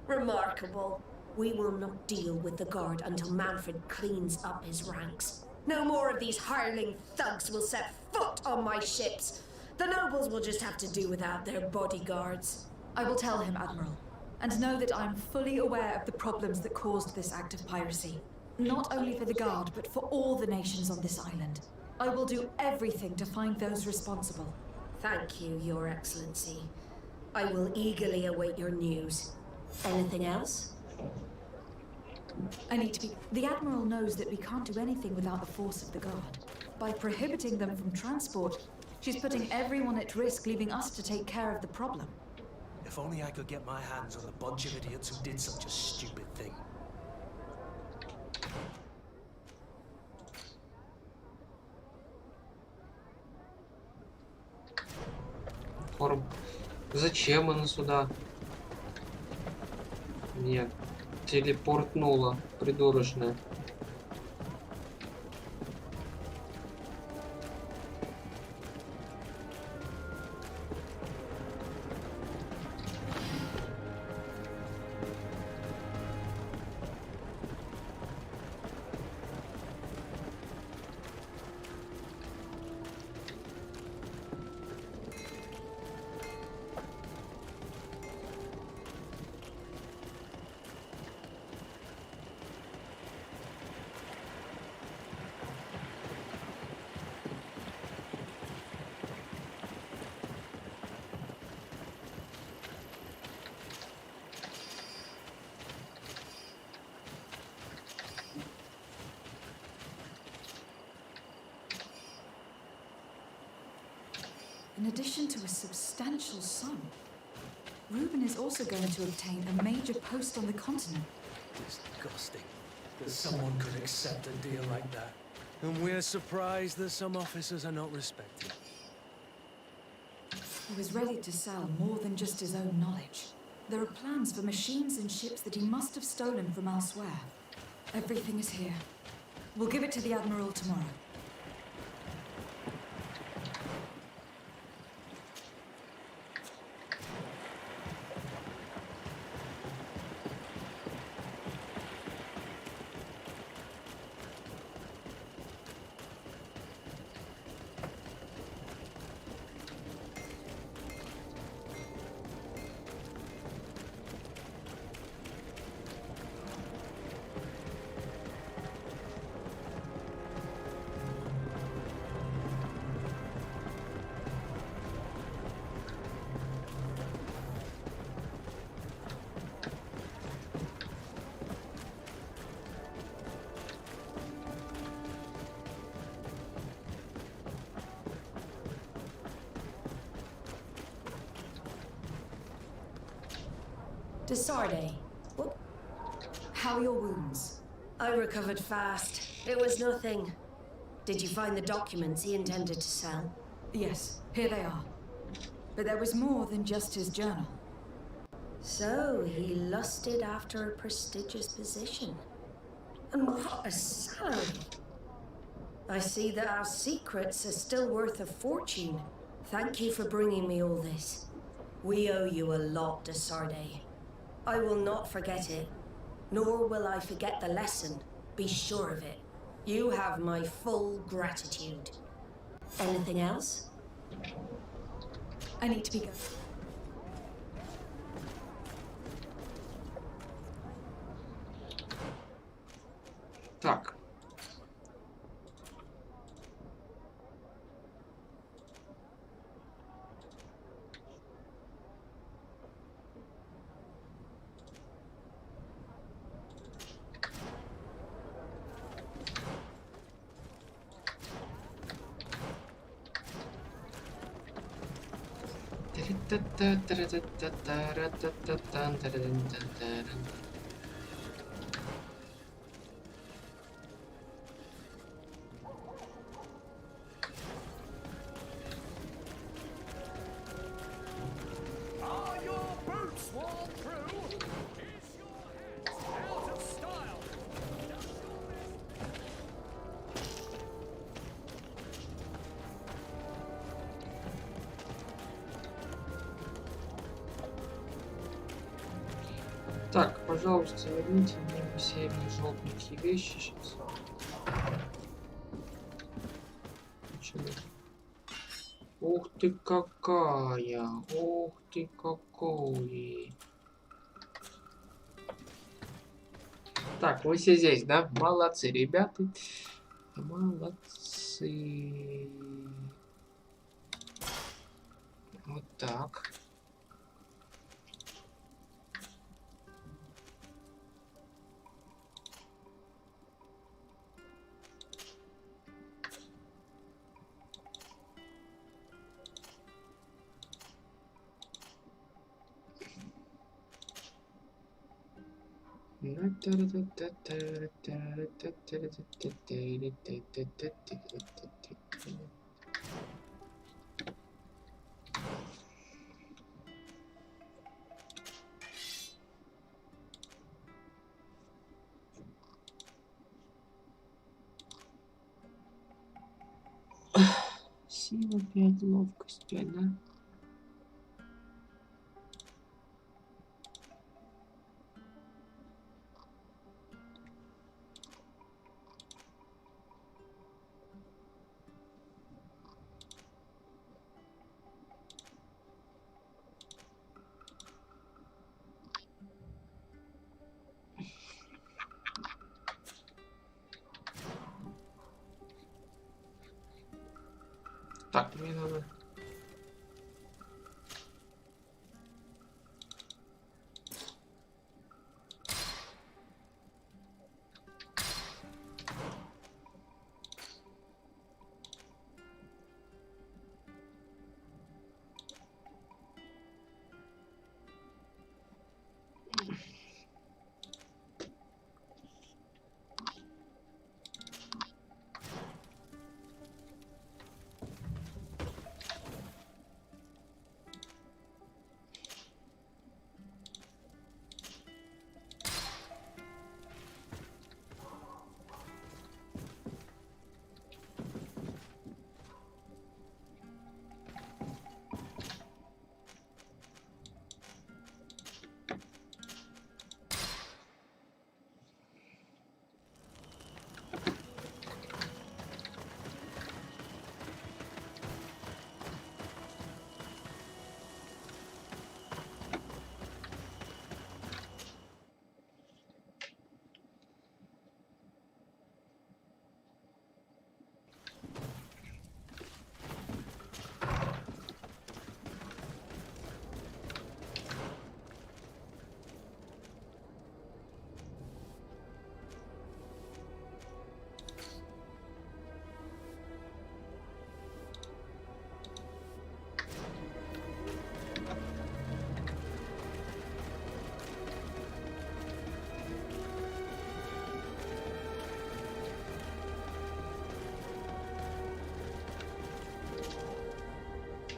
Remarkable. We will not deal with the guard until Manfred cleans up his ranks. No more of these hireling thugs will set foot on my ships. The nobles will just have to do without their bodyguards. I will tell him, Admiral, and know that I'm fully aware of the problems that caused this act of piracy. Not only for the guard, but for all the nations on this island. I will do everything to find those responsible. Thank you, Your Excellency. I will eagerly await your news. Anything else? I need to be... The Admiral knows that we can't do anything without the force of the guard. By prohibiting them from transport, she's putting everyone at risk, leaving us to take care of the problem. If only I could get my hands on the bunch of idiots who did such a stupid thing. Корм. Зачем она сюда? Нет. Телепортнула, придурочная. In addition to a substantial sum, Reuben is also going to obtain a major post on the continent. Disgusting that someone could accept a deal like that. And we're surprised that some officers are not respected. He was ready to sell more than just his own knowledge. There are plans for machines and ships that he must have stolen from elsewhere. Everything is here. We'll give it to the Admiral tomorrow. Desarde, what? How are your wounds? I recovered fast. It was nothing. Did you find the documents he intended to sell? Yes, here they are. But there was more than just his journal. So he lusted after a prestigious position. And what a salary! I see that our secrets are still worth a fortune. Thank you for bringing me all this. We owe you a lot, Desarde. I will not forget it, nor will I forget the lesson. Be sure of it. You have my full gratitude. Anything else? I need to be going. Так. Are your boots worn through? Is your hat out of style? Так, пожалуйста, верните мне все желтенькие вещи сейчас. Почему? Ух ты какая! Ух ты какой! Так, вы все здесь, да? Молодцы, ребята. Молодцы. Вот так. Сила 5, ловкость 5, да? Так, мне надо...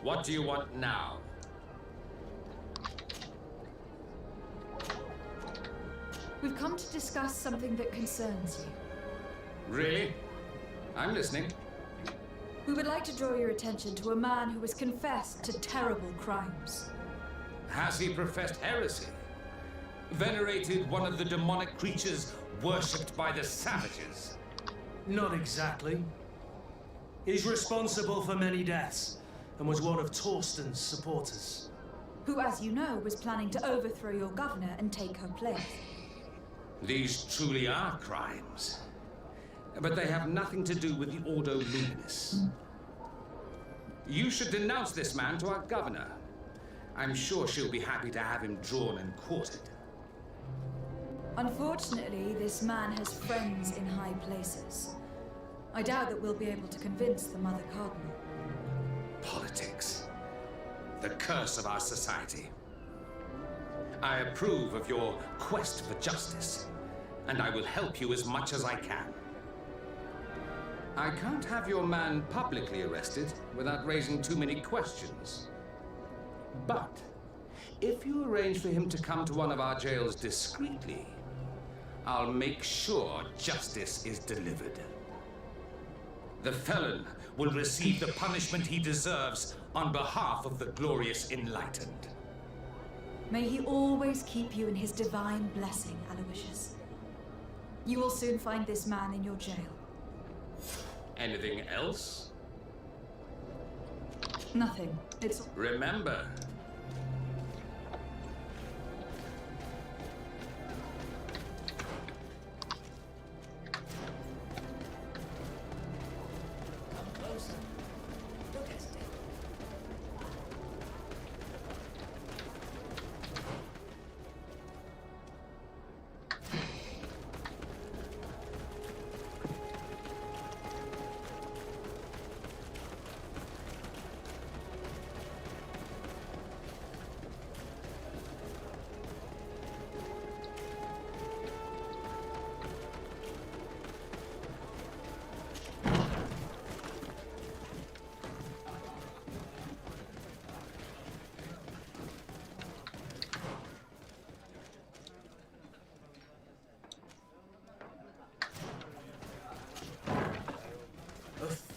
What do you want now? We've come to discuss something that concerns you. Really? I'm listening. We would like to draw your attention to a man who has confessed to terrible crimes. Has he professed heresy? Venerated one of the demonic creatures worshipped by the savages? Not exactly. He's responsible for many deaths and was one of Torsten's supporters. Who, as you know, was planning to overthrow your governor and take her place. These truly are crimes. But they have nothing to do with the Ordo Luminis. You should denounce this man to our governor. I'm sure she'll be happy to have him drawn and quartered. Unfortunately, this man has friends in high places. I doubt that we'll be able to convince the Mother Cardinal. Politics. The curse of our society. I approve of your quest for justice, and I will help you as much as I can. I can't have your man publicly arrested without raising too many questions. But if you arrange for him to come to one of our jails discreetly, I'll make sure justice is delivered. The felon will receive the punishment he deserves on behalf of the glorious enlightened. May he always keep you in his divine blessing, Aloysius. You will soon find this man in your jail. Anything else? Nothing. It's... Remember,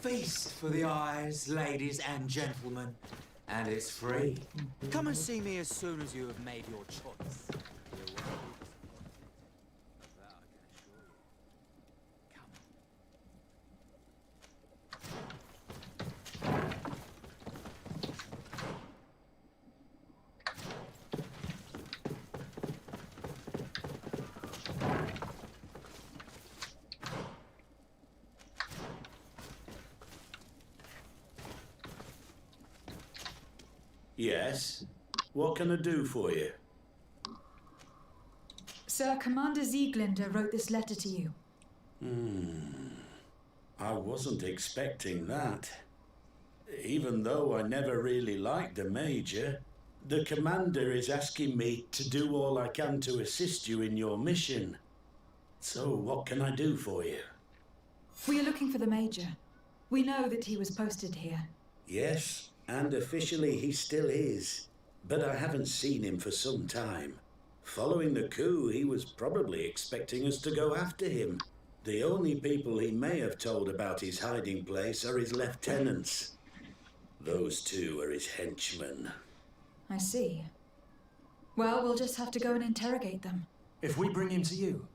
Feast for the eyes, ladies and gentlemen, and it's free. Come and see me as soon as you have made your choice. Yes? What can I do for you? Sir, Commander Sieglinder wrote this letter to you. I wasn't expecting that. Even though I never really liked the Major, the Commander is asking me to do all I can to assist you in your mission. So what can I do for you? We are looking for the Major. We know that he was posted here. Yes, and officially he still is. But I haven't seen him for some time. Following the coup, he was probably expecting us to go after him. The only people he may have told about his hiding place are his lieutenants. Those two are his henchmen. I see. Well, we'll just have to go and interrogate them. If we bring him to you,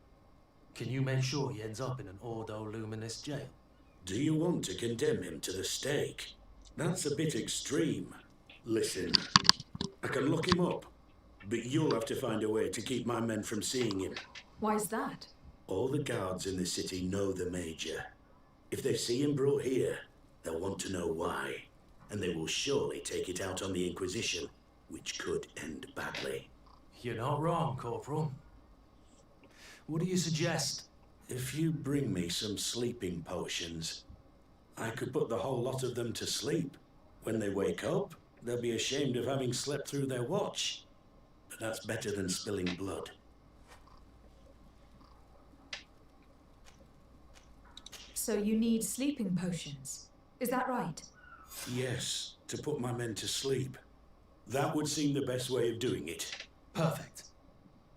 can you make sure he ends up in an Ordo Luminis jail? Do you want to condemn him to the stake? That's a bit extreme. Listen, I can lock him up, but you'll have to find a way to keep my men from seeing him. Why's that? All the guards in the city know the Major. If they see him brought here, they'll want to know why, and they will surely take it out on the Inquisition, which could end badly. You're not wrong, Corporal. What do you suggest? If you bring me some sleeping potions, I could put the whole lot of them to sleep. When they wake up, they'll be ashamed of having slept through their watch. But that's better than spilling blood. So you need sleeping potions. Is that right? Yes, to put my men to sleep. That would seem the best way of doing it. Perfect.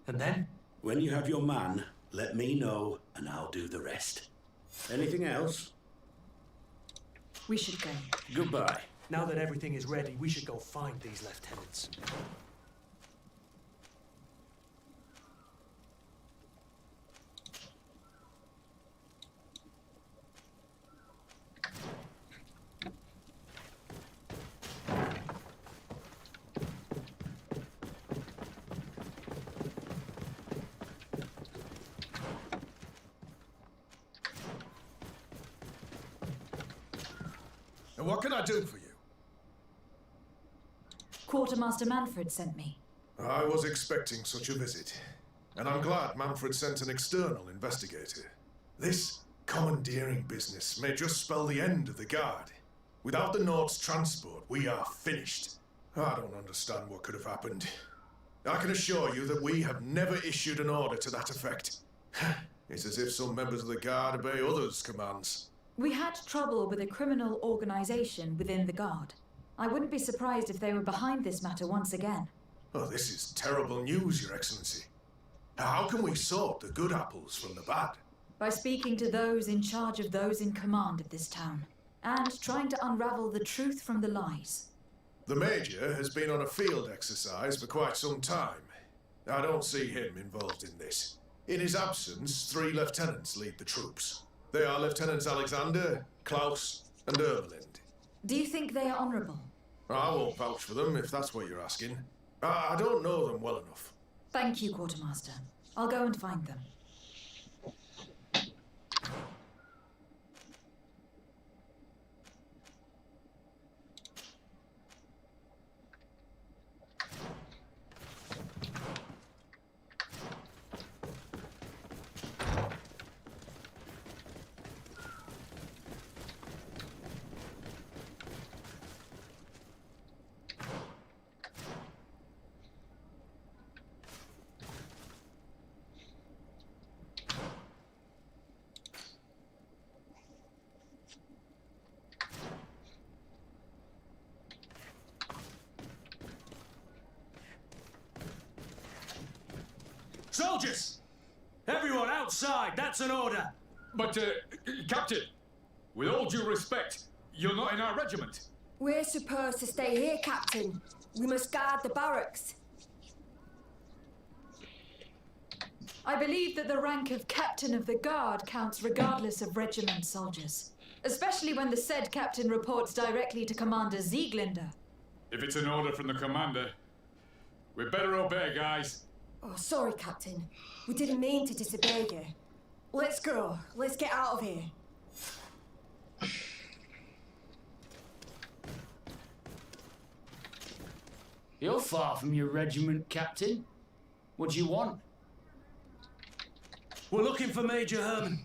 And then? When you have your man, let me know and I'll do the rest. Anything else? We should go. Goodbye. Now that everything is ready, we should go find these lieutenants. And what can I do for you? Quartermaster Manfred sent me. I was expecting such a visit, and I'm glad Manfred sent an external investigator. This commandeering business may just spell the end of the Guard. Without the Nord's transport, we are finished. I don't understand what could have happened. I can assure you that we have never issued an order to that effect. It's as if some members of the Guard obey others' commands. We had trouble with a criminal organization within the Guard. I wouldn't be surprised if they were behind this matter once again. Oh, this is terrible news, Your Excellency. How can we sort the good apples from the bad? By speaking to those in charge of those in command of this town, and trying to unravel the truth from the lies. The Major has been on a field exercise for quite some time. I don't see him involved in this. In his absence, 3 lieutenants lead the troops. They are Lieutenants Alexander, Klaus, and Ermelind. Do you think they are honorable? I won't vouch for them, if that's what you're asking. I don't know them well enough. Thank you, Quartermaster. I'll go and find them. Soldiers! Everyone outside! That's an order! But, Captain, with all due respect, you're not in our regiment. We're supposed to stay here, Captain. We must guard the barracks. I believe that the rank of Captain of the Guard counts regardless of regiment soldiers. Especially when the said captain reports directly to Commander Sieglinder. If it's an order from the commander, we'd better obey, guys. Oh, sorry, Captain. We didn't mean to disobey you. Let's go. Let's get out of here. You're far from your regiment, Captain. What do you want? We're looking for Major Herman.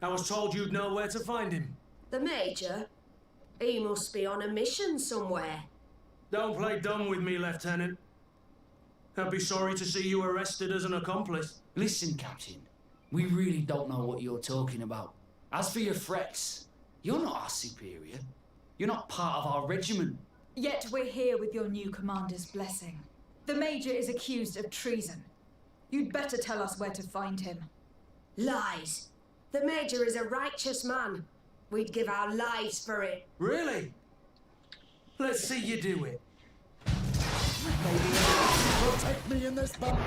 I was told you'd know where to find him. The Major? He must be on a mission somewhere. Don't play dumb with me, Lieutenant. I'd be sorry to see you arrested as an accomplice. Listen, Captain. We really don't know what you're talking about. As for your threats, you're not our superior. You're not part of our regiment. Yet we're here with your new commander's blessing. The Major is accused of treason. You'd better tell us where to find him. Lies. The Major is a righteous man. We'd give our lives for it. Really? Let's see you do it. Protect me in this battle.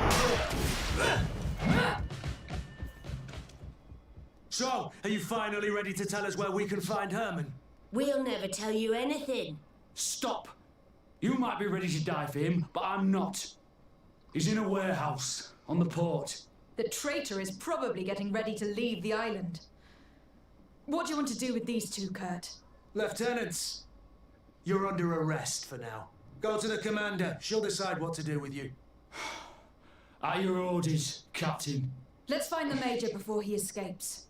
So, are you finally ready to tell us where we can find Herman? We'll never tell you anything. Stop! You might be ready to die for him, but I'm not. He's in a warehouse on the port. The traitor is probably getting ready to leave the island. What do you want to do with these two, Kurt? Lieutenants, you're under arrest for now. Go to the commander. She'll decide what to do with you. At your orders, Captain. Let's find the Major before he escapes.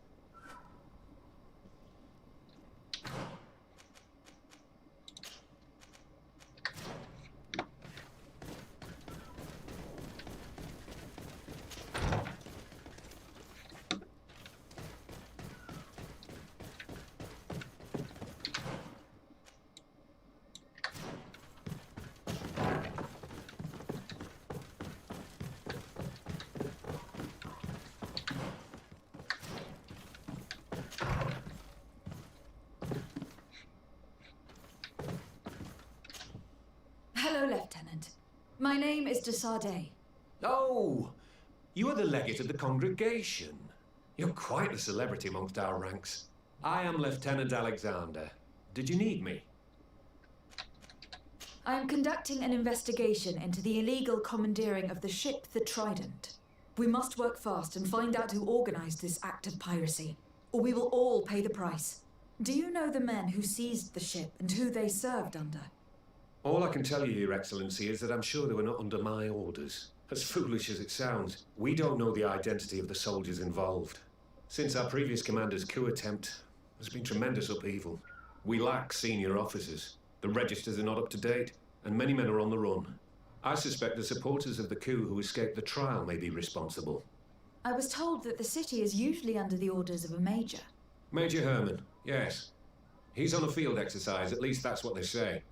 My name is Desade. Oh, you are the legate of the congregation. You're quite a celebrity amongst our ranks. I am Lieutenant Alexander. Did you need me? I am conducting an investigation into the illegal commandeering of the ship the Trident. We must work fast and find out who organized this act of piracy, or we will all pay the price. Do you know the men who seized the ship and who they served under? All I can tell you, Your Excellency, is that I'm sure they were not under my orders. As foolish as it sounds, we don't know the identity of the soldiers involved. Since our previous commander's coup attempt, there's been tremendous upheaval. We lack senior officers. The registers are not up to date, and many men are on the run. I suspect the supporters of the coup who escaped the trial may be responsible. I was told that the city is usually under the orders of a major. Major Herman, yes. He's on a field exercise, at least that's what they say.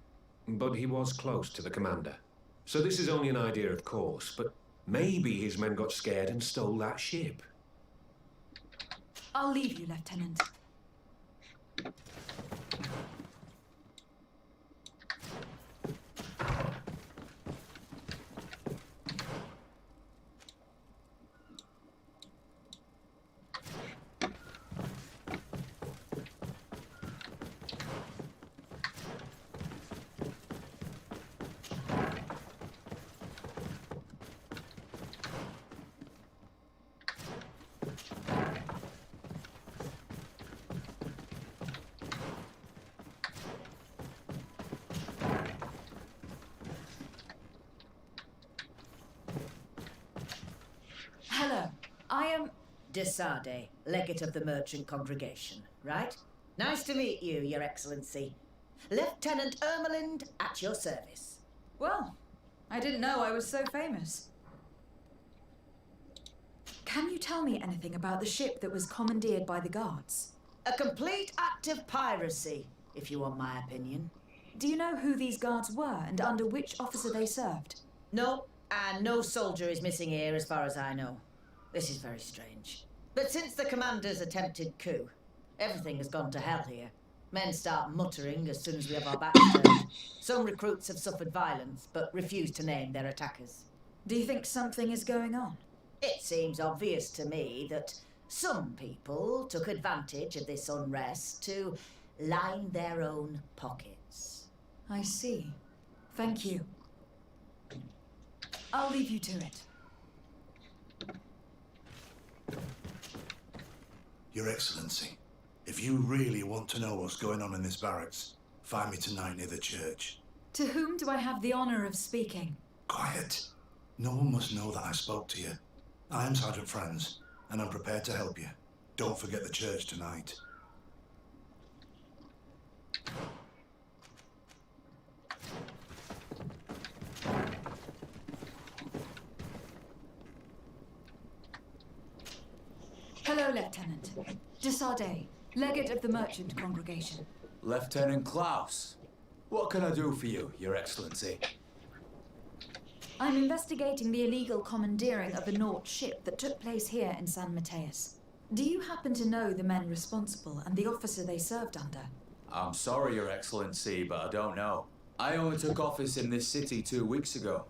But he was close to the commander. So this is only an idea, of course, but maybe his men got scared and stole that ship. I'll leave you, Lieutenant. Hello, I am... Desade, legate of the merchant congregation, right? Nice to meet you, Your Excellency. Lieutenant Ermelind, at your service. Well, I didn't know I was so famous. Can you tell me anything about the ship that was commandeered by the guards? A complete act of piracy, if you want my opinion. Do you know who these guards were and under which officer they served? No, and no soldier is missing here as far as I know. This is very strange. But since the commander's attempted coup, everything has gone to hell here. Men start muttering as soon as we have our backs turned. Some recruits have suffered violence, but refuse to name their attackers. Do you think something is going on? It seems obvious to me that some people took advantage of this unrest to line their own pockets. I see. Thank you. I'll leave you to it. Your Excellency, if you really want to know what's going on in this barracks, find me tonight near the church. To whom do I have the honor of speaking? Quiet. No one must know that I spoke to you. I am Sergeant Franz, and I'm prepared to help you. Don't forget the church tonight. Hello, Lieutenant. Desade, legate of the merchant congregation. Lieutenant Klaus, what can I do for you, Your Excellency? I'm investigating the illegal commandeering of a Nort ship that took place here in San Mateus. Do you happen to know the men responsible and the officer they served under? I'm sorry, Your Excellency, but I don't know. I only took office in this city 2 weeks ago.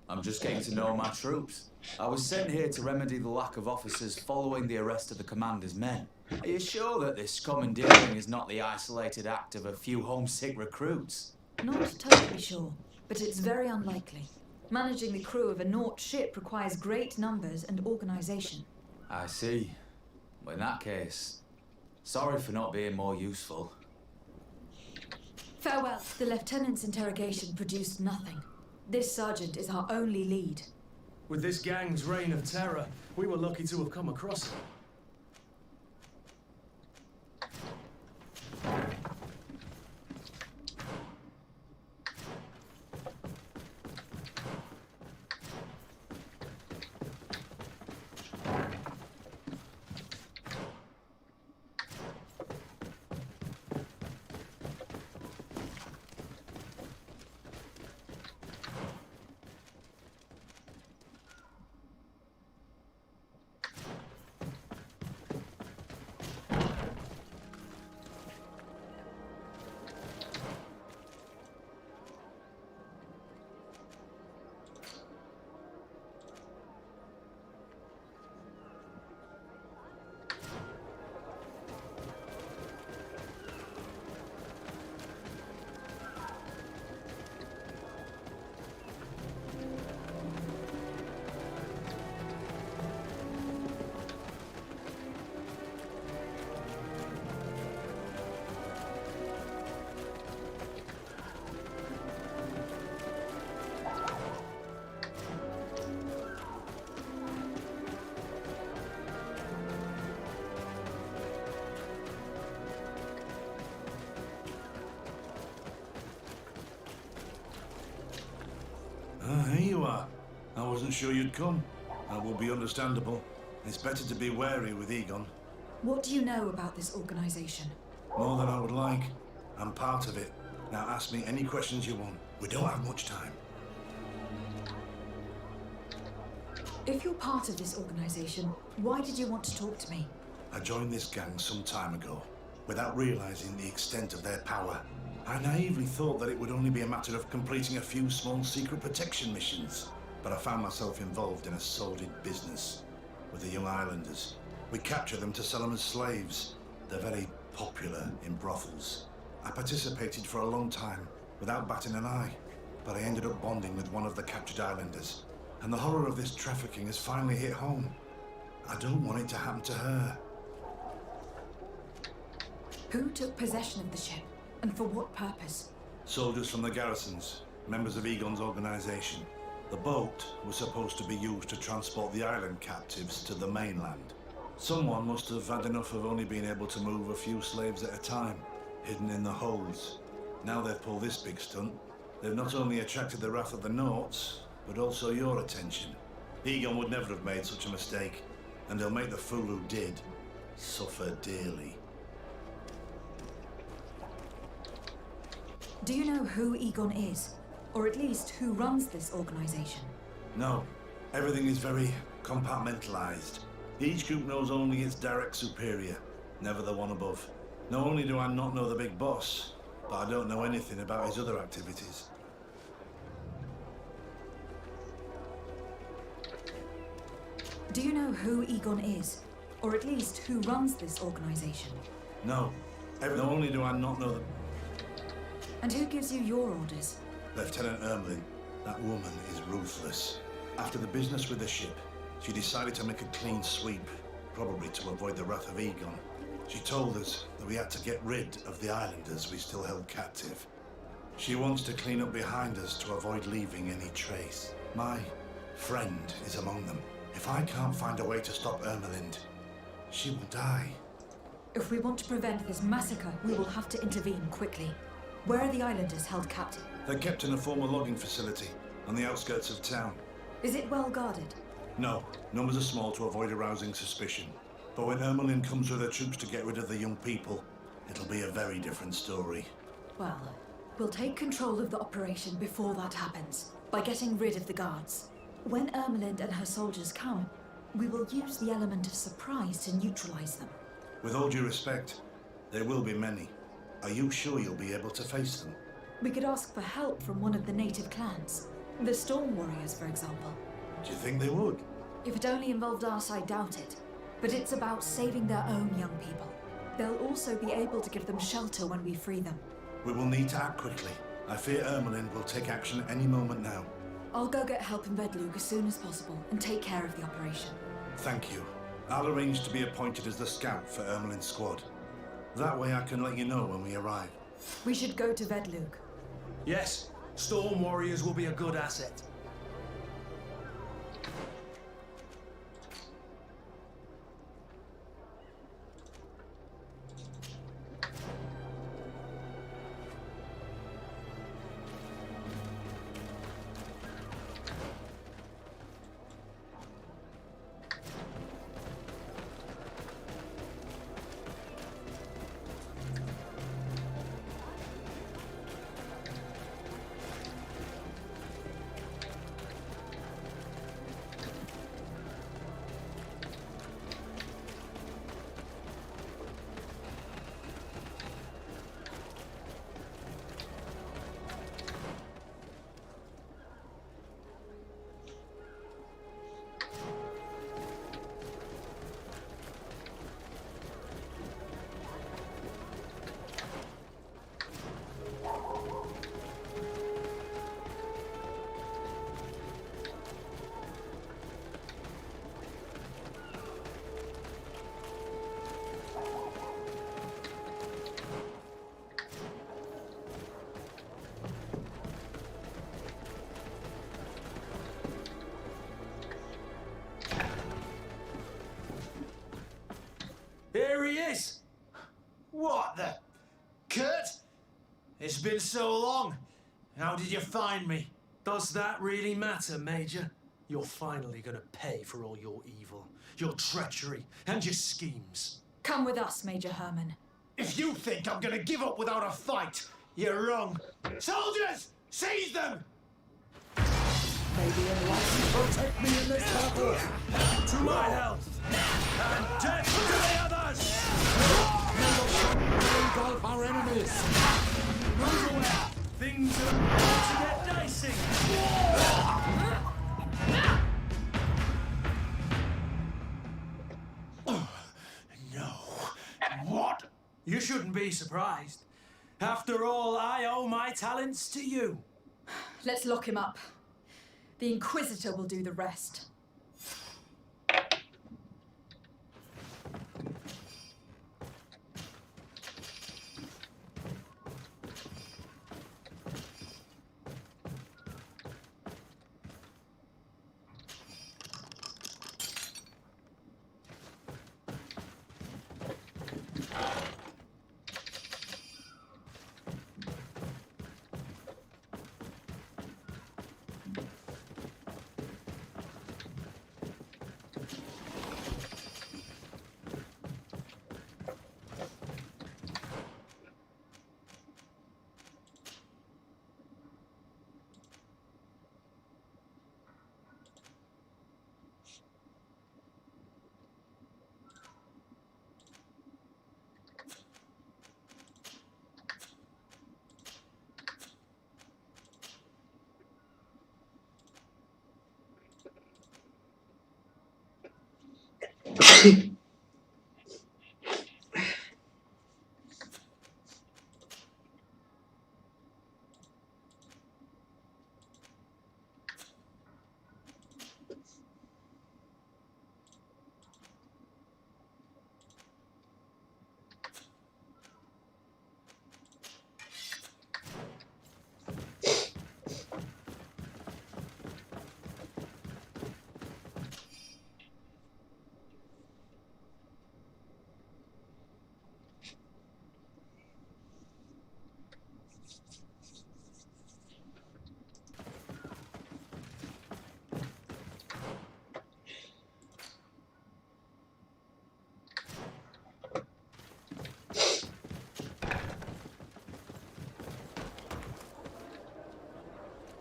I'm just getting to know my troops. I was sent here to remedy the lack of officers following the arrest of the commander's men. Are you sure that this commandeering is not the isolated act of a few homesick recruits? Not totally sure, but it's very unlikely. Managing the crew of a Nort ship requires great numbers and organization. I see. Well, in that case, sorry for not being more useful. Farewell. The lieutenant's interrogation produced nothing. This sergeant is our only lead. With this gang's reign of terror, we were lucky to have come across it. Ah, here you are. I wasn't sure you'd come. That would be understandable. It's better to be wary with Egon. What do you know about this organization? More than I would like. I'm part of it. Now ask me any questions you want. We don't have much time. If you're part of this organization, why did you want to talk to me? I joined this gang some time ago, without realizing the extent of their power. I naively thought that it would only be a matter of completing a few small secret protection missions. But I found myself involved in a sordid business with the young islanders. We capture them to sell them as slaves. They're very popular in brothels. I participated for a long time without batting an eye, but I ended up bonding with one of the captured islanders. And the horror of this trafficking has finally hit home. I don't want it to happen to her. Who took possession of the ship, and for what purpose? Soldiers from the garrisons, members of Egon's organization. The boat was supposed to be used to transport the island captives to the mainland. Someone must have had enough of only being able to move a few slaves at a time, hidden in the holds. Now they've pulled this big stunt. They've not only attracted the wrath of the Nauts, but also your attention. Egon would never have made such a mistake, and they'll make the fool who did suffer dearly. Do you know who Egon is? Or at least who runs this organization? No, everything is very compartmentalized. Each group knows only its direct superior, never the one above. Not only do I not know the big boss, but I don't know anything about his other activities. Do you know who Egon is? Or at least who runs this organization? No, not only do I not know the... And who gives you your orders? Lieutenant Ermelin. That woman is ruthless. After the business with the ship, she decided to make a clean sweep, probably to avoid the wrath of Egon. She told us that we had to get rid of the islanders we still held captive. She wants to clean up behind us to avoid leaving any trace. My friend is among them. If I can't find a way to stop Ermelind, she will die. If we want to prevent this massacre, we will have to intervene quickly. Where are the islanders held captive? They're kept in a former logging facility on the outskirts of town. Is it well guarded? No, numbers are small to avoid arousing suspicion. But when Ermelin comes with her troops to get rid of the young people, it'll be a very different story. Well, we'll take control of the operation before that happens, by getting rid of the guards. When Ermelind and her soldiers come, we will use the element of surprise to neutralize them. With all due respect, there will be many. Are you sure you'll be able to face them? We could ask for help from one of the native clans. The Storm Warriors, for example. Do you think they would? If it only involved us, I doubt it. But it's about saving their own young people. They'll also be able to give them shelter when we free them. We will need to act quickly. I fear Ermelin will take action any moment now. I'll go get help in Vedlug as soon as possible and take care of the operation. Thank you. I'll arrange to be appointed as the scout for Ermelin's squad. That way I can let you know when we arrive. We should go to Vedlug. Yes, Storm Warriors will be a good asset. Here he is! What the... Kurt? It's been so long. How did you find me? Does that really matter, Major? You're finally gonna pay for all your evil, your treachery, and your schemes. Come with us, Major Herman. If you think I'm gonna give up without a fight, you're wrong. Soldiers, seize them! Maybe enlighten protect me in this battle. To my health, and death to the others! Engulf our enemies. Move away! Things are about to get dicey! No. What? You shouldn't be surprised. After all, I owe my talents to you. Let's lock him up. The Inquisitor will do the rest.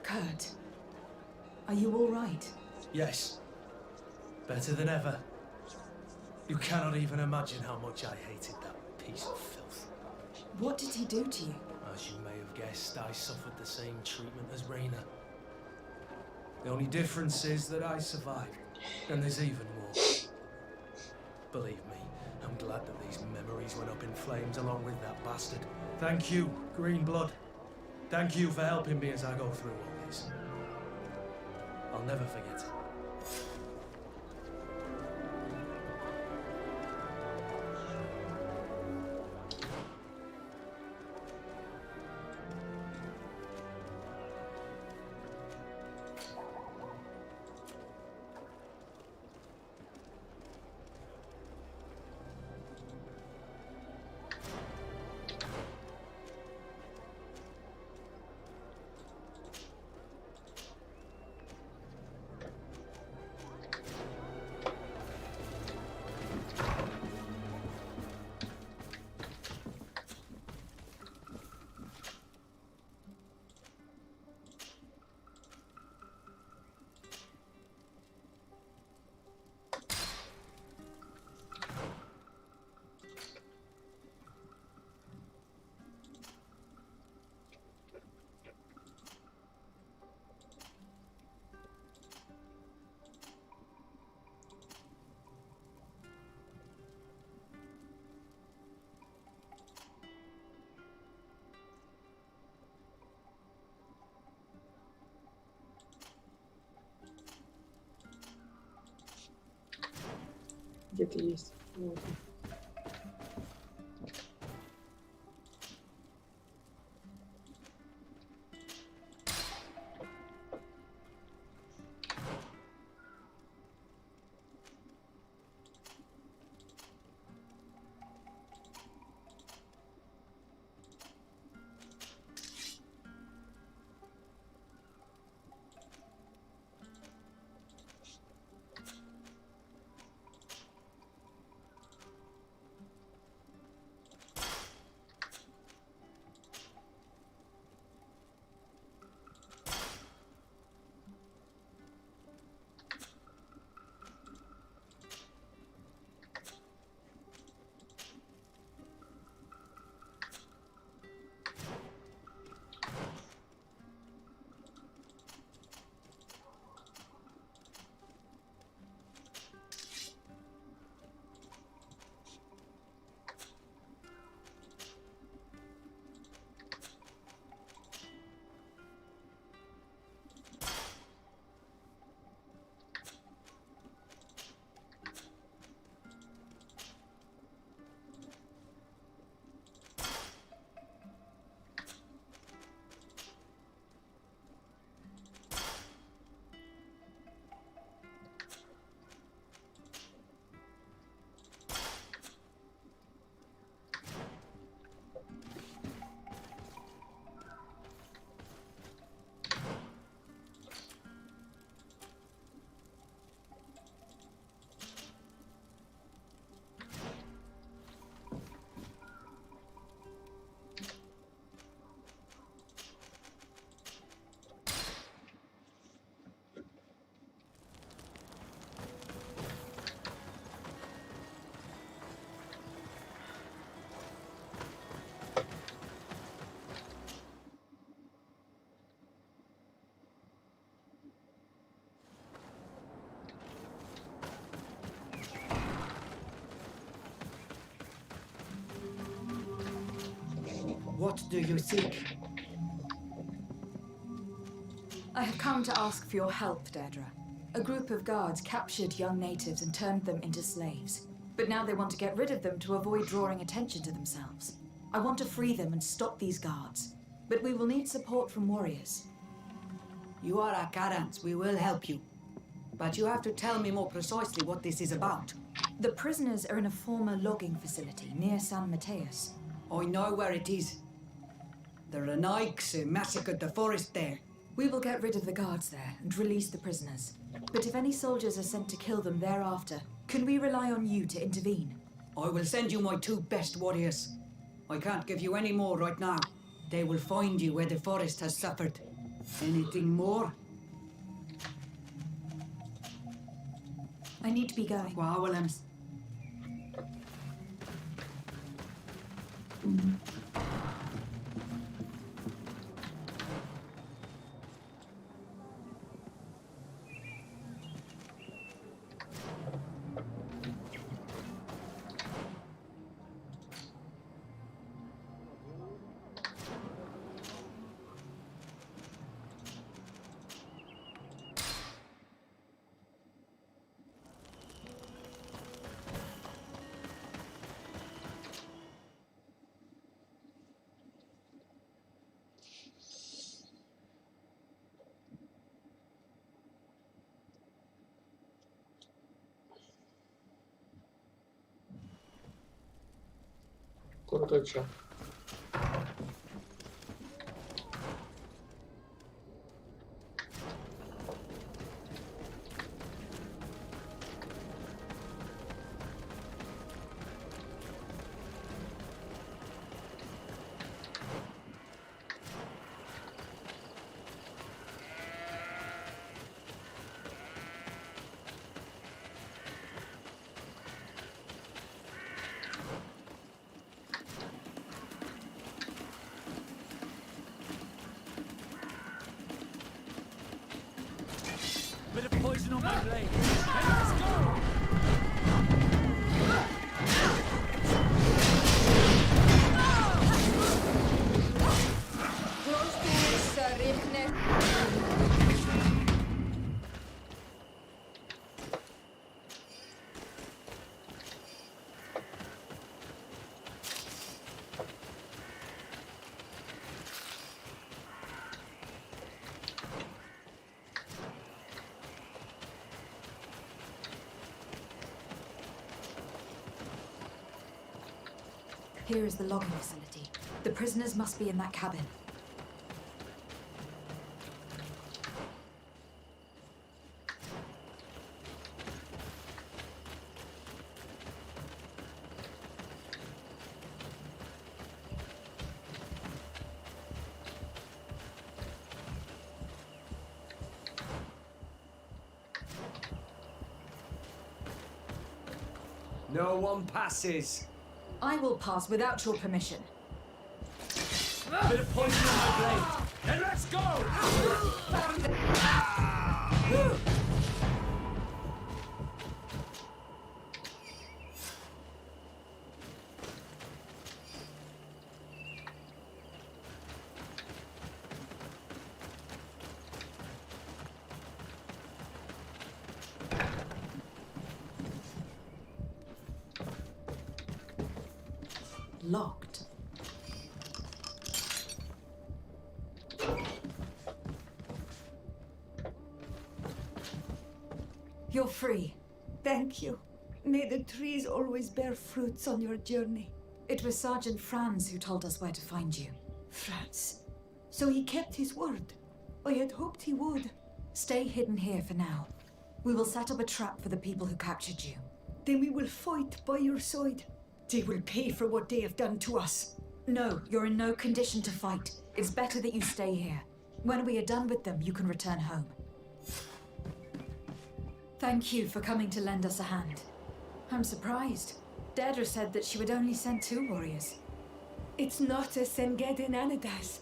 Kurt, are you all right? Yes. Better than ever. You cannot even imagine how much I hated that piece of filth. What did he do to you? As you may have guessed, I suffered the same treatment as Raina. The only difference is that I survived, and there's even more. Believe me, I'm glad that these memories went up in flames along with that bastard. Thank you, Green Blood. Thank you for helping me as I go through all this. I'll never forget it. Где-то есть. Вот. What do you seek? I have come to ask for your help, Deirdre. A group of guards captured young natives and turned them into slaves. But now they want to get rid of them to avoid drawing attention to themselves. I want to free them and stop these guards. But we will need support from warriors. You are our Karans. We will help you. But you have to tell me more precisely what this is about. The prisoners are in a former logging facility near San Mateus. I know where it is. The Renaiks massacred the forest there. We will get rid of the guards there and release the prisoners. But if any soldiers are sent to kill them thereafter, can we rely on you to intervene? I will send you my 2 best warriors. I can't give you any more right now. They will find you where the forest has suffered. Anything more? I need to be going. Wow, Williams. Крутой чел. Bit of poison on my blade. Hey, let's go! Here is the logging facility. The prisoners must be in that cabin. No one passes. I will pass without your permission. Bit of poison on my blade. And let's go! Locked. You're free. Thank you. May the trees always bear fruits on your journey. It was Sergeant Franz who told us where to find you. Franz. So he kept his word. I had hoped he would. Stay hidden here for now. We will set up a trap for the people who captured you. Then we will fight by your side. They will pay for what they have done to us. No, you're in no condition to fight. It's better that you stay here. When we are done with them, you can return home. Thank you for coming to lend us a hand. I'm surprised. Deirdre said that she would only send 2 warriors. It's not a Sengedin Anadas.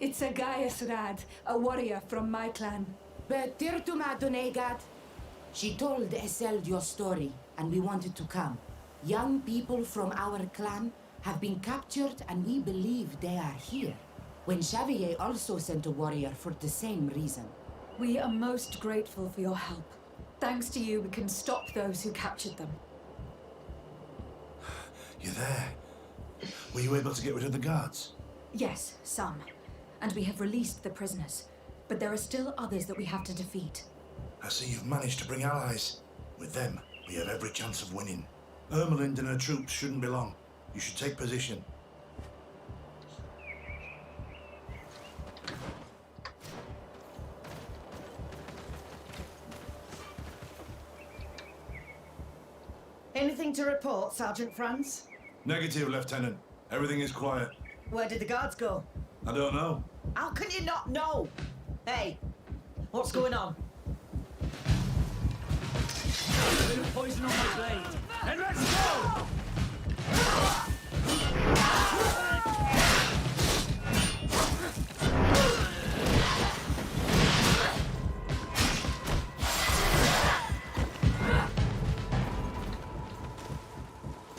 It's a Gaius Rad, a warrior from my clan. But Tirtuma Donegad, she told Eseld your story, and we wanted to come. Young people from our clan have been captured and we believe they are here. When Xavier also sent a warrior for the same reason. We are most grateful for your help. Thanks to you, we can stop those who captured them. You're there. Were you able to get rid of the guards? Yes, some. And we have released the prisoners. But there are still others that we have to defeat. I see you've managed to bring allies. With them, we have every chance of winning. Ermelind and her troops shouldn't be long. You should take position. Anything to report, Sergeant Franz? Negative, Lieutenant. Everything is quiet. Where did the guards go? I don't know. How can you not know? Hey, what's going on? A bit of poison on my blade. Then let's go!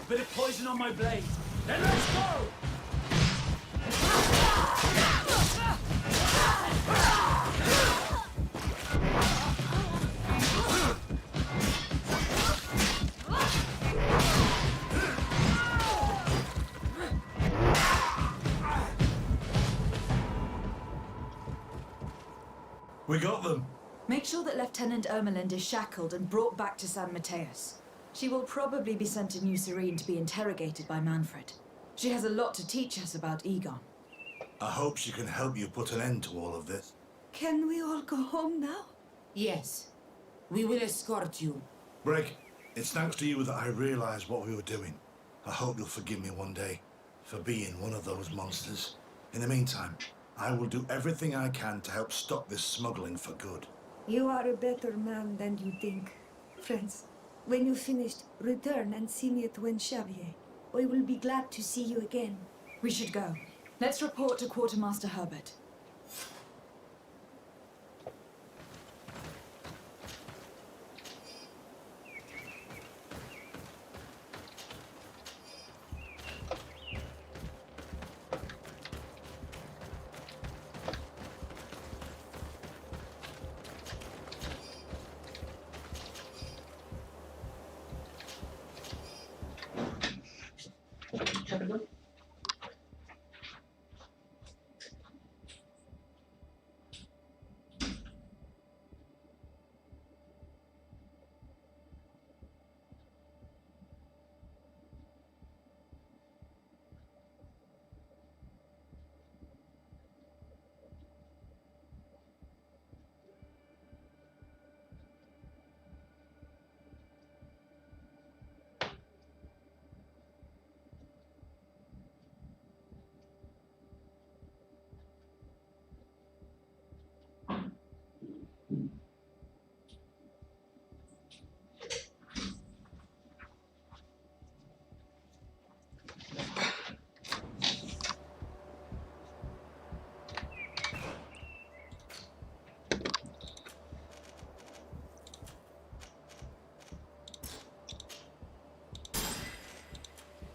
Bit of poison on my blade. Then let's go! We got them. Make sure that Lieutenant Ermelind is shackled and brought back to San Mateus. She will probably be sent to New Serene to be interrogated by Manfred. She has a lot to teach us about Egon. I hope she can help you put an end to all of this. Can we all go home now? Yes. We will escort you. Break, it's thanks to you that I realized what we were doing. I hope you'll forgive me one day for being one of those monsters. In the meantime, I will do everything I can to help stop this smuggling for good. You are a better man than you think. Friends, when you finished, return and see me at Xavier. I will be glad to see you again. We should go. Let's report to Quartermaster Herbert.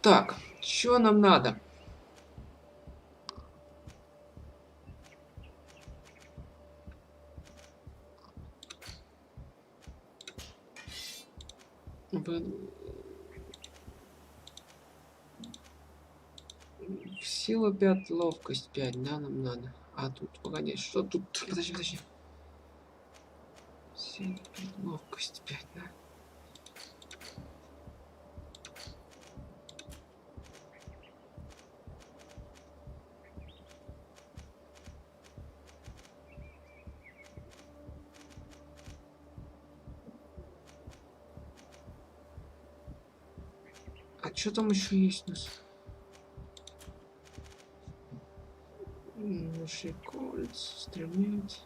Так, что нам надо? Сила 5, ловкость 5, да, нам надо. А тут, погоди, что тут? Подожди. Сила 5, ловкость 5, да. А что там еще есть у нас? Наши кольца, стрелять.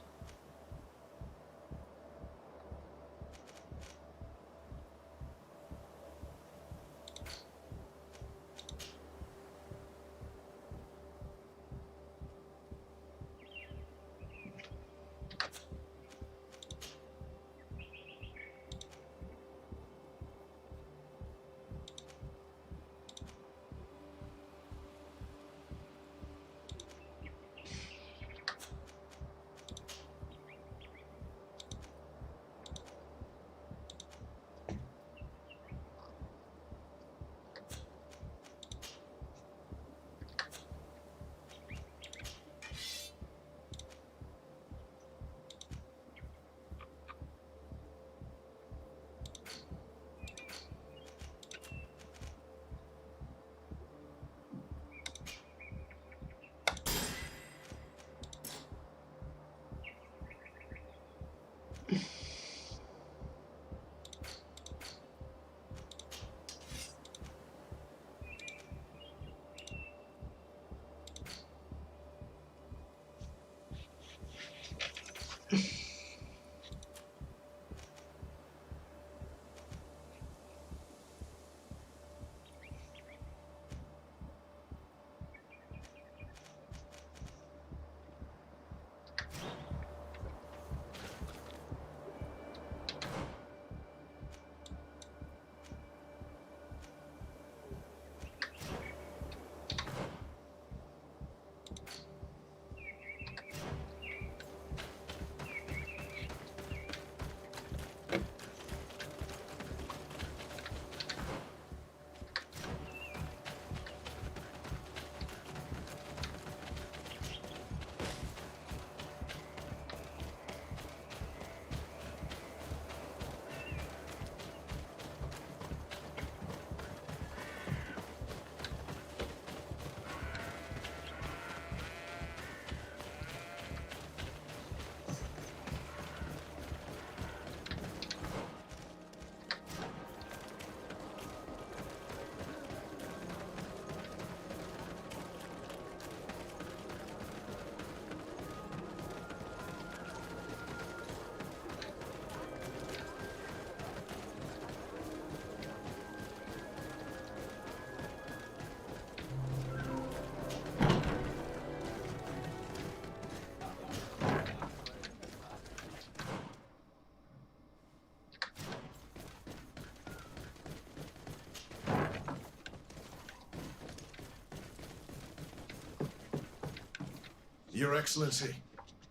Your Excellency,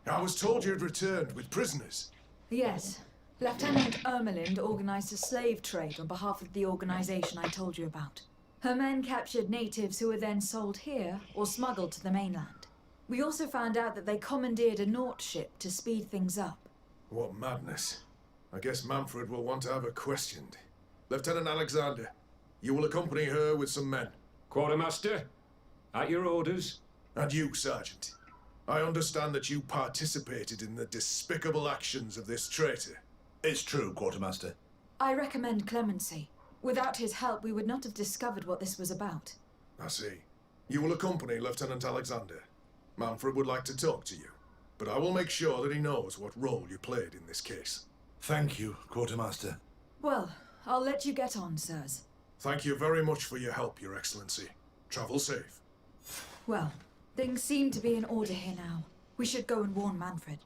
I was told you'd returned with prisoners. Yes. Lieutenant Ermelind organized a slave trade on behalf of the organization I told you about. Her men captured natives who were then sold here or smuggled to the mainland. We also found out that they commandeered a Nort ship to speed things up. What madness. I guess Manfred will want to have her questioned. Lieutenant Alexander, you will accompany her with some men. Quartermaster, at your orders. And you, Sergeant. I understand that you participated in the despicable actions of this traitor. It's true, Quartermaster. I recommend clemency. Without his help, we would not have discovered what this was about. I see. You will accompany Lieutenant Alexander. Manfred would like to talk to you, but I will make sure that he knows what role you played in this case. Thank you, Quartermaster. Well, I'll let you get on, sirs. Thank you very much for your help, Your Excellency. Travel safe. Well, things seem to be in order here now. We should go and warn Manfred.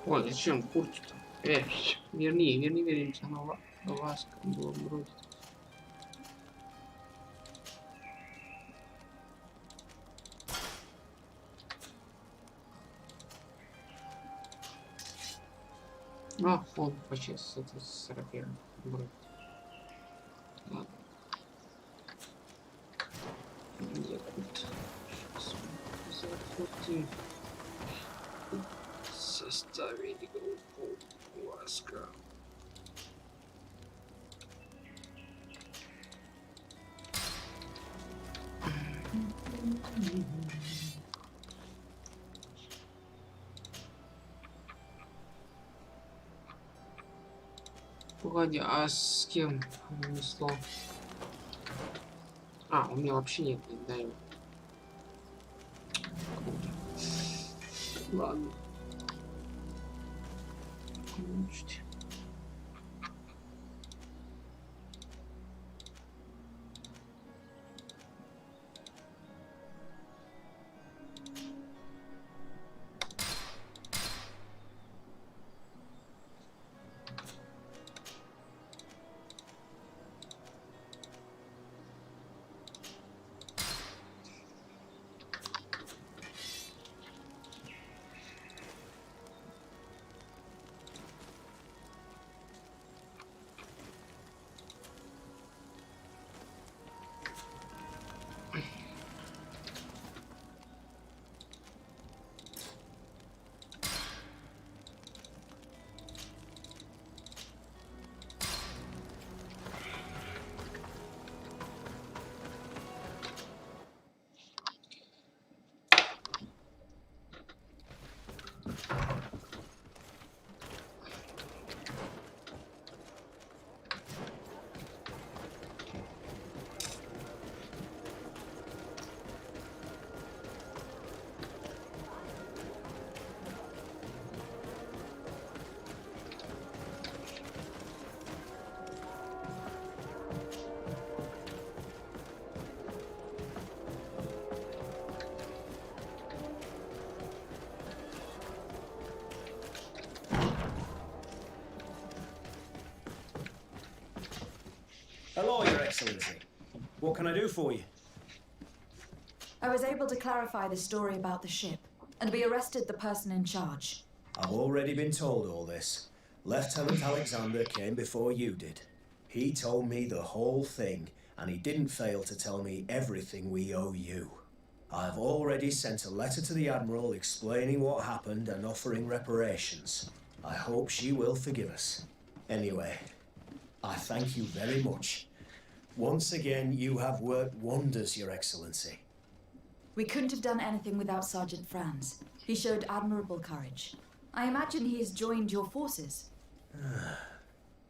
Ой, зачем куртку-то? Верни, вернемся на вас, как было бросить. А, он почти с этой сарафиром бросит. Ладно. Где курт? Сейчас закрутим. Составить группу ласка. Погоди, а с кем унесло? А, у меня вообще нет, не дай. Ладно. Получить. Hello, Your Excellency. What can I do for you? I was able to clarify the story about the ship, and we arrested the person in charge. I've already been told all this. Lieutenant Alexander came before you did. He told me the whole thing, and he didn't fail to tell me everything we owe you. I've already sent a letter to the Admiral explaining what happened and offering reparations. I hope she will forgive us. Anyway, I thank you very much. Once again, you have worked wonders, Your Excellency. We couldn't have done anything without Sergeant Franz. He showed admirable courage. I imagine he has joined your forces.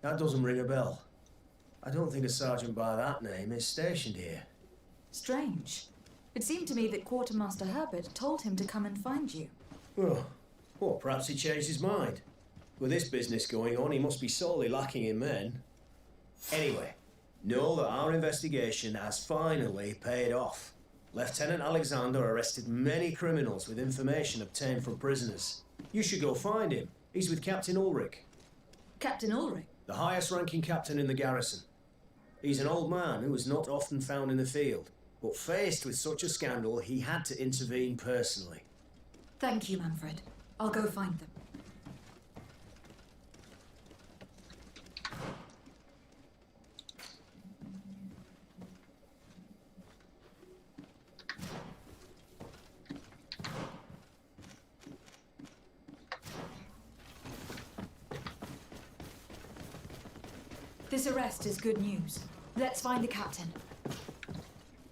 That doesn't ring a bell. I don't think a sergeant by that name is stationed here. Strange. It seemed to me that Quartermaster Herbert told him to come and find you. Oh, well, perhaps he changed his mind. With this business going on, he must be sorely lacking in men. Anyway, know that our investigation has finally paid off. Lieutenant Alexander arrested many criminals with information obtained from prisoners. You should go find him. He's with Captain Ulrich. Captain Ulrich? The highest ranking captain in the garrison. He's an old man who was not often found in the field, but faced with such a scandal, he had to intervene personally. Thank you, Manfred. I'll go find them. This arrest is good news. Let's find the captain.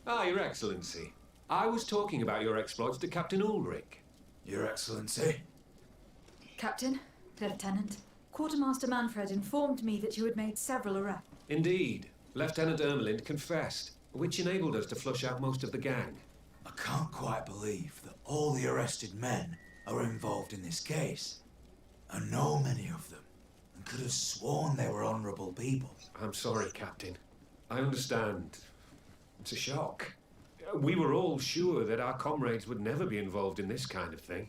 Ah, Your Excellency. I was talking about your exploits to Captain Ulrich. Your Excellency? Captain, Lieutenant, Quartermaster Manfred informed me that you had made several arrests. Indeed. Lieutenant Ermelind confessed, which enabled us to flush out most of the gang. I can't quite believe that all the arrested men are involved in this case. I know many of them, and could have sworn they were honourable people. I'm sorry, Captain. I understand. It's a shock. We were all sure that our comrades would never be involved in this kind of thing.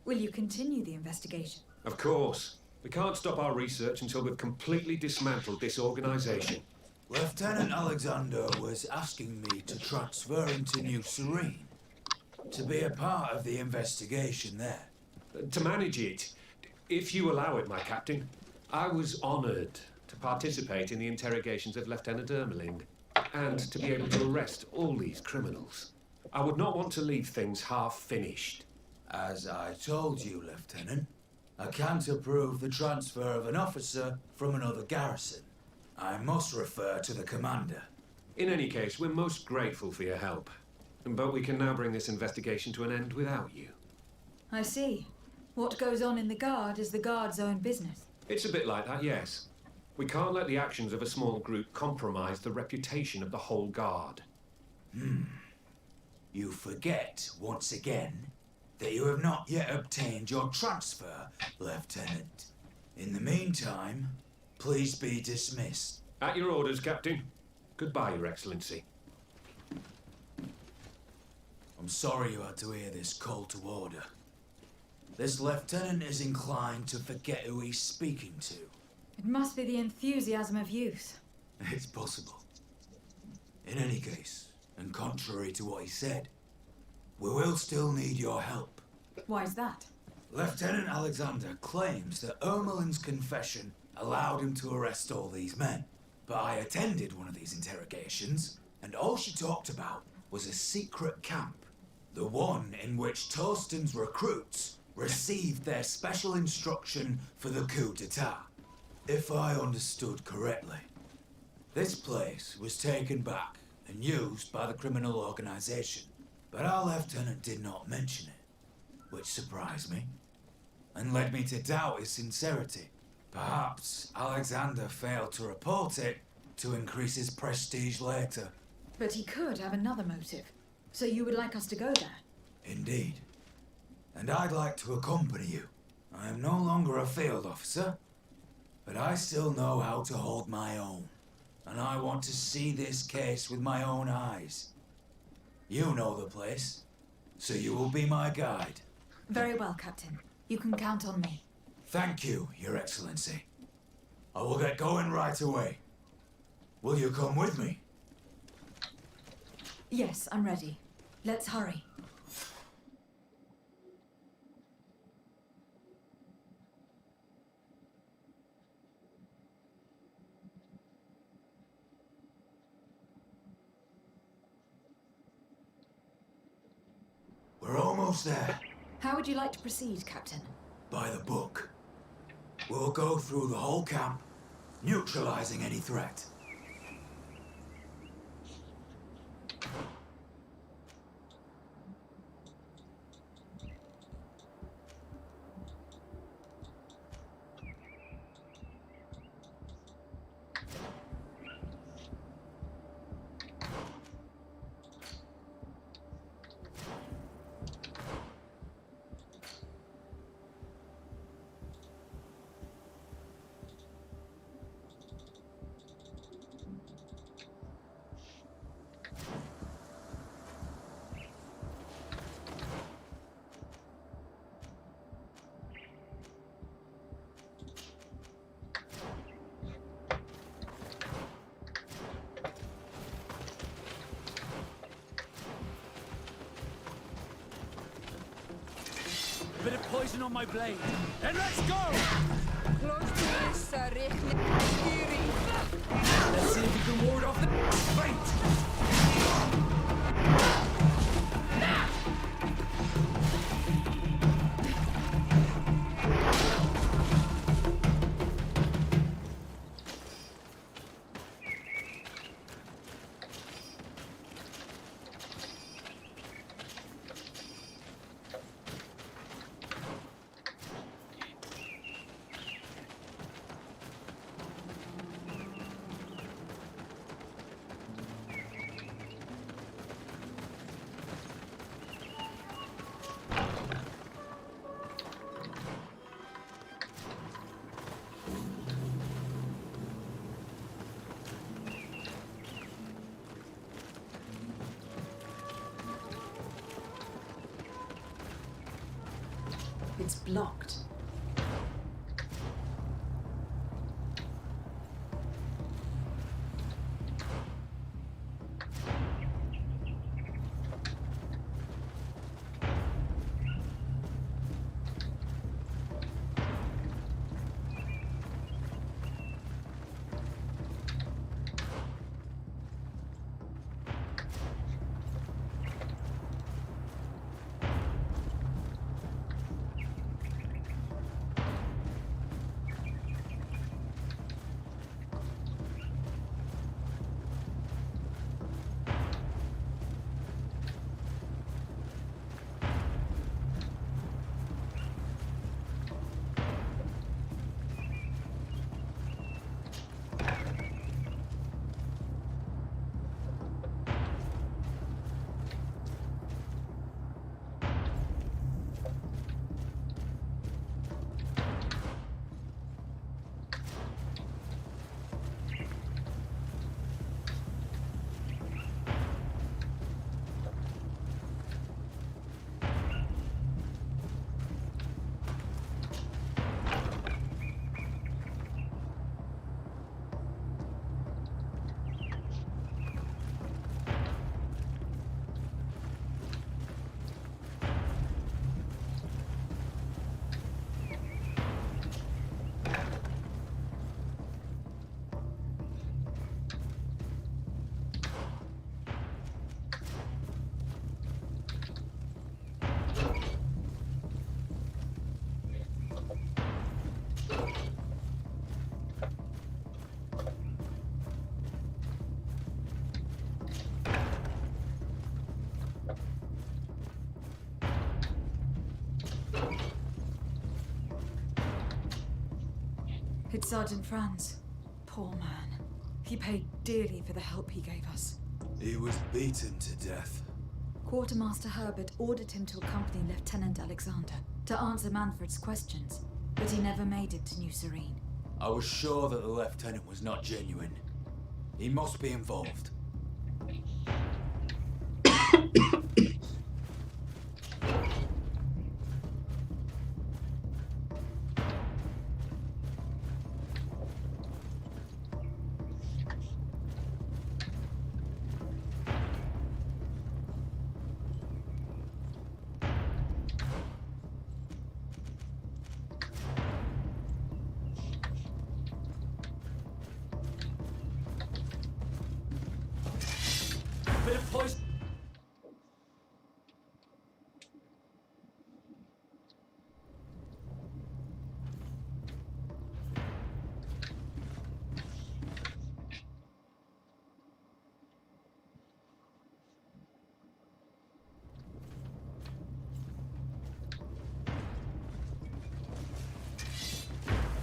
Will you continue the investigation? Of course. We can't stop our research until we've completely dismantled this organisation. Lieutenant Alexander was asking me to transfer into New Serene, to be a part of the investigation there. To manage it, if you allow it, my captain. I was honoured to participate in the interrogations of Lieutenant Ermelind, and to be able to arrest all these criminals. I would not want to leave things half-finished. As I told you, Lieutenant, I can't approve the transfer of an officer from another garrison. I must refer to the commander. In any case, we're most grateful for your help. But we can now bring this investigation to an end without you. I see. What goes on in the Guard is the Guard's own business. It's a bit like that, yes. We can't let the actions of a small group compromise the reputation of the whole Guard. You forget, once again, that you have not yet obtained your transfer, Lieutenant. In the meantime, please be dismissed. At your orders, Captain. Goodbye, Your Excellency. I'm sorry you had to hear this call to order. This lieutenant is inclined to forget who he's speaking to. It must be the enthusiasm of youth. It's possible. In any case, and contrary to what he said, we will still need your help. Why is that? Lieutenant Alexander claims that Ermelin's confession allowed him to arrest all these men. But I attended one of these interrogations, and all she talked about was a secret camp. The one in which Torsten's recruits received their special instruction for the coup d'etat. If I understood correctly, this place was taken back and used by the criminal organization. But our lieutenant did not mention it, which surprised me and led me to doubt his sincerity. Perhaps Alexander failed to report it to increase his prestige later. But he could have another motive. So you would like us to go there? Indeed. And I'd like to accompany you. I am no longer a field officer, but I still know how to hold my own. And I want to see this case with my own eyes. You know the place, so you will be my guide. Very well, Captain. You can count on me. Thank you, Your Excellency. I will get going right away. Will you come with me? Yes, I'm ready. Let's hurry. We're almost there. How would you like to proceed, Captain? By the book. We'll go through the whole camp, neutralizing any threat. Bit of poison on my blade. And let's go! Close to this, Let's see if we can ward off the fight! It's blocked. Sergeant Franz. Poor man. He paid dearly for the help he gave us. He was beaten to death. Quartermaster Herbert ordered him to accompany Lieutenant Alexander to answer Manfred's questions, but he never made it to New Serene. I was sure that the lieutenant was not genuine. He must be involved. Bit of poison.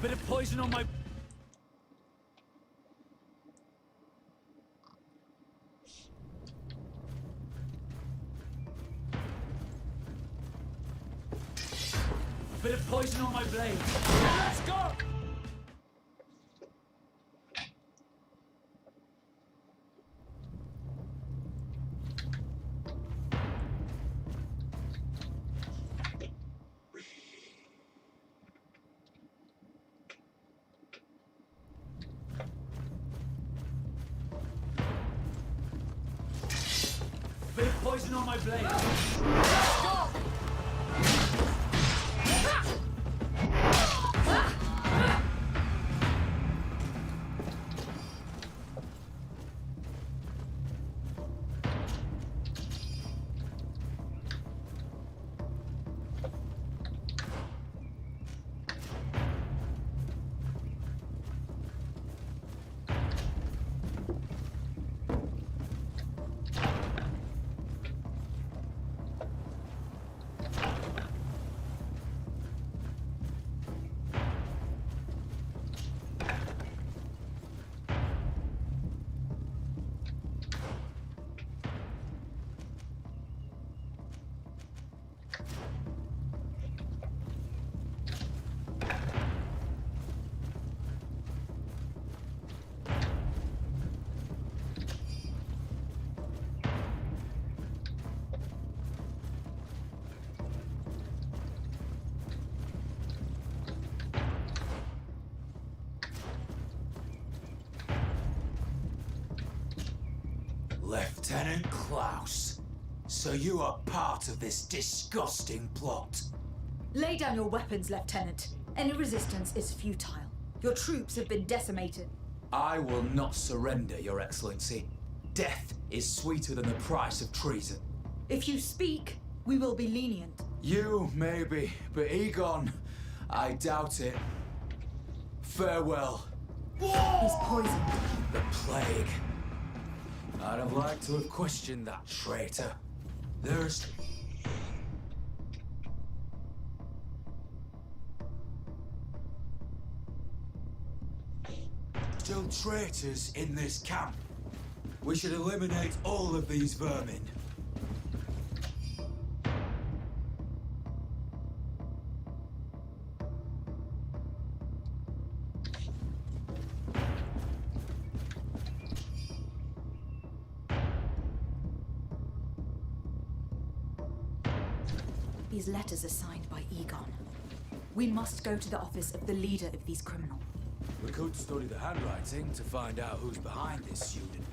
Bit of poison on my... Bit of poison on my blade. Let's go! Bit of poison on my blade. Let's go! Lieutenant Klaus, so you are part of this disgusting plot. Lay down your weapons, Lieutenant. Any resistance is futile. Your troops have been decimated. I will not surrender, Your Excellency. Death is sweeter than the price of treason. If you speak, we will be lenient. You, maybe, but Egon, I doubt it. Farewell. He's poisoned. The plague. I'd have liked to have questioned that traitor. There's... still traitors in this camp. We should eliminate all of these vermin. These letters are signed by Egon. We must go to the office of the leader of these criminals. We could study the handwriting to find out who's behind this unit.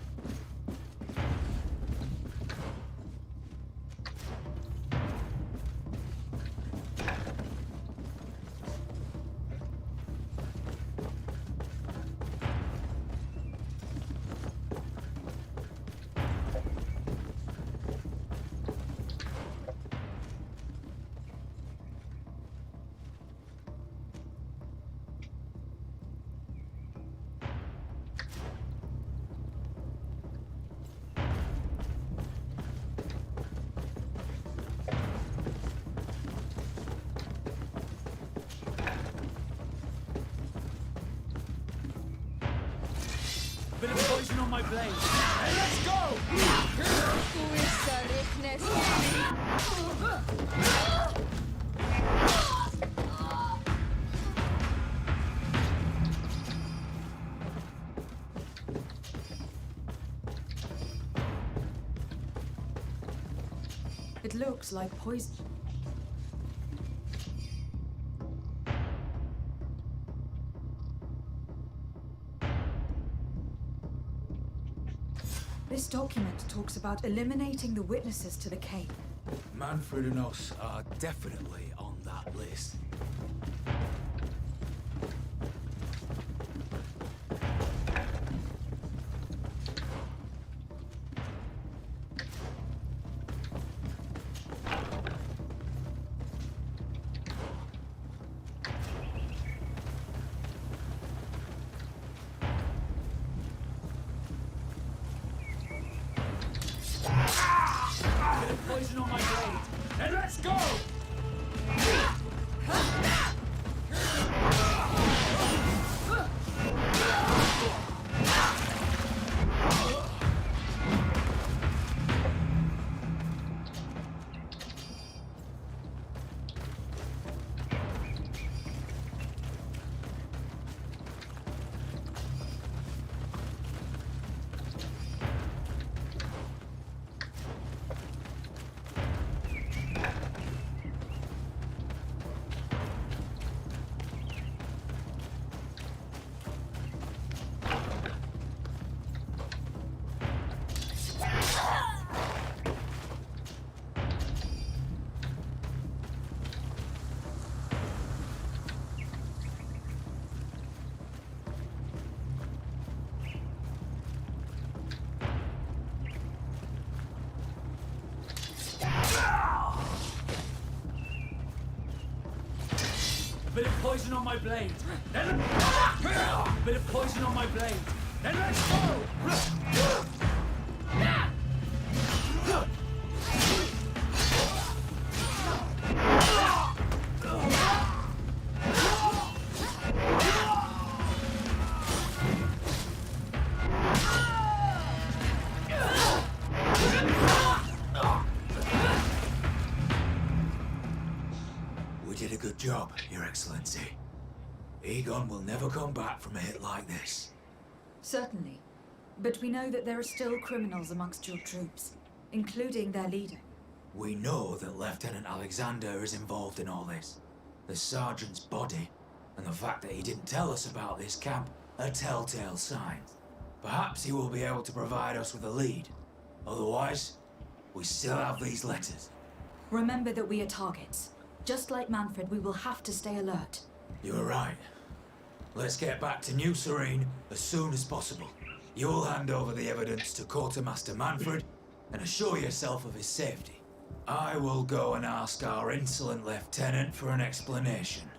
poison on my blade. Hey, let's go! It looks like poison. This document talks about eliminating the witnesses to the cave. Manfred and us are definitely on that list. Poison on my blade. And let's go! Bit of poison on my blade. Then bit of poison on my blade. Then let's go! We did a good job, Your Excellency. Egon will never come back from a hit like this. Certainly. But we know that there are still criminals amongst your troops, including their leader. We know that Lieutenant Alexander is involved in all this. The sergeant's body, and the fact that he didn't tell us about this camp, are telltale signs. Perhaps he will be able to provide us with a lead. Otherwise, we still have these letters. Remember that we are targets. Just like Manfred, we will have to stay alert. You're right. Let's get back to New Serene as soon as possible. You'll hand over the evidence to Quartermaster Manfred and assure yourself of his safety. I will go and ask our insolent lieutenant for an explanation.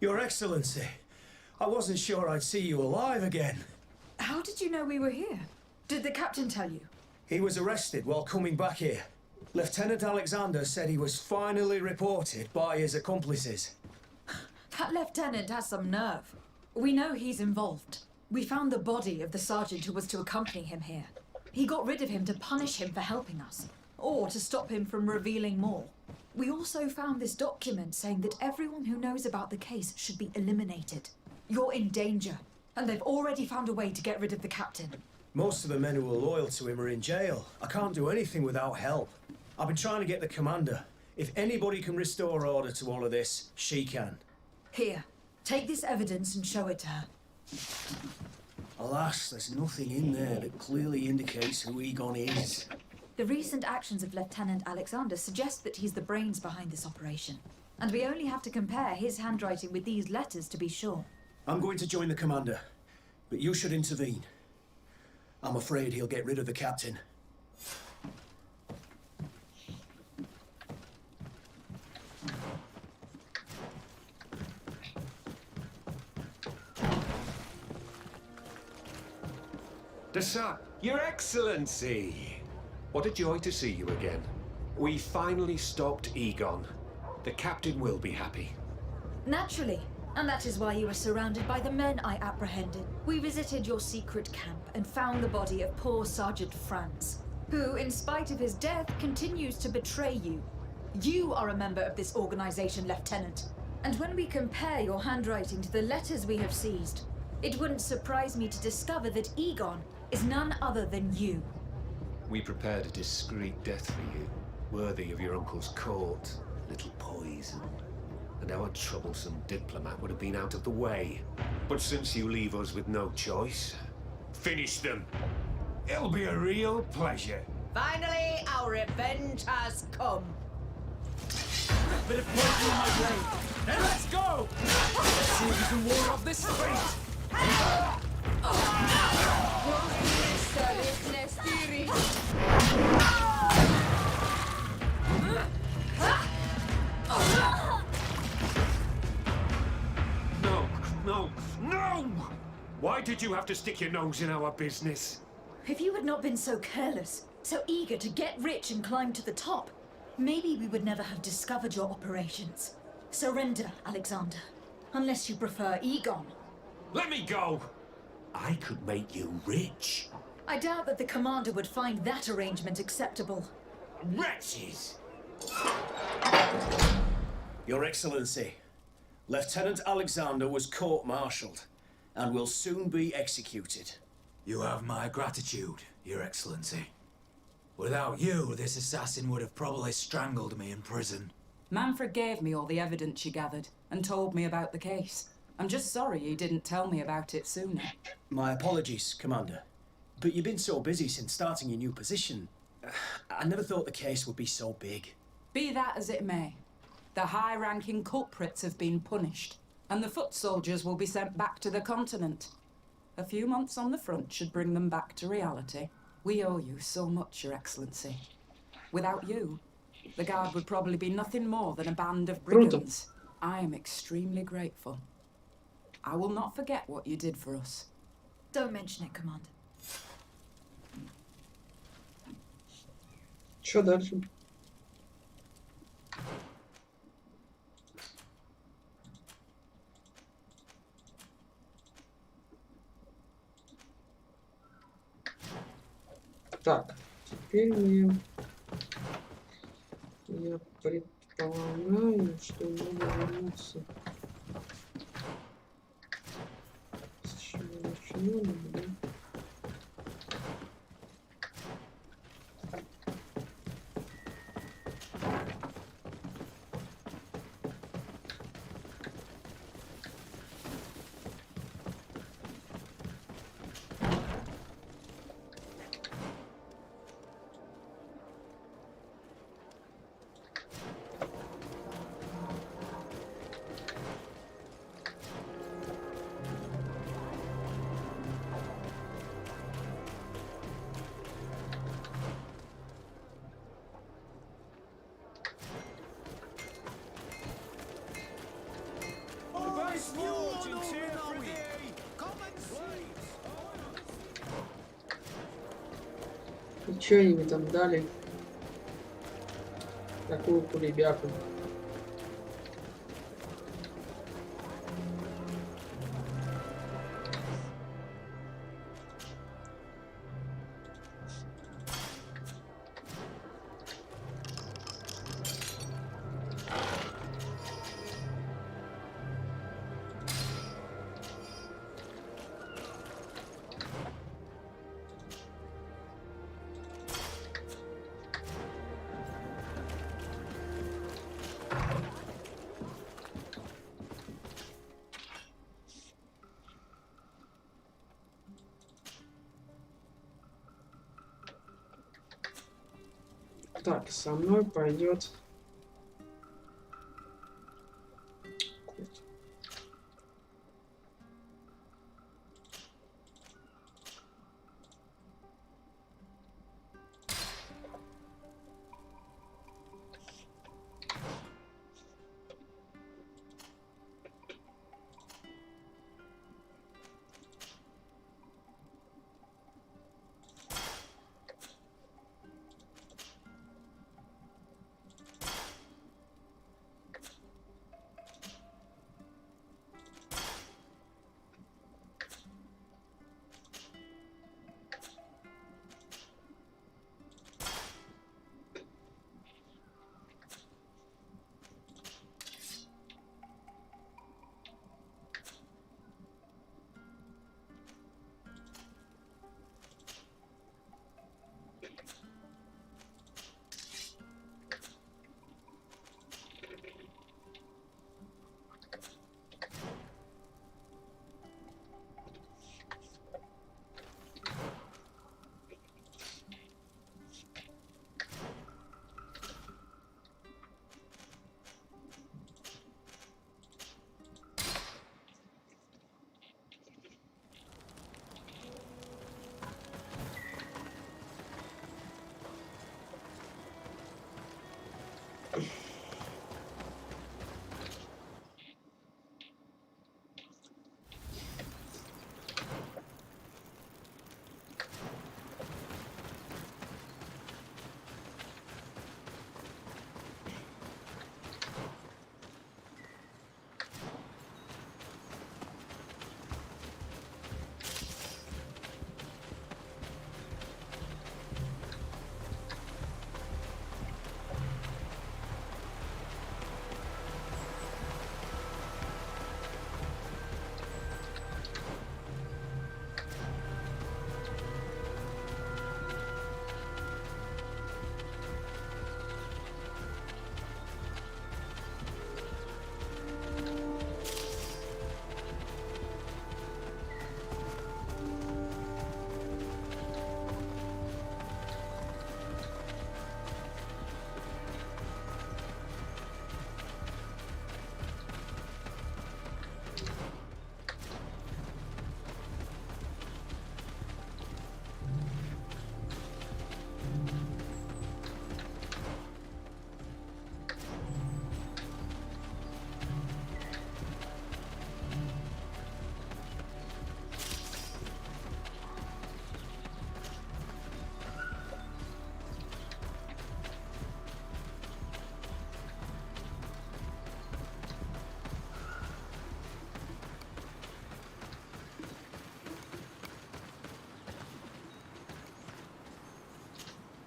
Your Excellency, I wasn't sure I'd see you alive again. How did you know we were here? Did the captain tell you? He was arrested while coming back here. Lieutenant Alexander said he was finally reported by his accomplices. That lieutenant has some nerve. We know he's involved. We found the body of the sergeant who was to accompany him here. He got rid of him to punish him for helping us, or to stop him from revealing more. We also found this document saying that everyone who knows about the case should be eliminated. You're in danger, and they've already found a way to get rid of the captain. Most of the men who are loyal to him are in jail. I can't do anything without help. I've been trying to get the commander. If anybody can restore order to all of this, she can. Here, take this evidence and show it to her. Alas, there's nothing in there that clearly indicates who Egon is. The recent actions of Lieutenant Alexander suggest that he's the brains behind this operation. And we only have to compare his handwriting with these letters to be sure. I'm going to join the commander, but you should intervene. I'm afraid he'll get rid of the captain. Your Excellency! What a joy to see you again. We finally stopped Egon. The captain will be happy. Naturally. And that is why you were surrounded by the men I apprehended. We visited your secret camp and found the body of poor Sergeant Franz, who, in spite of his death, continues to betray you. You are a member of this organization, Lieutenant. And when we compare your handwriting to the letters we have seized, it wouldn't surprise me to discover that Egon is none other than you. We prepared a discreet death for you, worthy of your uncle's court. Little poison. And our troublesome diplomat would have been out of the way. But since you leave us with no choice, finish them. It'll be a real pleasure. Finally, our revenge has come. Bit of poison in my brain. Then let's go! Let's see if we can ward off this fate! No! Why did you have to stick your nose in our business? If you had not been so careless, so eager to get rich and climb to the top, maybe we would never have discovered your operations. Surrender, Alexander. Unless you prefer Egon. Let me go! I could make you rich. I doubt that the commander would find that arrangement acceptable. Wretches! Your Excellency, Lieutenant Alexander was court-martialed and will soon be executed. You have my gratitude, Your Excellency. Without you, this assassin would have probably strangled me in prison. Manfred gave me all the evidence you gathered and told me about the case. I'm just sorry you didn't tell me about it sooner. My apologies, Commander. But you've been so busy since starting your new position. I never thought the case would be so big. Be that as it may, the high-ranking culprits have been punished, and the foot soldiers will be sent back to the continent. A few months on the front should bring them back to reality. We owe you so much, Your Excellency. Without you, the Guard would probably be nothing more than a band of brigands. I am extremely grateful. I will not forget what you did for us. Don't mention it, Commander. Что дальше? Так, теперь я предполагаю, что надо вернуться. С чего начнем, да? И что они мне там дали? Такую кулебяку. Так, со мной пойдет.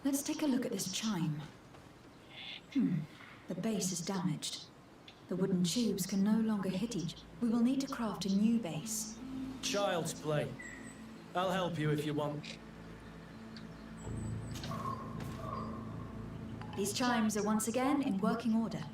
Let's take a look at this chime. The base is damaged. The wooden tubes can no longer hit each. We will need to craft a new base. Child's play. I'll help you if you want. These chimes are once again in working order.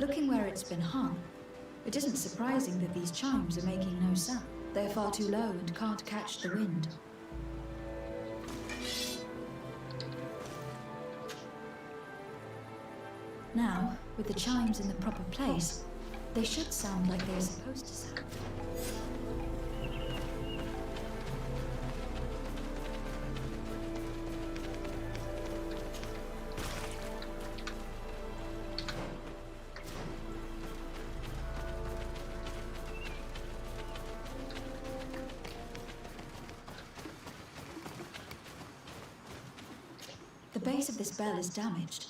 Looking where it's been hung, it isn't surprising that these chimes are making no sound. They're far too low and can't catch the wind. Now, with the chimes in the proper place, they should sound like they're supposed to sound. The base of this bell is damaged.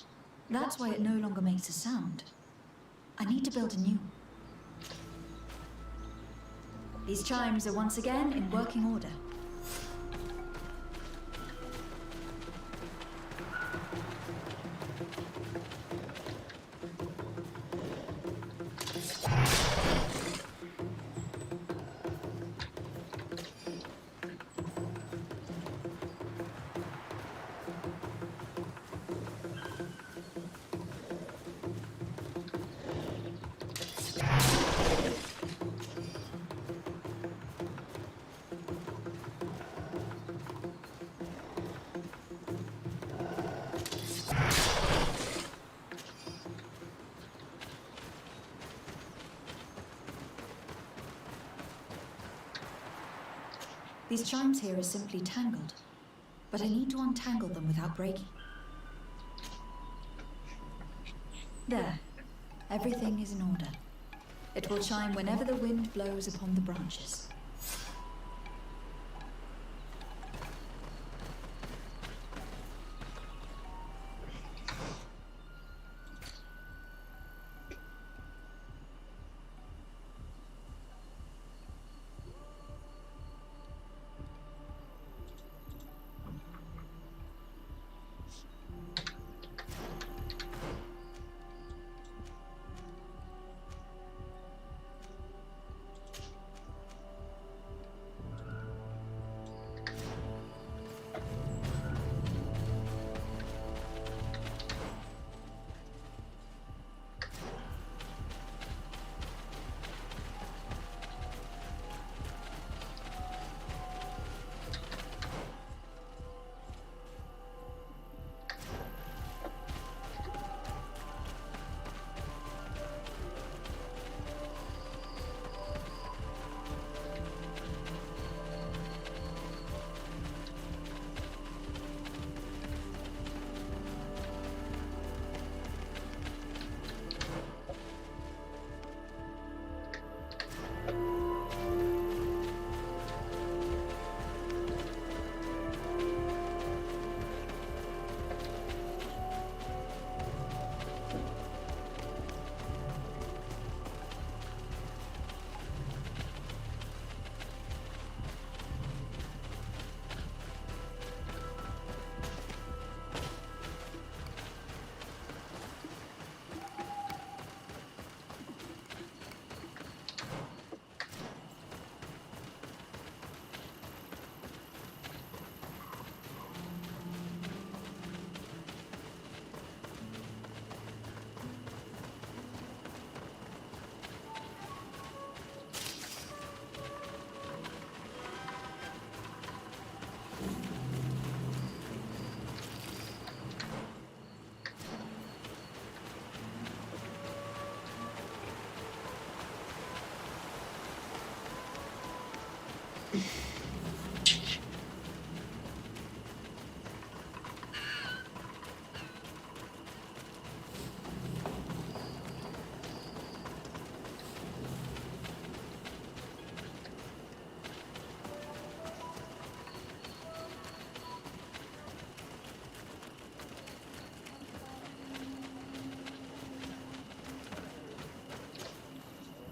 That's why it no longer makes a sound. I need to build a new. These chimes are once again in working order. These chimes here are simply tangled, but I need to untangle them without breaking. There. Everything is in order. It will chime whenever the wind blows upon the branches.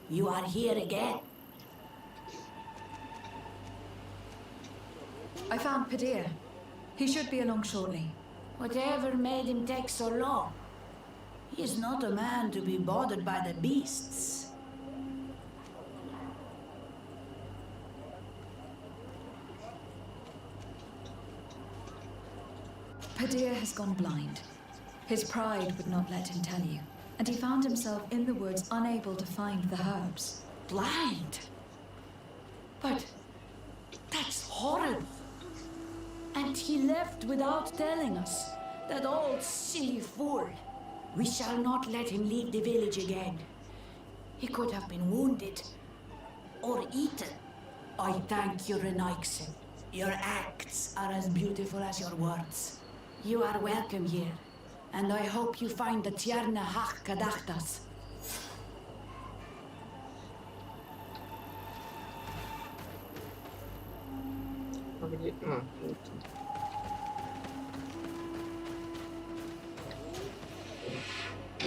You are here again. I found Padir. He should be along shortly. Whatever made him take so long? He is not a man to be bothered by the beasts. Padir has gone blind. His pride would not let him tell you. and he found himself in the woods unable to find the herbs. Blind? But that's horrible. And he left without telling us. That old silly fool. We shall not let him leave the village again. He could have been wounded or eaten. I thank you, Renaixen. Your acts are as beautiful as your words. You are welcome here, and I hope you find the Tierna Hach Kadachtas.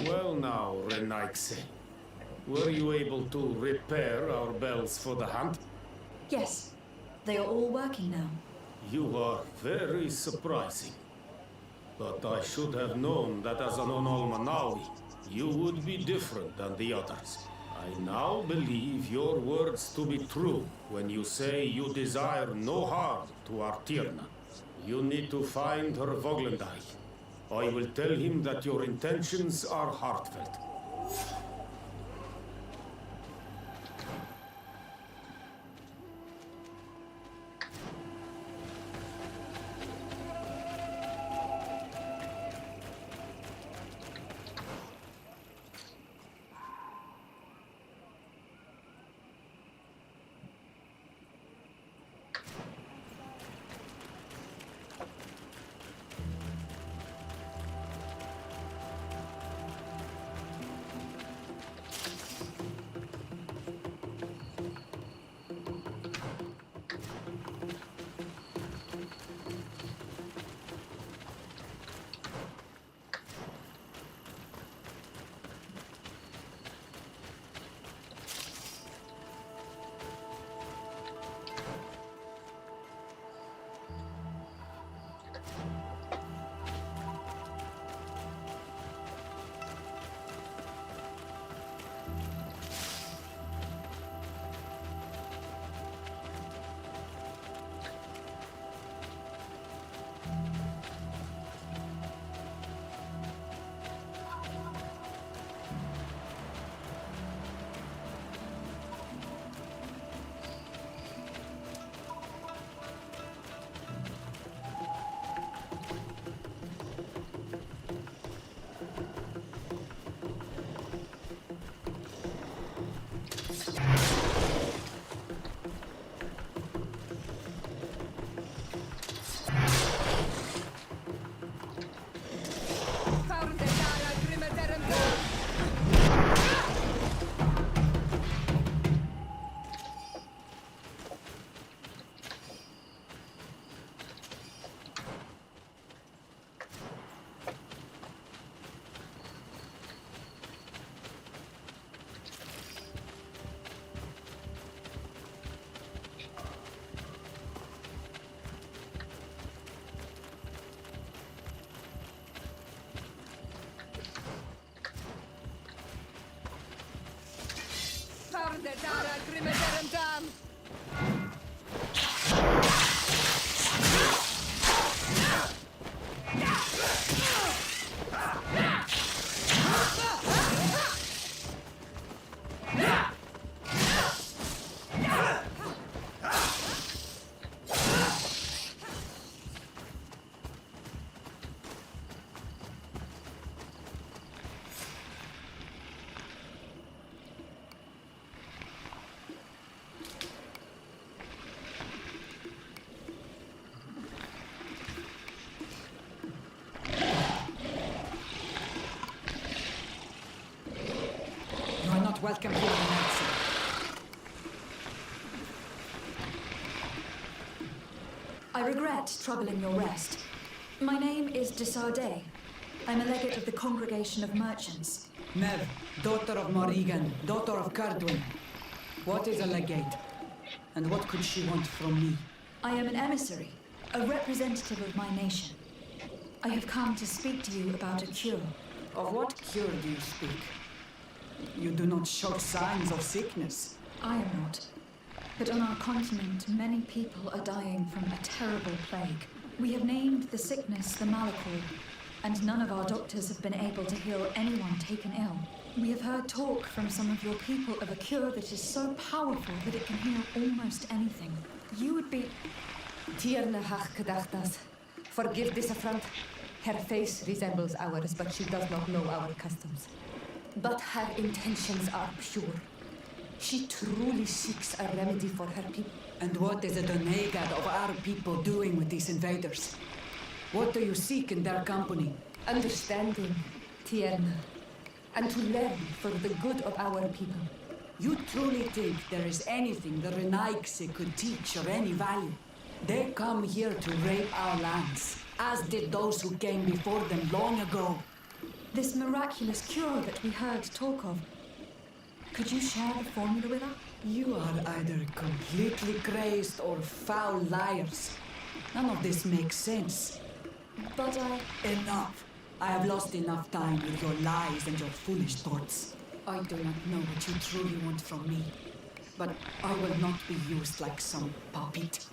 Well now, Renaixen. Were you able to repair our bells for the hunt? Yes, they are all working now. You are very surprising. But I should have known that as an Onolmanawi, you would be different than the others. I now believe your words to be true when you say you desire no harm to our Tierna. You need to find her Voglendai. I will tell him that your intentions are heartfelt. Welcome here, Nancy. I regret troubling your rest. My name is Desardet. I'm a legate of the Congregation of Merchants. Nev, daughter of Morrigan, daughter of Cardwin. What is a legate? And what could she want from me? I am an emissary, a representative of my nation. I have come to speak to you about a cure. Of what cure do you speak? You do not show signs of sickness. I am not. But on our continent, many people are dying from a terrible plague. We have named the sickness the Malachor. and none of our doctors have been able to heal anyone taken ill. We have heard talk from some of your people of a cure that is so powerful that it can heal almost anything. You would be... Tierna hach kadachtas. Forgive this affront. Her face resembles ours, but she does not know our customs. But her intentions are pure. She truly seeks a remedy for her people. And what is the Donegad of our people doing with these invaders? What do you seek in their company? Understanding, Tierna, and to learn for the good of our people. You truly think there is anything the Renaigse could teach of any value? They come here to rape our lands, as did those who came before them long ago. This miraculous cure that we heard talk of, could you share the formula with us? You are either completely crazed or foul liars. None of this makes sense. But Enough! I have lost enough time with your lies and your foolish thoughts. I do not know what you truly want from me, but I will not be used like some puppet.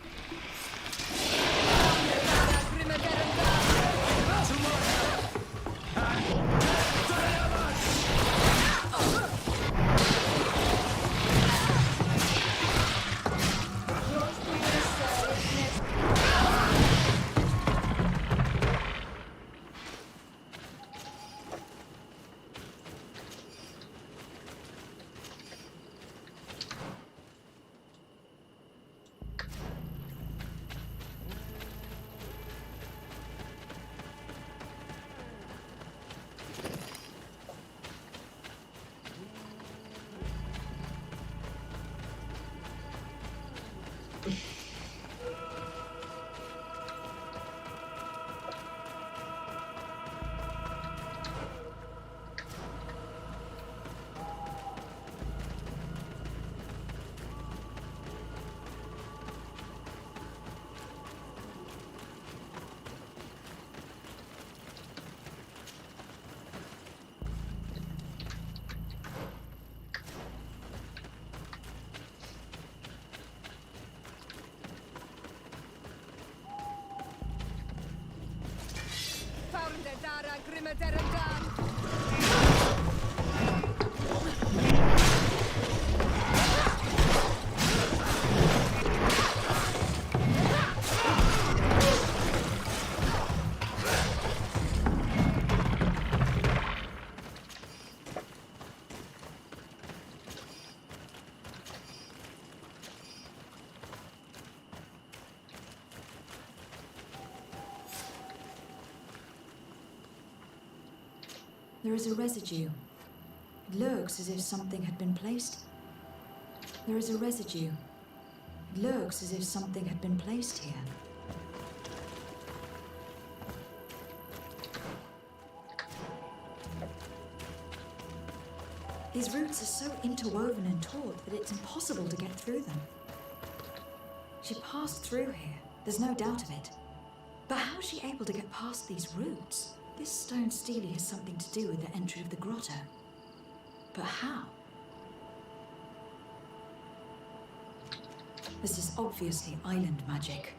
There is a residue. It looks as if something had been placed. There is a residue. It looks as if something had been placed here. These roots are so interwoven and taut that it's impossible to get through them. She passed through here, there's no doubt of it. But how is she able to get past these roots? This stone stele has something to do with the entry of the grotto. But how? This is obviously island magic.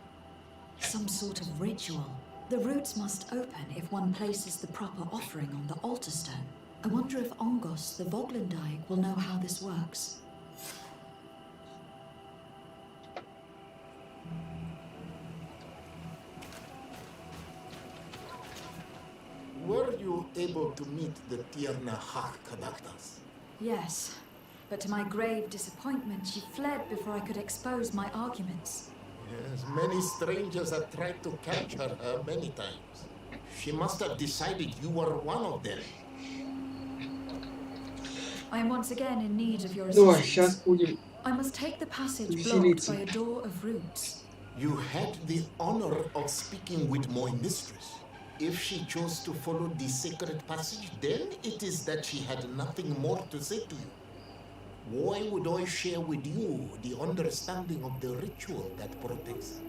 Some sort of ritual. The roots must open if one places the proper offering on the altar stone. I wonder if Ongos, the Voglandai, will know how this works. Were you able to meet the Tierna Hach Kadaktas? Yes, but to my grave disappointment, she fled before I could expose my arguments. Yes, many strangers have tried to capture her many times. She must have decided you were one of them. I am once again in need of your Давай, assistance. сейчас будем I must take the passage blocked веселиться. by a door of roots. You had the honor of speaking with my mistress. If she chose to follow the sacred passage, then it is that she had nothing more to say to you. Why would I share with you the understanding of the ritual that protects her?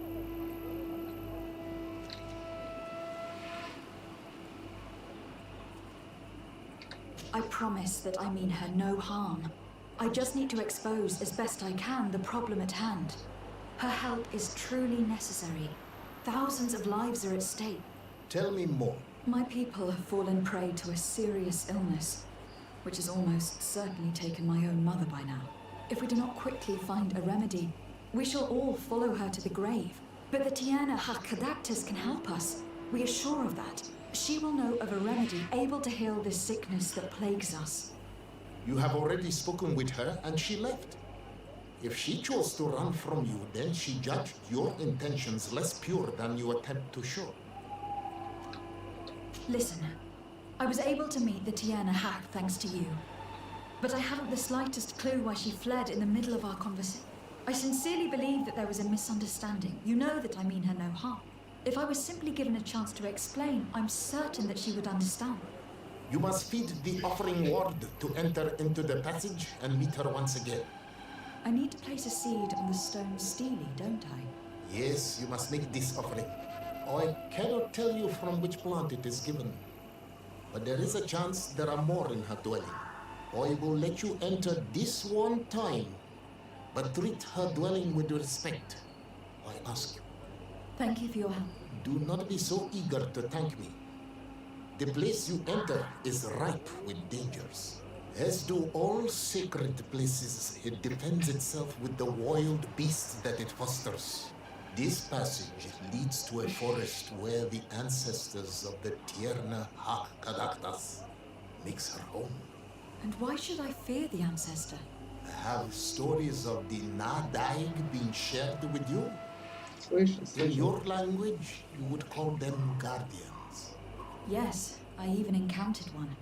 I promise that I mean her no harm. I just need to expose as best I can the problem at hand. Her help is truly necessary. Thousands of lives are at stake. Tell me more. My people have fallen prey to a serious illness, which has almost certainly taken my own mother by now. If we do not quickly find a remedy, we shall all follow her to the grave. But the Tiana Hakadactus can help us. We are sure of that. She will know of a remedy able to heal this sickness that plagues us. You have already spoken with her and she left. If she chose to run from you, then she judged your intentions less pure than you attempt to show. Listen, I was able to meet the Tiana Hack thanks to you. But I haven't the slightest clue why she fled in the middle of our conversation. I sincerely believe that there was a misunderstanding. You know that I mean her no harm. If I was simply given a chance to explain, I'm certain that she would understand. You must feed the offering ward to enter into the passage and meet her once again. I need to place a seed on the stone stele, don't I? Yes, you must make this offering. I cannot tell you from which plant it is given, but there is a chance there are more in her dwelling. I will let you enter this one time, but treat her dwelling with respect, I ask you. Thank you for your help. Do not be so eager to thank me. The place you enter is ripe with dangers. As do all sacred places, it defends itself with the wild beasts that it fosters. This passage leads to a forest where the ancestors of the Tierna Hakadaktas makes her home. And why should I fear the ancestor? Have stories of the Nadaig been shared with you? In your language, you would call them guardians. Yes, I even encountered one.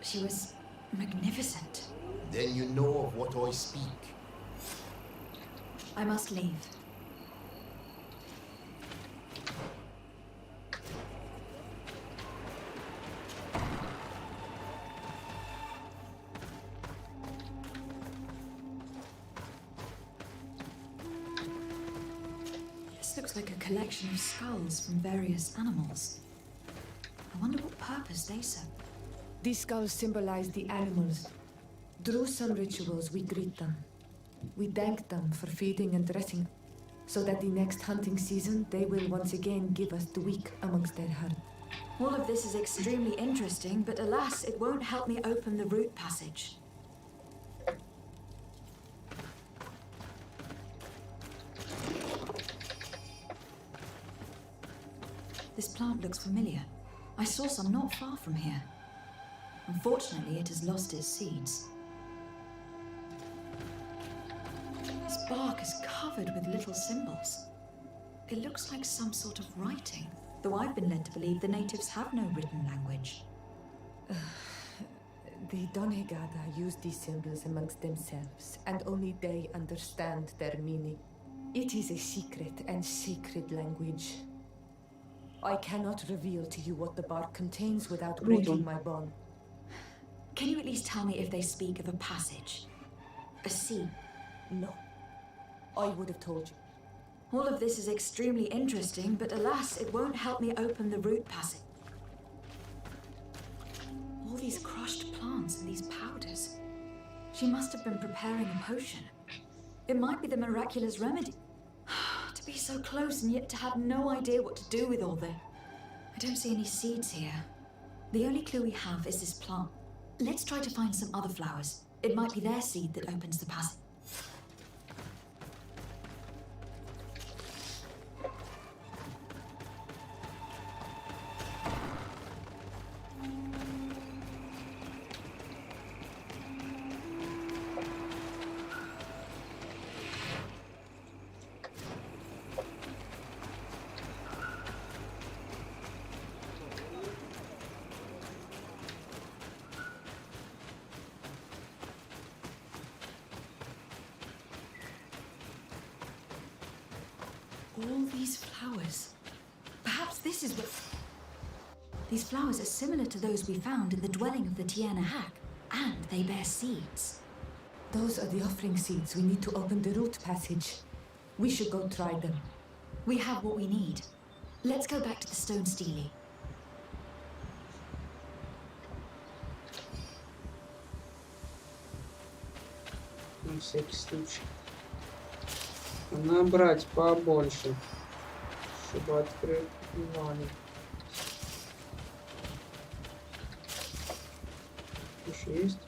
She was magnificent. Then you know of what I speak. I must leave. This looks like a collection of skulls from various animals. I wonder what purpose they serve. These skulls symbolize the animals. Through some rituals, we greet them. We thank them for feeding and dressing, so that the next hunting season, they will once again give us the weak amongst their herd. All of this is extremely interesting, but alas, it won't help me open the root passage. This plant looks familiar. I saw some not far from here. Unfortunately, it has lost its seeds. This bark is covered with little symbols. It looks like some sort of writing, though I've been led to believe the natives have no written language. The Donegada use these symbols amongst themselves, and only they understand their meaning. It is a secret and sacred language. I cannot reveal to you what the bark contains without breaking my bond. Can you at least tell me if they speak of a passage? A sea? No. I would have told you. All of this is extremely interesting, but alas, it won't help me open the root passage. All these crushed plants and these powders. She must have been preparing a potion. It might be the miraculous remedy. To be so close and yet to have no idea what to do with all this. I don't see any seeds here. The only clue we have is this plant. Let's try to find some other flowers. It might be their seed that opens the passage. All these flowers. Perhaps this is what... These flowers are similar to those we found in the dwelling of the Tiana Hack, and they bear seeds. Those are the offering seeds. We need to open the root passage. We should go try them. We have what we need. Let's go back to the stone stele. На всякий случай. Набрать побольше, чтобы открывали. есть.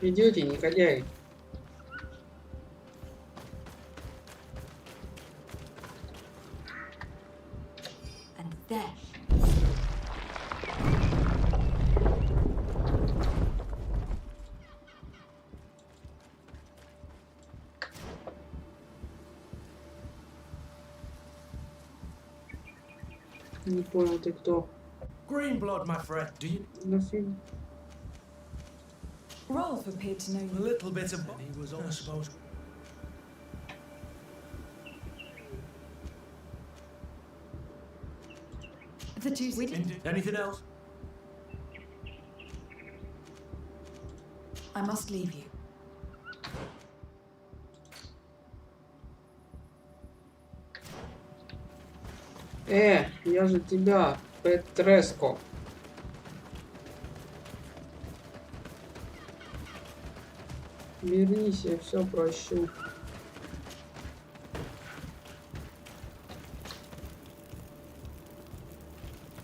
Идете, негодяй. And there. Не понял, ты кто? Green blood, my friend. Do you? Nothing. Rolf appeared to know A you. little bit of. He was, I suppose. The two. Anything else? I must leave you. Я же тебя, Петреско. Вернись, я все прощу.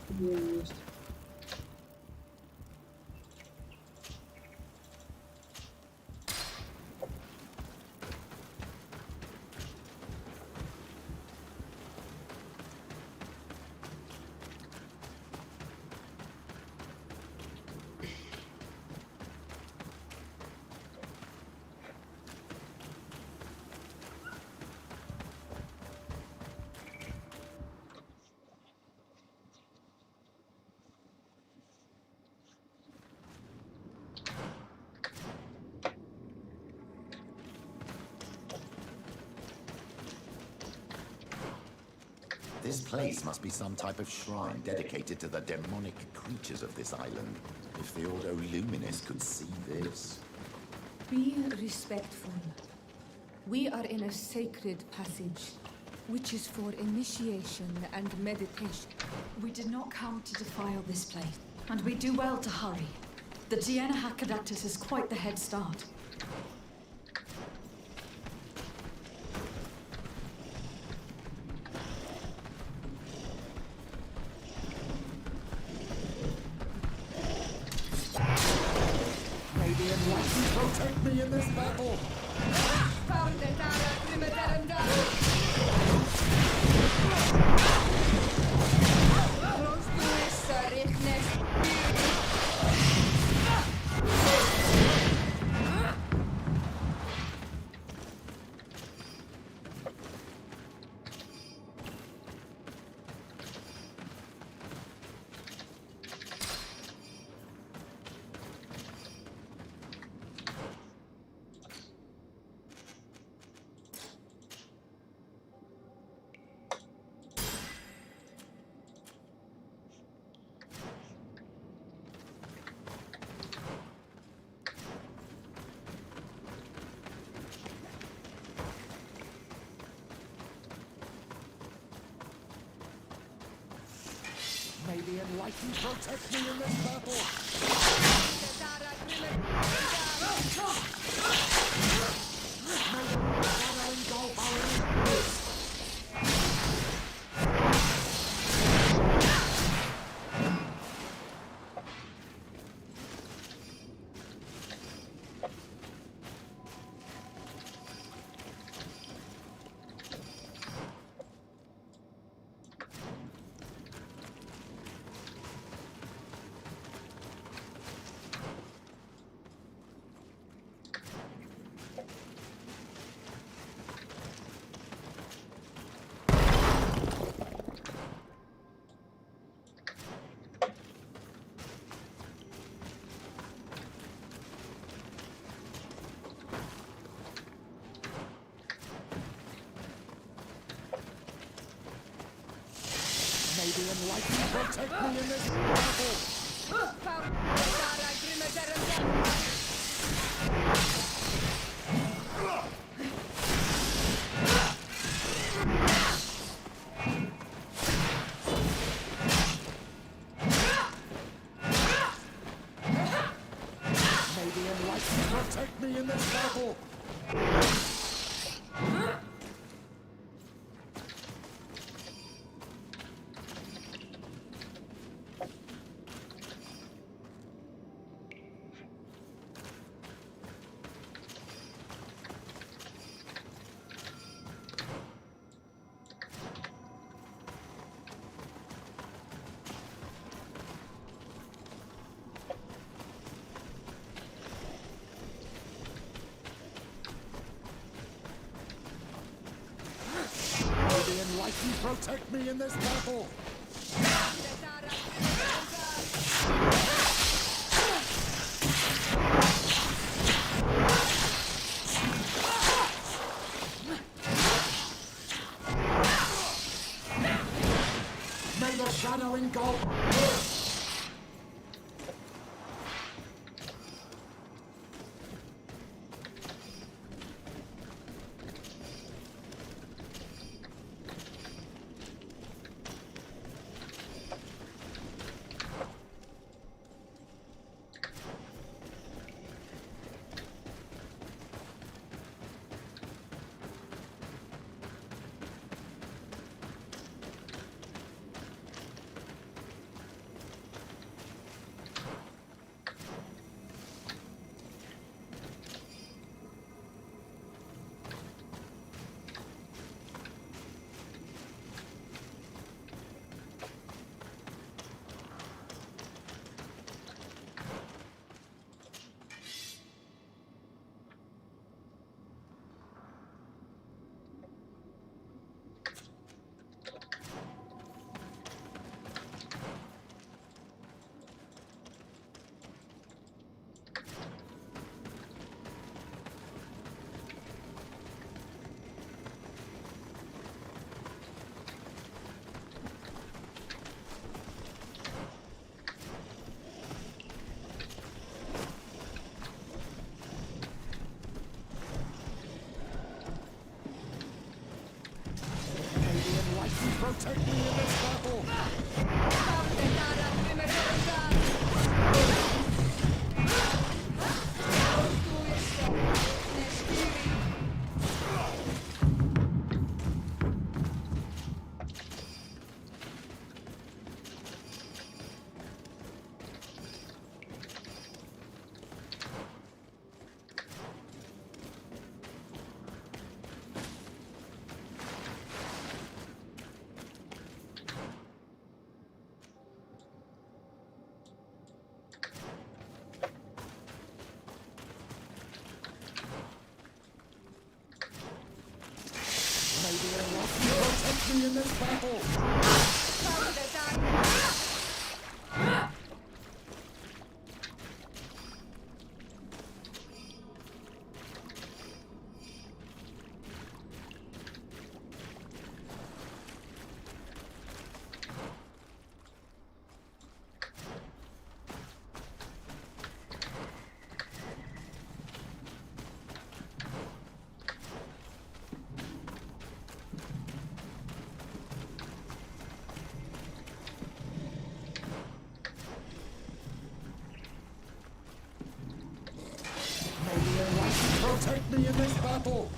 Где он есть? This place must be some type of shrine dedicated to the demonic creatures of this island. If the Ordo Luminis could see this. Be respectful. We are in a sacred passage, which is for initiation and meditation. We did not come to defile this place, and we do well to hurry. The Diana Hakkadactus has quite the head start. in this battle. May the enlightened protect me in this battle. May the shadow engulf our enemies. May the enlightened protect me in this battle. May the enlightened protect me in this battle. Protect me in this battle! May the shadow engulf! Protect me in this battle! this battle! Protect me in this battle!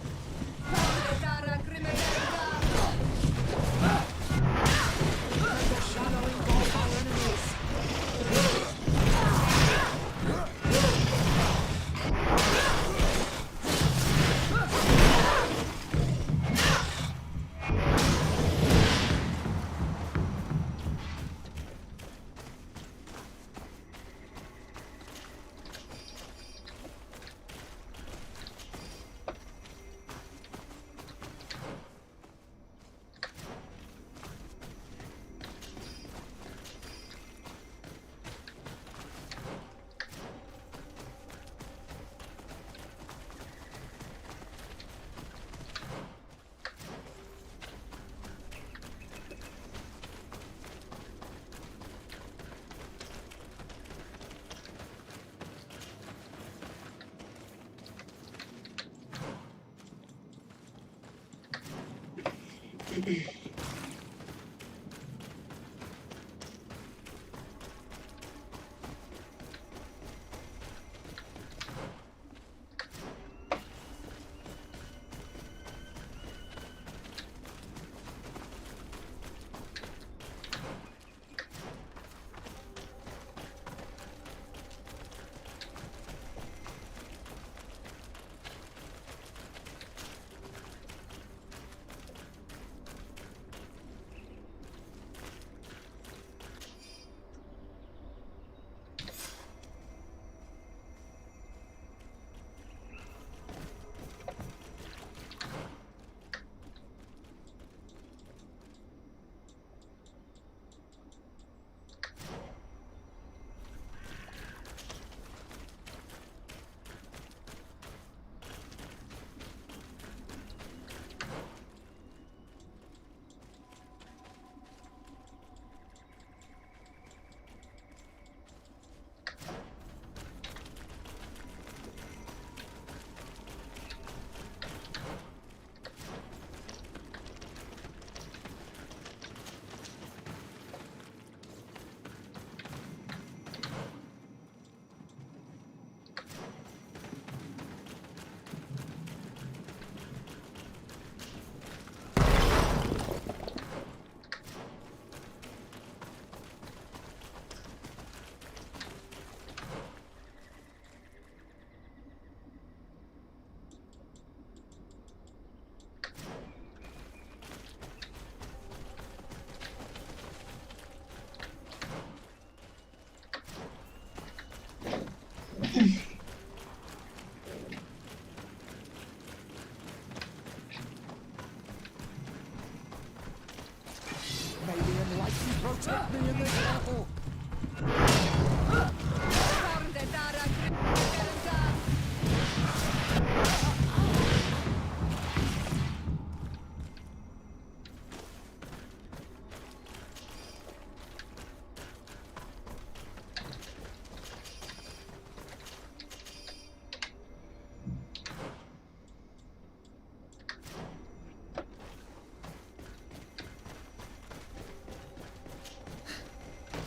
Protect me in this battle!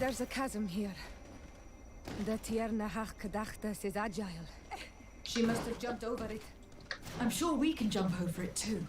There's a chasm here. The Tiernahach Kadachtas is agile. She must have jumped over it. I'm sure we can jump over it too.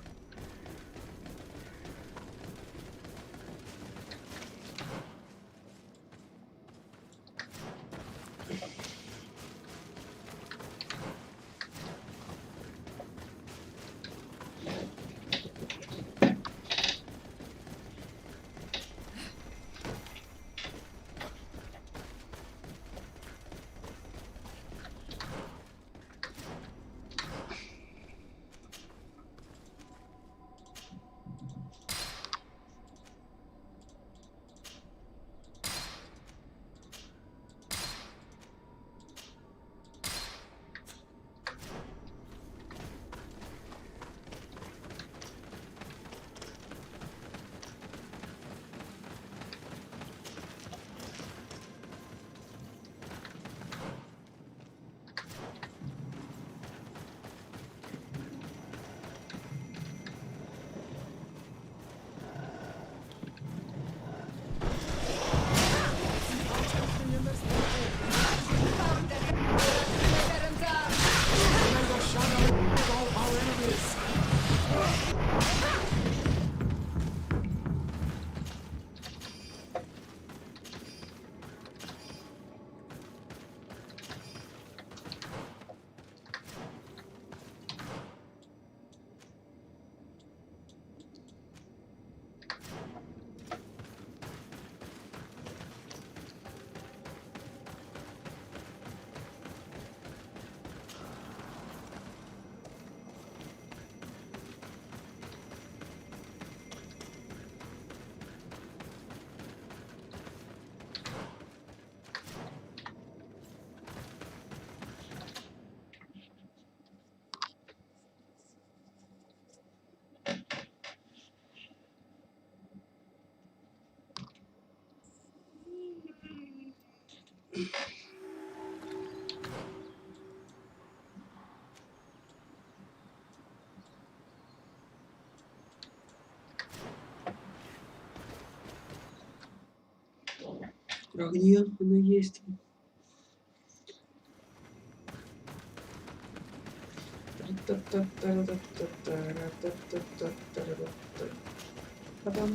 А где она есть? Та-дам.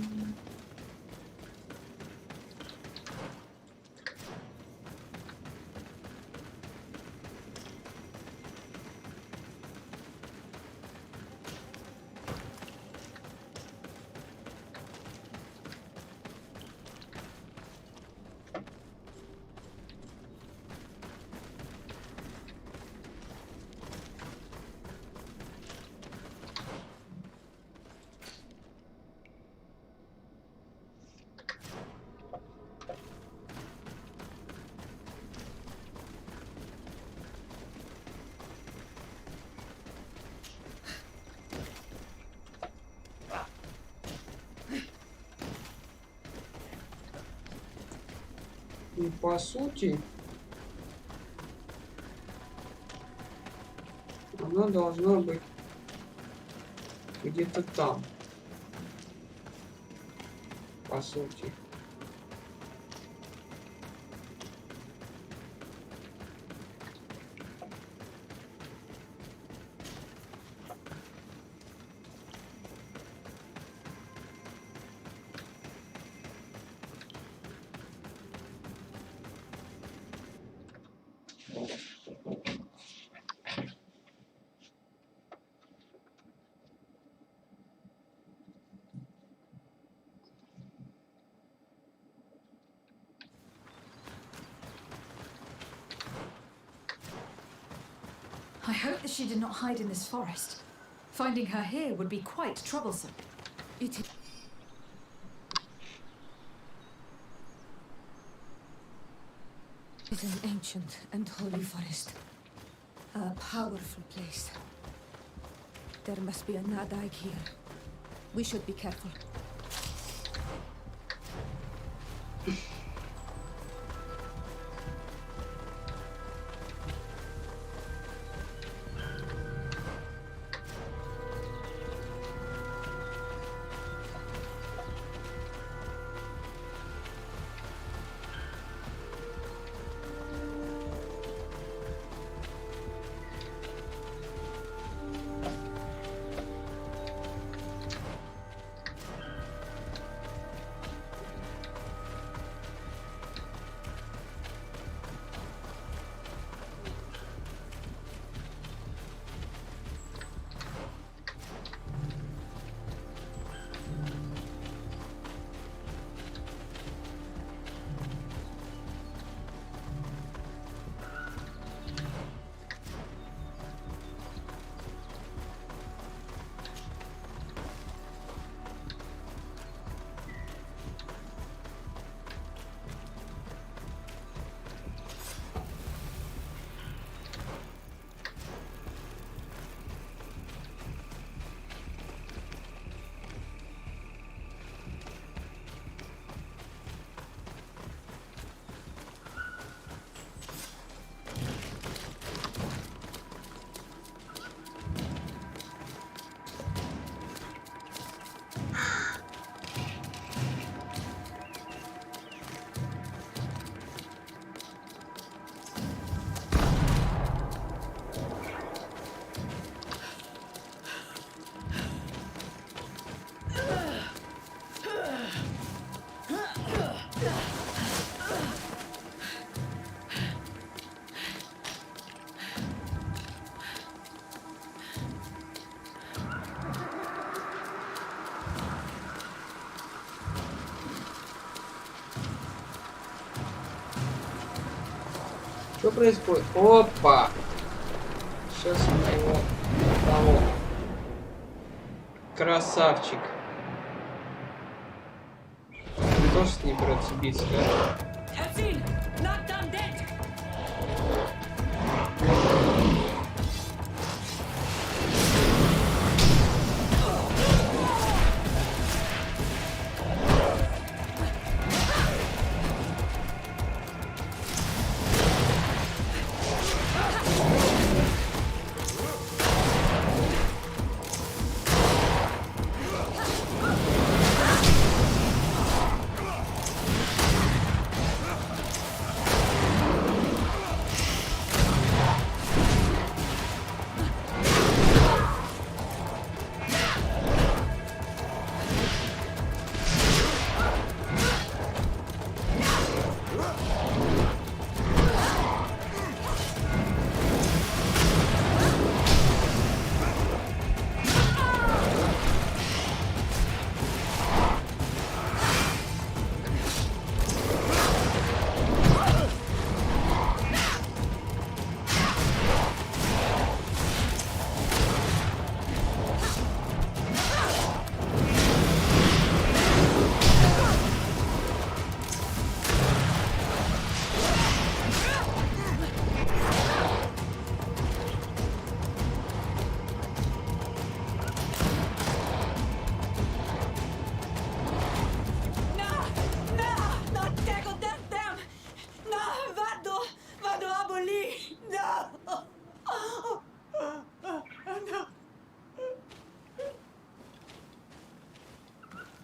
И по сути, она должна быть где-то там. По сути. I hope that she did not hide in this forest. Finding her here would be quite troublesome. It is an ancient and holy forest. A powerful place. There must be a Nadaig here. We should be careful. Что происходит? Опа! Сейчас мы его того. Красавчик. Тоже с ней придется биться, да?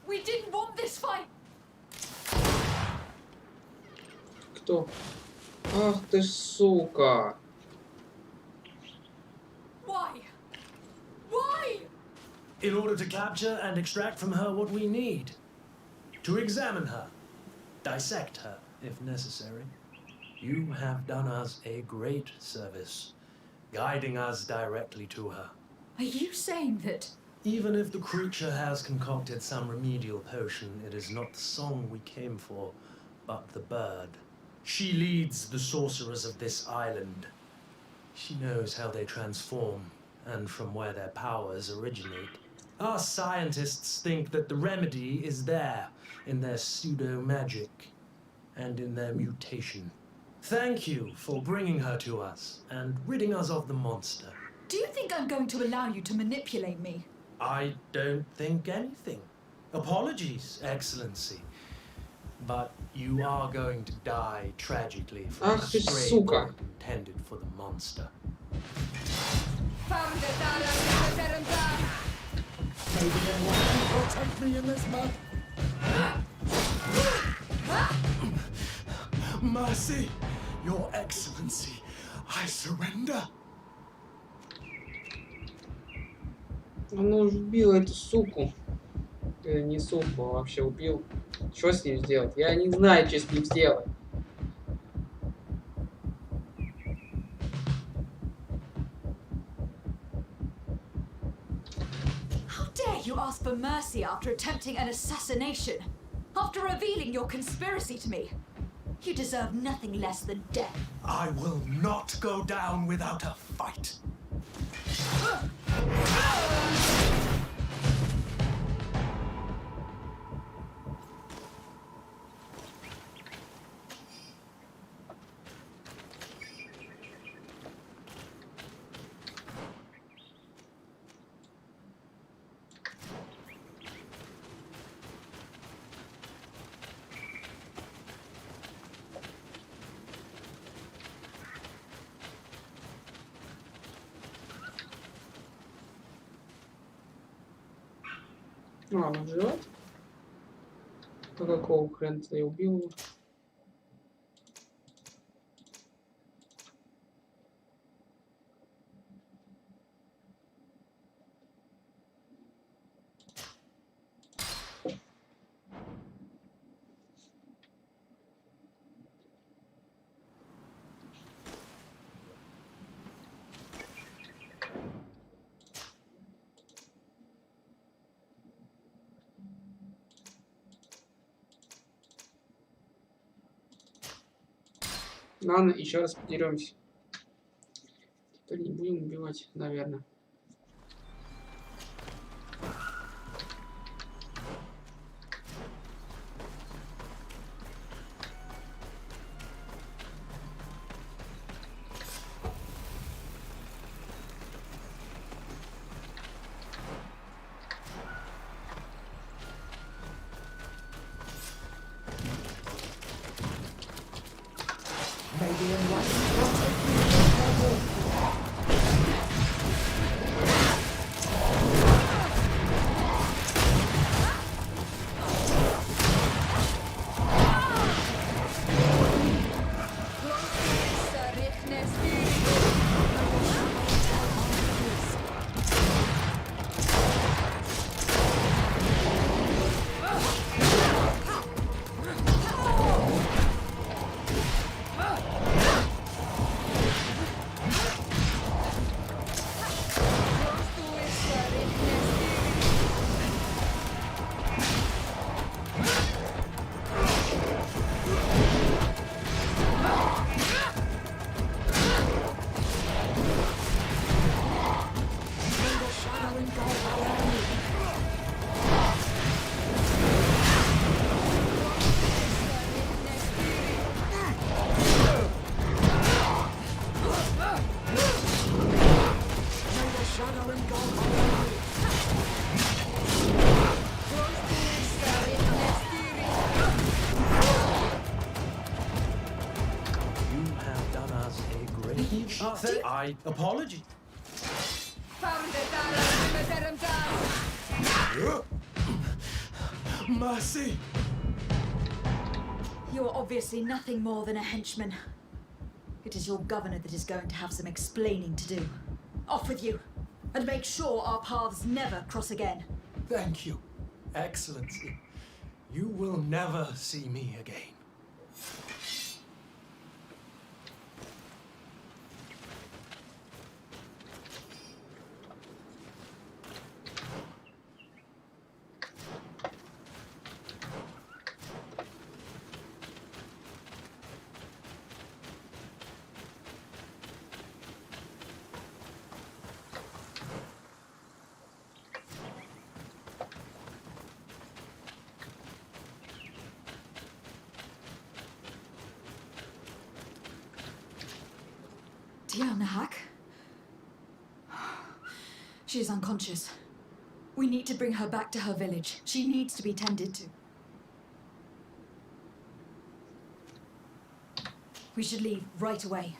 We didn't want this fight. Кто? Ах ты ж сука! Why? Why? In order to capture and extract from her what we need. To examine her. Dissect her, if necessary. You have done us a great service, guiding us directly to her. Are you saying that? Even if the creature has concocted some remedial potion, it is not the song we came for, but the bird. She leads the sorcerers of this island. She knows how they transform, and from where their powers originate. Our scientists think that the remedy is there, in their pseudo-magic, and in their mutation. Thank you for bringing her to us, and ridding us of the monster. Do you think I'm going to allow you to manipulate me? I don't think anything. Apologies, Excellency. But you are going to die tragically from a Ах ты ж stray сука! bullet intended for the monster. Maybe anyone can protect me in this mud. Mercy, Your Excellency, I surrender. Он уже убил эту суку. Не суку, а вообще убил. Что с ним сделать? Я не знаю, что с ним сделать. How dare you ask for mercy after attempting an assassination? After revealing your conspiracy to me? You deserve nothing less than death. I will not go down without a fight. А, он живет? По какого хрена ты убил его? Ладно, еще раз подеремся. То ли не будем убивать, наверное. Maybe in one. Apology. Mercy. You're obviously nothing more than a henchman. It is your governor that is going to have some explaining to do. Off with you, and make sure our paths never cross again. Thank you, Excellency. You will never see me again. Diana Hack? She is unconscious. We need to bring her back to her village. She needs to be tended to. We should leave right away.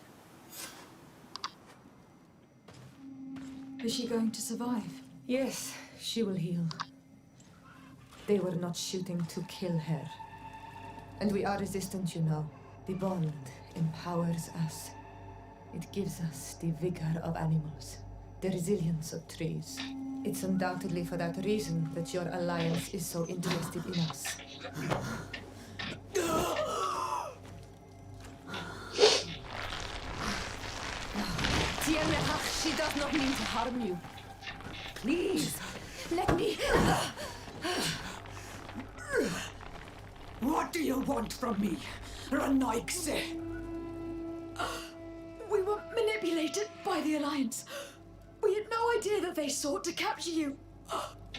Is she going to survive? Yes, she will heal. They were not shooting to kill her. And we are resistant, you know. The bond empowers us. It gives us the vigor of animals, the resilience of trees. It's undoubtedly for that reason that your alliance is so interested in us. She does not mean to harm you. Please, let me... What do you want from me, Ranaikse? We were manipulated by the Alliance. We had no idea that they sought to capture you.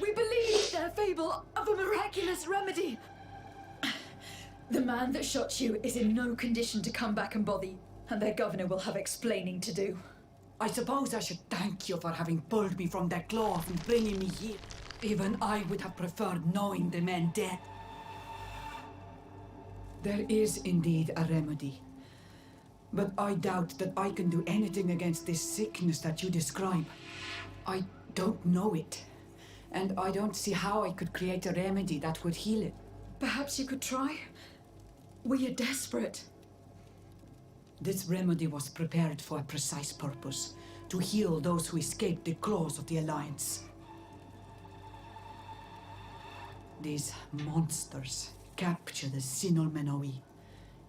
We believed their fable of a miraculous remedy. The man that shot you is in no condition to come back and bother you, and their governor will have explaining to do. I suppose I should thank you for having pulled me from their claws and bringing me here. Even I would have preferred knowing the men dead. There is indeed a remedy. But I doubt that I can do anything against this sickness that you describe. I don't know it. And I don't see how I could create a remedy that would heal it. Perhaps you could try? We are desperate. This remedy was prepared for a precise purpose. To heal those who escaped the claws of the Alliance. These monsters capture the Sinol Menoi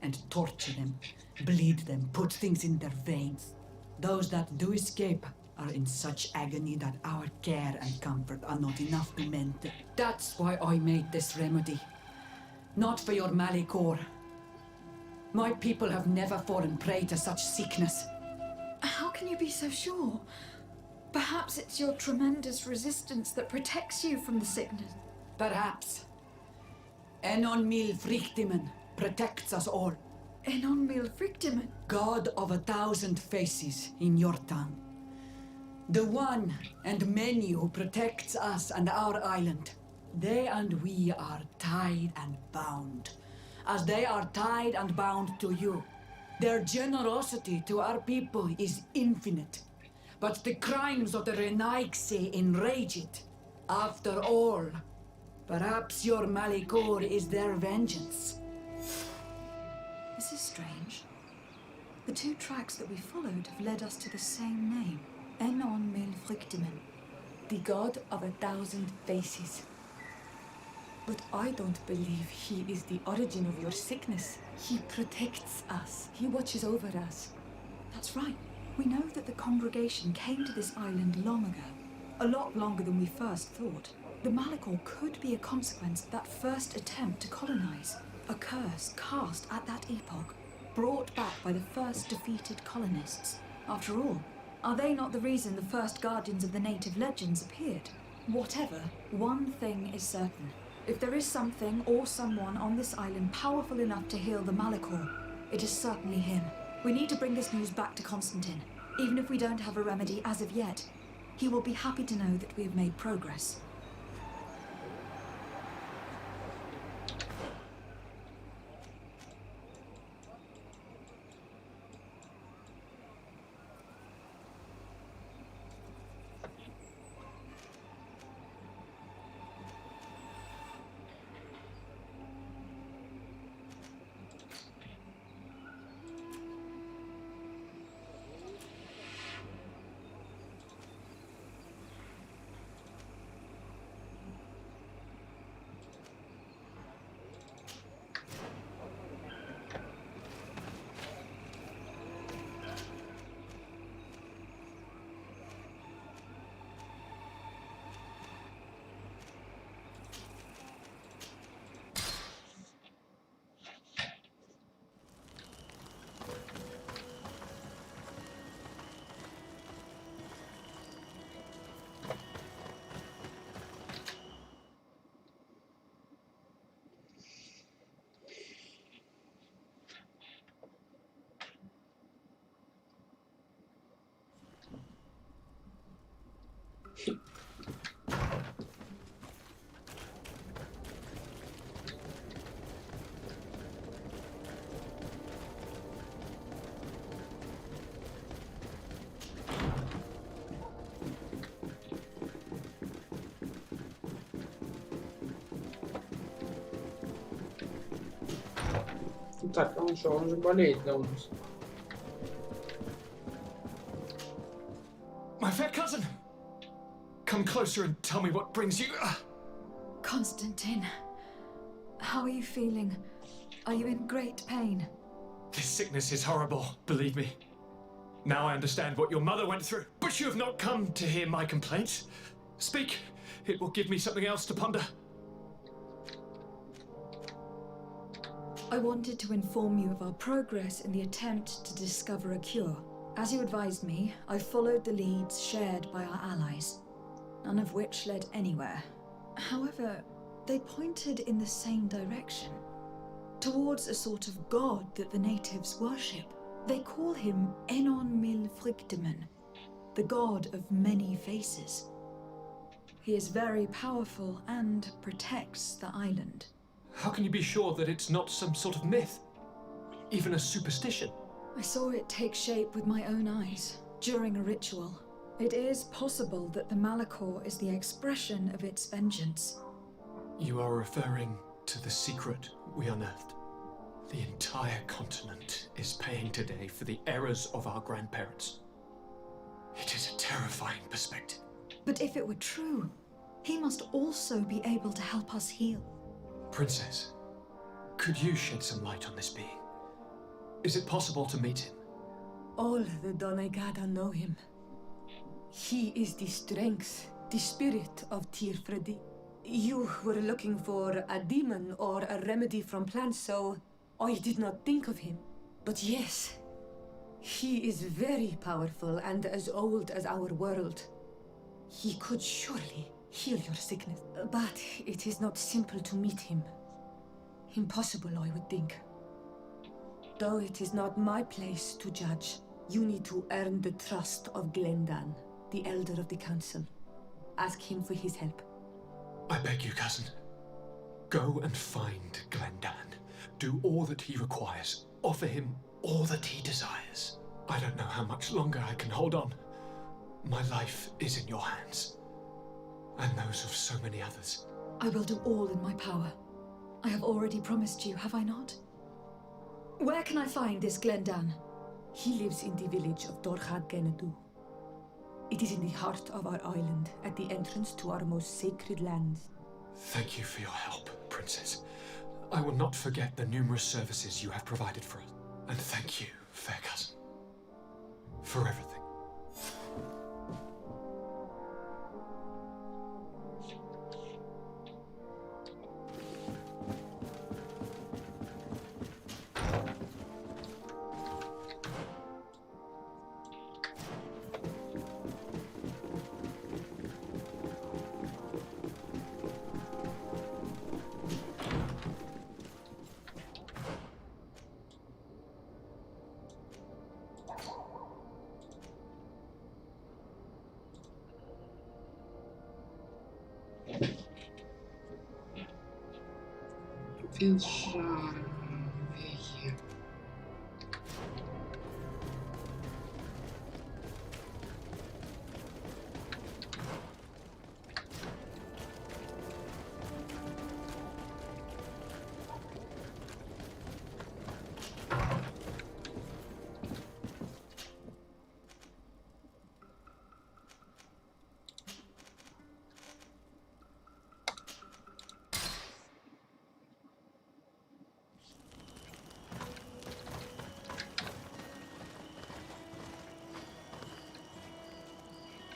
and torture them, bleed them, put things in their veins. Those that do escape are in such agony that our care and comfort are not enough to mend them. That's why I made this remedy. Not for your Malikor. My people have never fallen prey to such sickness. How can you be so sure? Perhaps it's your tremendous resistance that protects you from the sickness. Perhaps. Enon mil frictimen protects us all. Enon mil frictimen? God of 1,000 faces in your tongue. The one and many who protects us and our island. They and we are tied and bound, as they are tied and bound to you. Their generosity to our people is infinite, but the crimes of the Renaigse enrage it. After all, perhaps your Malikor is their vengeance. This is strange. The two tracks that we followed have led us to the same name. Enon mil frictimen. The god of 1,000 faces. But I don't believe he is the origin of your sickness. He protects us. He watches over us. That's right. We know that the congregation came to this island long ago. A lot longer than we first thought. The Malikor could be a consequence of that first attempt to colonize. A curse cast at that epoch, brought back by the first defeated colonists. After all, are they not the reason the first guardians of the native legends appeared? Whatever, one thing is certain. If there is something or someone on this island powerful enough to heal the Malikor, it is certainly him. We need to bring this news back to Constantine. Even if we don't have a remedy as of yet, he will be happy to know that we have made progress. Так, он что, он же болеет, да, у нас? My fair cousin! Come closer and tell me what brings you... Constantine, how are you feeling? Are you in great pain? This sickness is horrible, believe me. Now I understand what your mother went through. But you have not come to hear my complaints. Speak. It will give me something else to ponder. I wanted to inform you of our progress in the attempt to discover a cure. As you advised me, I followed the leads shared by our allies, none of which led anywhere. However, they pointed in the same direction, towards a sort of god that the natives worship. They call him Enon mil frictimen, the god of many faces. He is very powerful and protects the island. How can you be sure that it's not some sort of myth? Even a superstition? I saw it take shape with my own eyes, during a ritual. It is possible that the Malikor is the expression of its vengeance. You are referring to the secret we unearthed. The entire continent is paying today for the errors of our grandparents. It is a terrifying perspective. But if it were true, he must also be able to help us heal. Princess, could you shed some light on this being? Is it possible to meet him? All the Donegada know him. He is the strength, the spirit of Tirfredi. You were looking for a demon or a remedy from plants, so I did not think of him. But yes, he is very powerful and as old as our world. He could surely heal your sickness. But it is not simple to meet him. Impossible, I would think. Though it is not my place to judge, you need to earn the trust of Glendan, the Elder of the Council. Ask him for his help. I beg you, cousin. Go and find Glendan. Do all that he requires. Offer him all that he desires. I don't know how much longer I can hold on. My life is in your hands. And those of so many others. I will do all in my power. I have already promised you, have I not? Where can I find this Glendan? He lives in the village of Dorchad Genadu. It is in the heart of our island, at the entrance to our most sacred lands. Thank you for your help, Princess. I will not forget the numerous services you have provided for us. And thank you, fair cousin, for everything.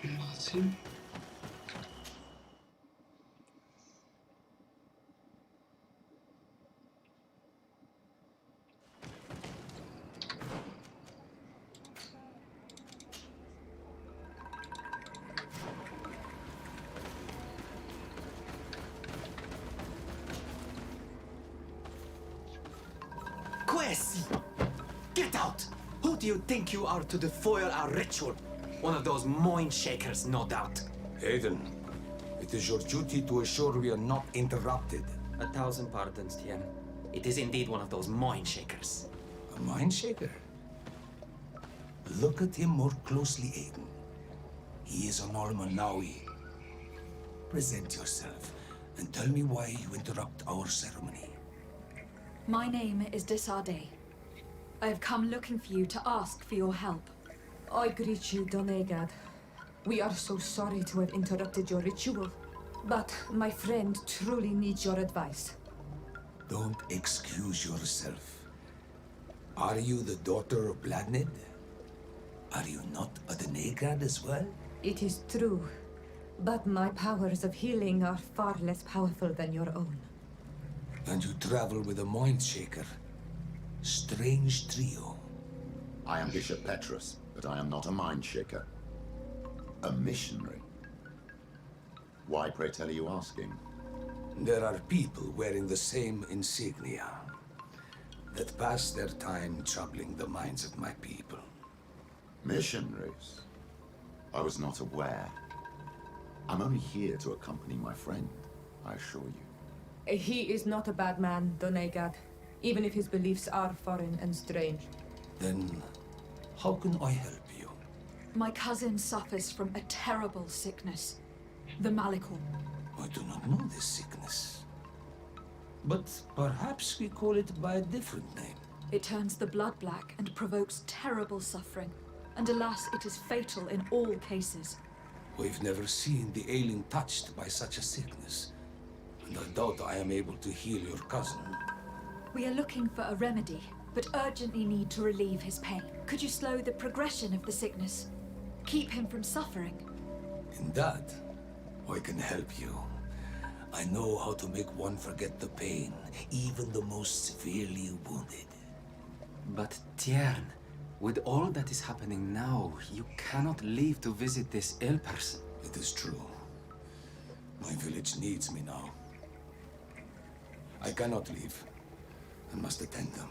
Nothing. Quesi! Get out! Who do you think you are to foil our ritual? One of those mind shakers, no doubt. Aiden, it is your duty to assure we are not interrupted. 1,000 pardons, Tien. It is indeed one of those mind shakers. A mind shaker? Look at him more closely, Aiden. He is an Almanawi. Present yourself and tell me why you interrupt our ceremony. My name is Desade. I have come looking for you to ask for your help. I greet you, Donegad. We are so sorry to have interrupted your ritual. But my friend truly needs your advice. Don't excuse yourself. Are you the daughter of Bladned? Are you not a Donegad as well? It is true. But my powers of healing are far less powerful than your own. And you travel with a mind shaker. Strange trio. I am Bishop Petrus, but I am not a mind shaker. A missionary. Why, pray tell, are you asking? There are people wearing the same insignia that pass their time troubling the minds of my people. Missionaries? I was not aware. I'm only here to accompany my friend, I assure you. He is not a bad man, Donegad, even if his beliefs are foreign and strange. Then, how can I help you? My cousin suffers from a terrible sickness. The Malikul. I do not know this sickness. But perhaps we call it by a different name. It turns the blood black and provokes terrible suffering. And alas, it is fatal in all cases. We've never seen the ailing touched by such a sickness. And I doubt I am able to heal your cousin. We are looking for a remedy, but urgently need to relieve his pain. Could you slow the progression of the sickness? Keep him from suffering? In that, I can help you. I know how to make one forget the pain, even the most severely wounded. But Tiern, with all that is happening now, you cannot leave to visit this ill person. It is true. My village needs me now. I cannot leave. I must attend them.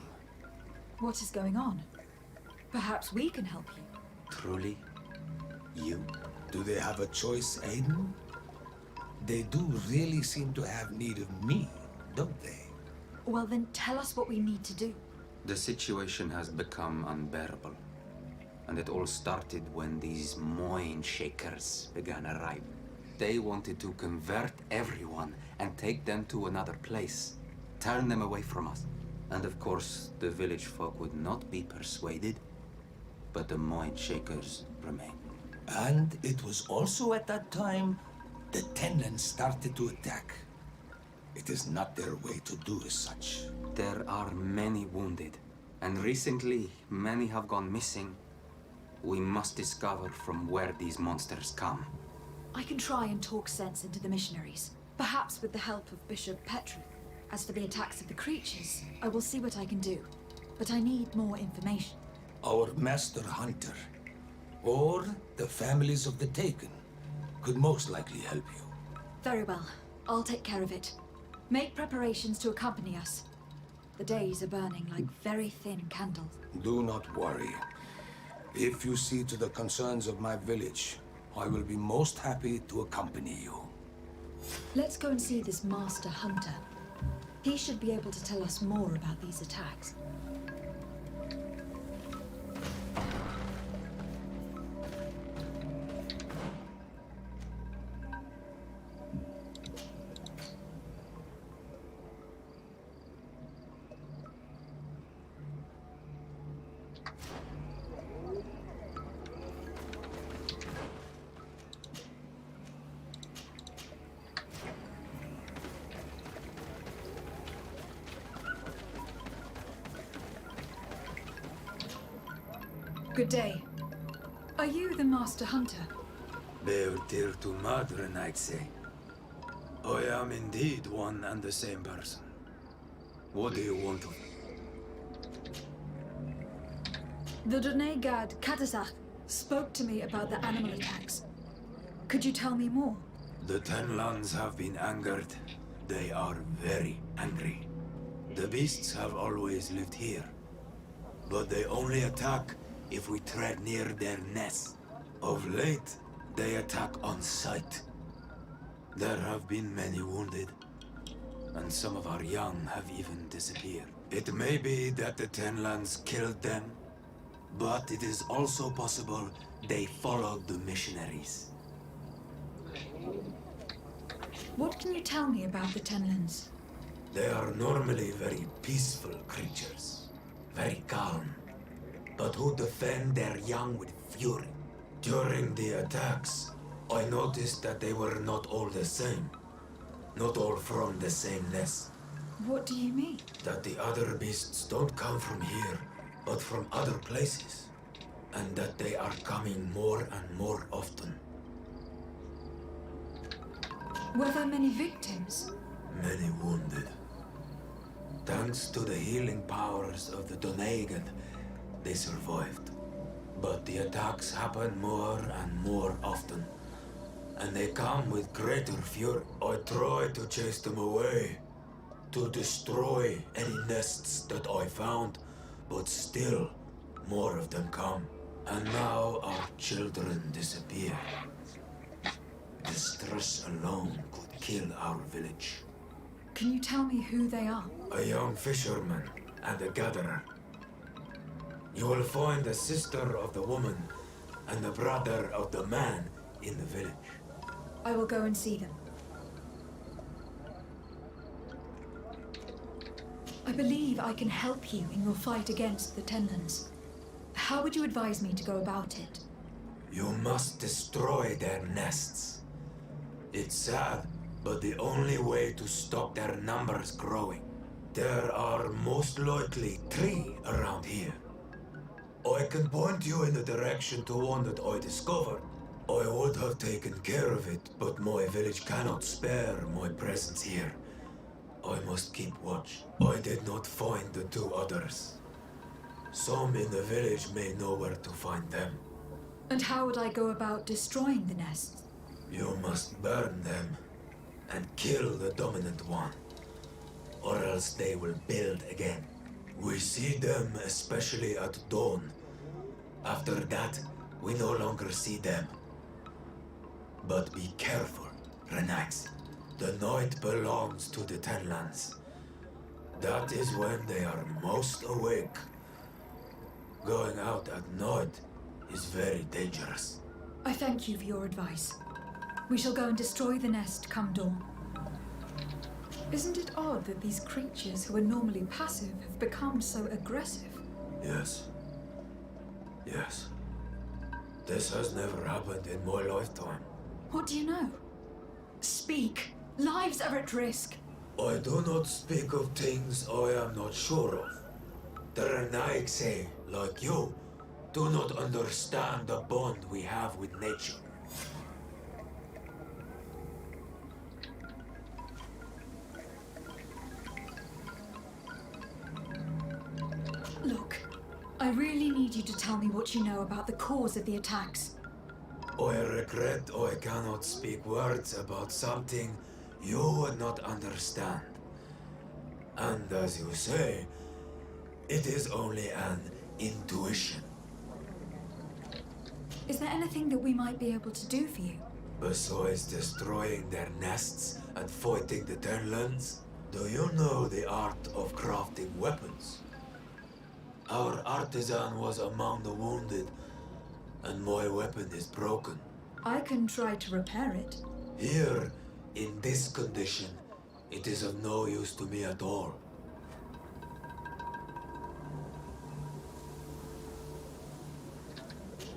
What is going on? Perhaps we can help you. Truly? You? Do they have a choice, Aiden? They do really seem to have need of me, don't they? Well, then tell us what we need to do. The situation has become unbearable. And it all started when these Moin Shakers began arriving. They wanted to convert everyone and take them to another place. Turn them away from us. And of course, the village folk would not be persuaded. But the Moin Shakers remain. And it was also at that time the Tenlans started to attack. It is not their way to do as such. There are many wounded, and recently many have gone missing. We must discover from where these monsters come. I can try and talk sense into the missionaries, perhaps with the help of Bishop Petru. As for the attacks of the creatures, I will see what I can do, but I need more information. Our master hunter, or the families of the Taken, could most likely help you. Very well. I'll take care of it. Make preparations to accompany us. The days are burning like very thin candles. Do not worry. If you see to the concerns of my village, I will be most happy to accompany you. Let's go and see this master hunter. He should be able to tell us more about these attacks. Good day. Are you the master hunter? Beurtir to Madren, I'd say. I am indeed one and the same person. What do you want of me? The Donegad Katazak spoke to me about the animal attacks. Could you tell me more? The Tenlands have been angered. They are very angry. The beasts have always lived here. But they only attack if we tread near their nest. Of late, they attack on sight. There have been many wounded, and some of our young have even disappeared. It may be that the Tenlands killed them, but it is also possible they followed the missionaries. What can you tell me about the Tenlands? They are normally very peaceful creatures, very calm, but who defend their young with fury. During the attacks, I noticed that they were not all the same. Not all from the same nest. What do you mean? That the other beasts don't come from here, but from other places. And that they are coming more and more often. Were there many victims? Many wounded. Thanks to the healing powers of the Donegad, they survived. But the attacks happen more and more often. And they come with greater fury. I try to chase them away. To destroy any nests that I found. But still, more of them come. And now our children disappear. The stress alone could kill our village. Can you tell me who they are? A young fisherman and a gatherer. You will find the sister of the woman and the brother of the man in the village. I will go and see them. I believe I can help you in your fight against the Tenlands. How would you advise me to go about it? You must destroy their nests. It's sad, but the only way to stop their numbers growing. There are most likely 3 around here. I can point you in the direction to one that I discovered. I would have taken care of it, but my village cannot spare my presence here. I must keep watch. I did not find the 2 others. Some in the village may know where to find them. And how would I go about destroying the nests? You must burn them and kill the dominant one, or else they will build again. We see them especially at dawn. After that, we no longer see them. But be careful, Renax. The night belongs to the Tenlands. That is when they are most awake. Going out at night is very dangerous. I thank you for your advice. We shall go and destroy the nest come dawn. Isn't it odd that these creatures who are normally passive have become so aggressive? Yes. Yes. This has never happened in my lifetime. What do you know? Speak. Lives are at risk. I do not speak of things I am not sure of. The Renaigse, like you, do not understand the bond we have with nature. Look, I really need you to tell me what you know about the cause of the attacks. I regret I cannot speak words about something you would not understand. And as you say, it is only an intuition. Is there anything that we might be able to do for you? Besides destroying their nests and fighting the Tenlands, do you know the art of crafting weapons? Our artisan was among the wounded, and my weapon is broken. I can try to repair it. Here, in this condition, it is of no use to me at all.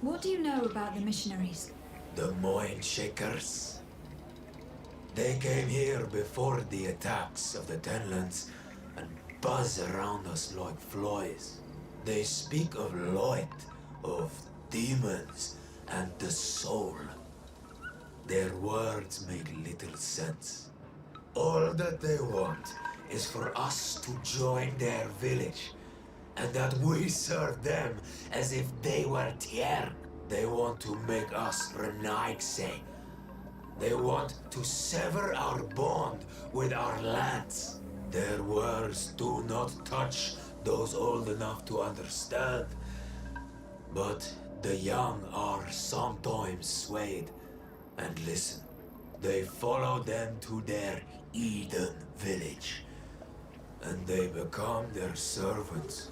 What do you know about the missionaries? The Moin Shakers. They came here before the attacks of the Tenlands and buzz around us like flies. They speak of light, of demons, and the soul. Their words make little sense. All that they want is for us to join their village, and that we serve them as if they were Tier. They want to make us Renaigse. They want to sever our bond with our lands. Their words do not touch those old enough to understand. But the young are sometimes swayed and listen. They follow them to their Eden village, and they become their servants.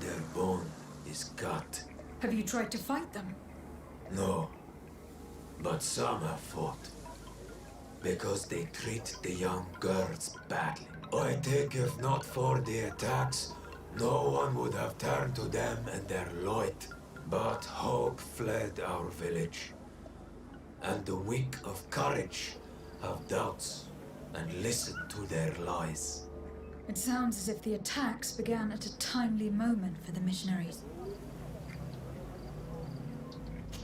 Their bond is cut. Have you tried to fight them? No, but some have fought. Because they treat the young girls badly. I think if not for the attacks, no one would have turned to them and their light. But hope fled our village. And the weak of courage have doubts and listen to their lies. It sounds as if the attacks began at a timely moment for the missionaries.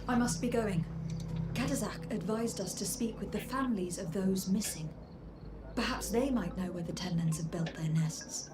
I must be going. Kadazak advised us to speak with the families of those missing. Perhaps they might know where the Tenlands have built their nests.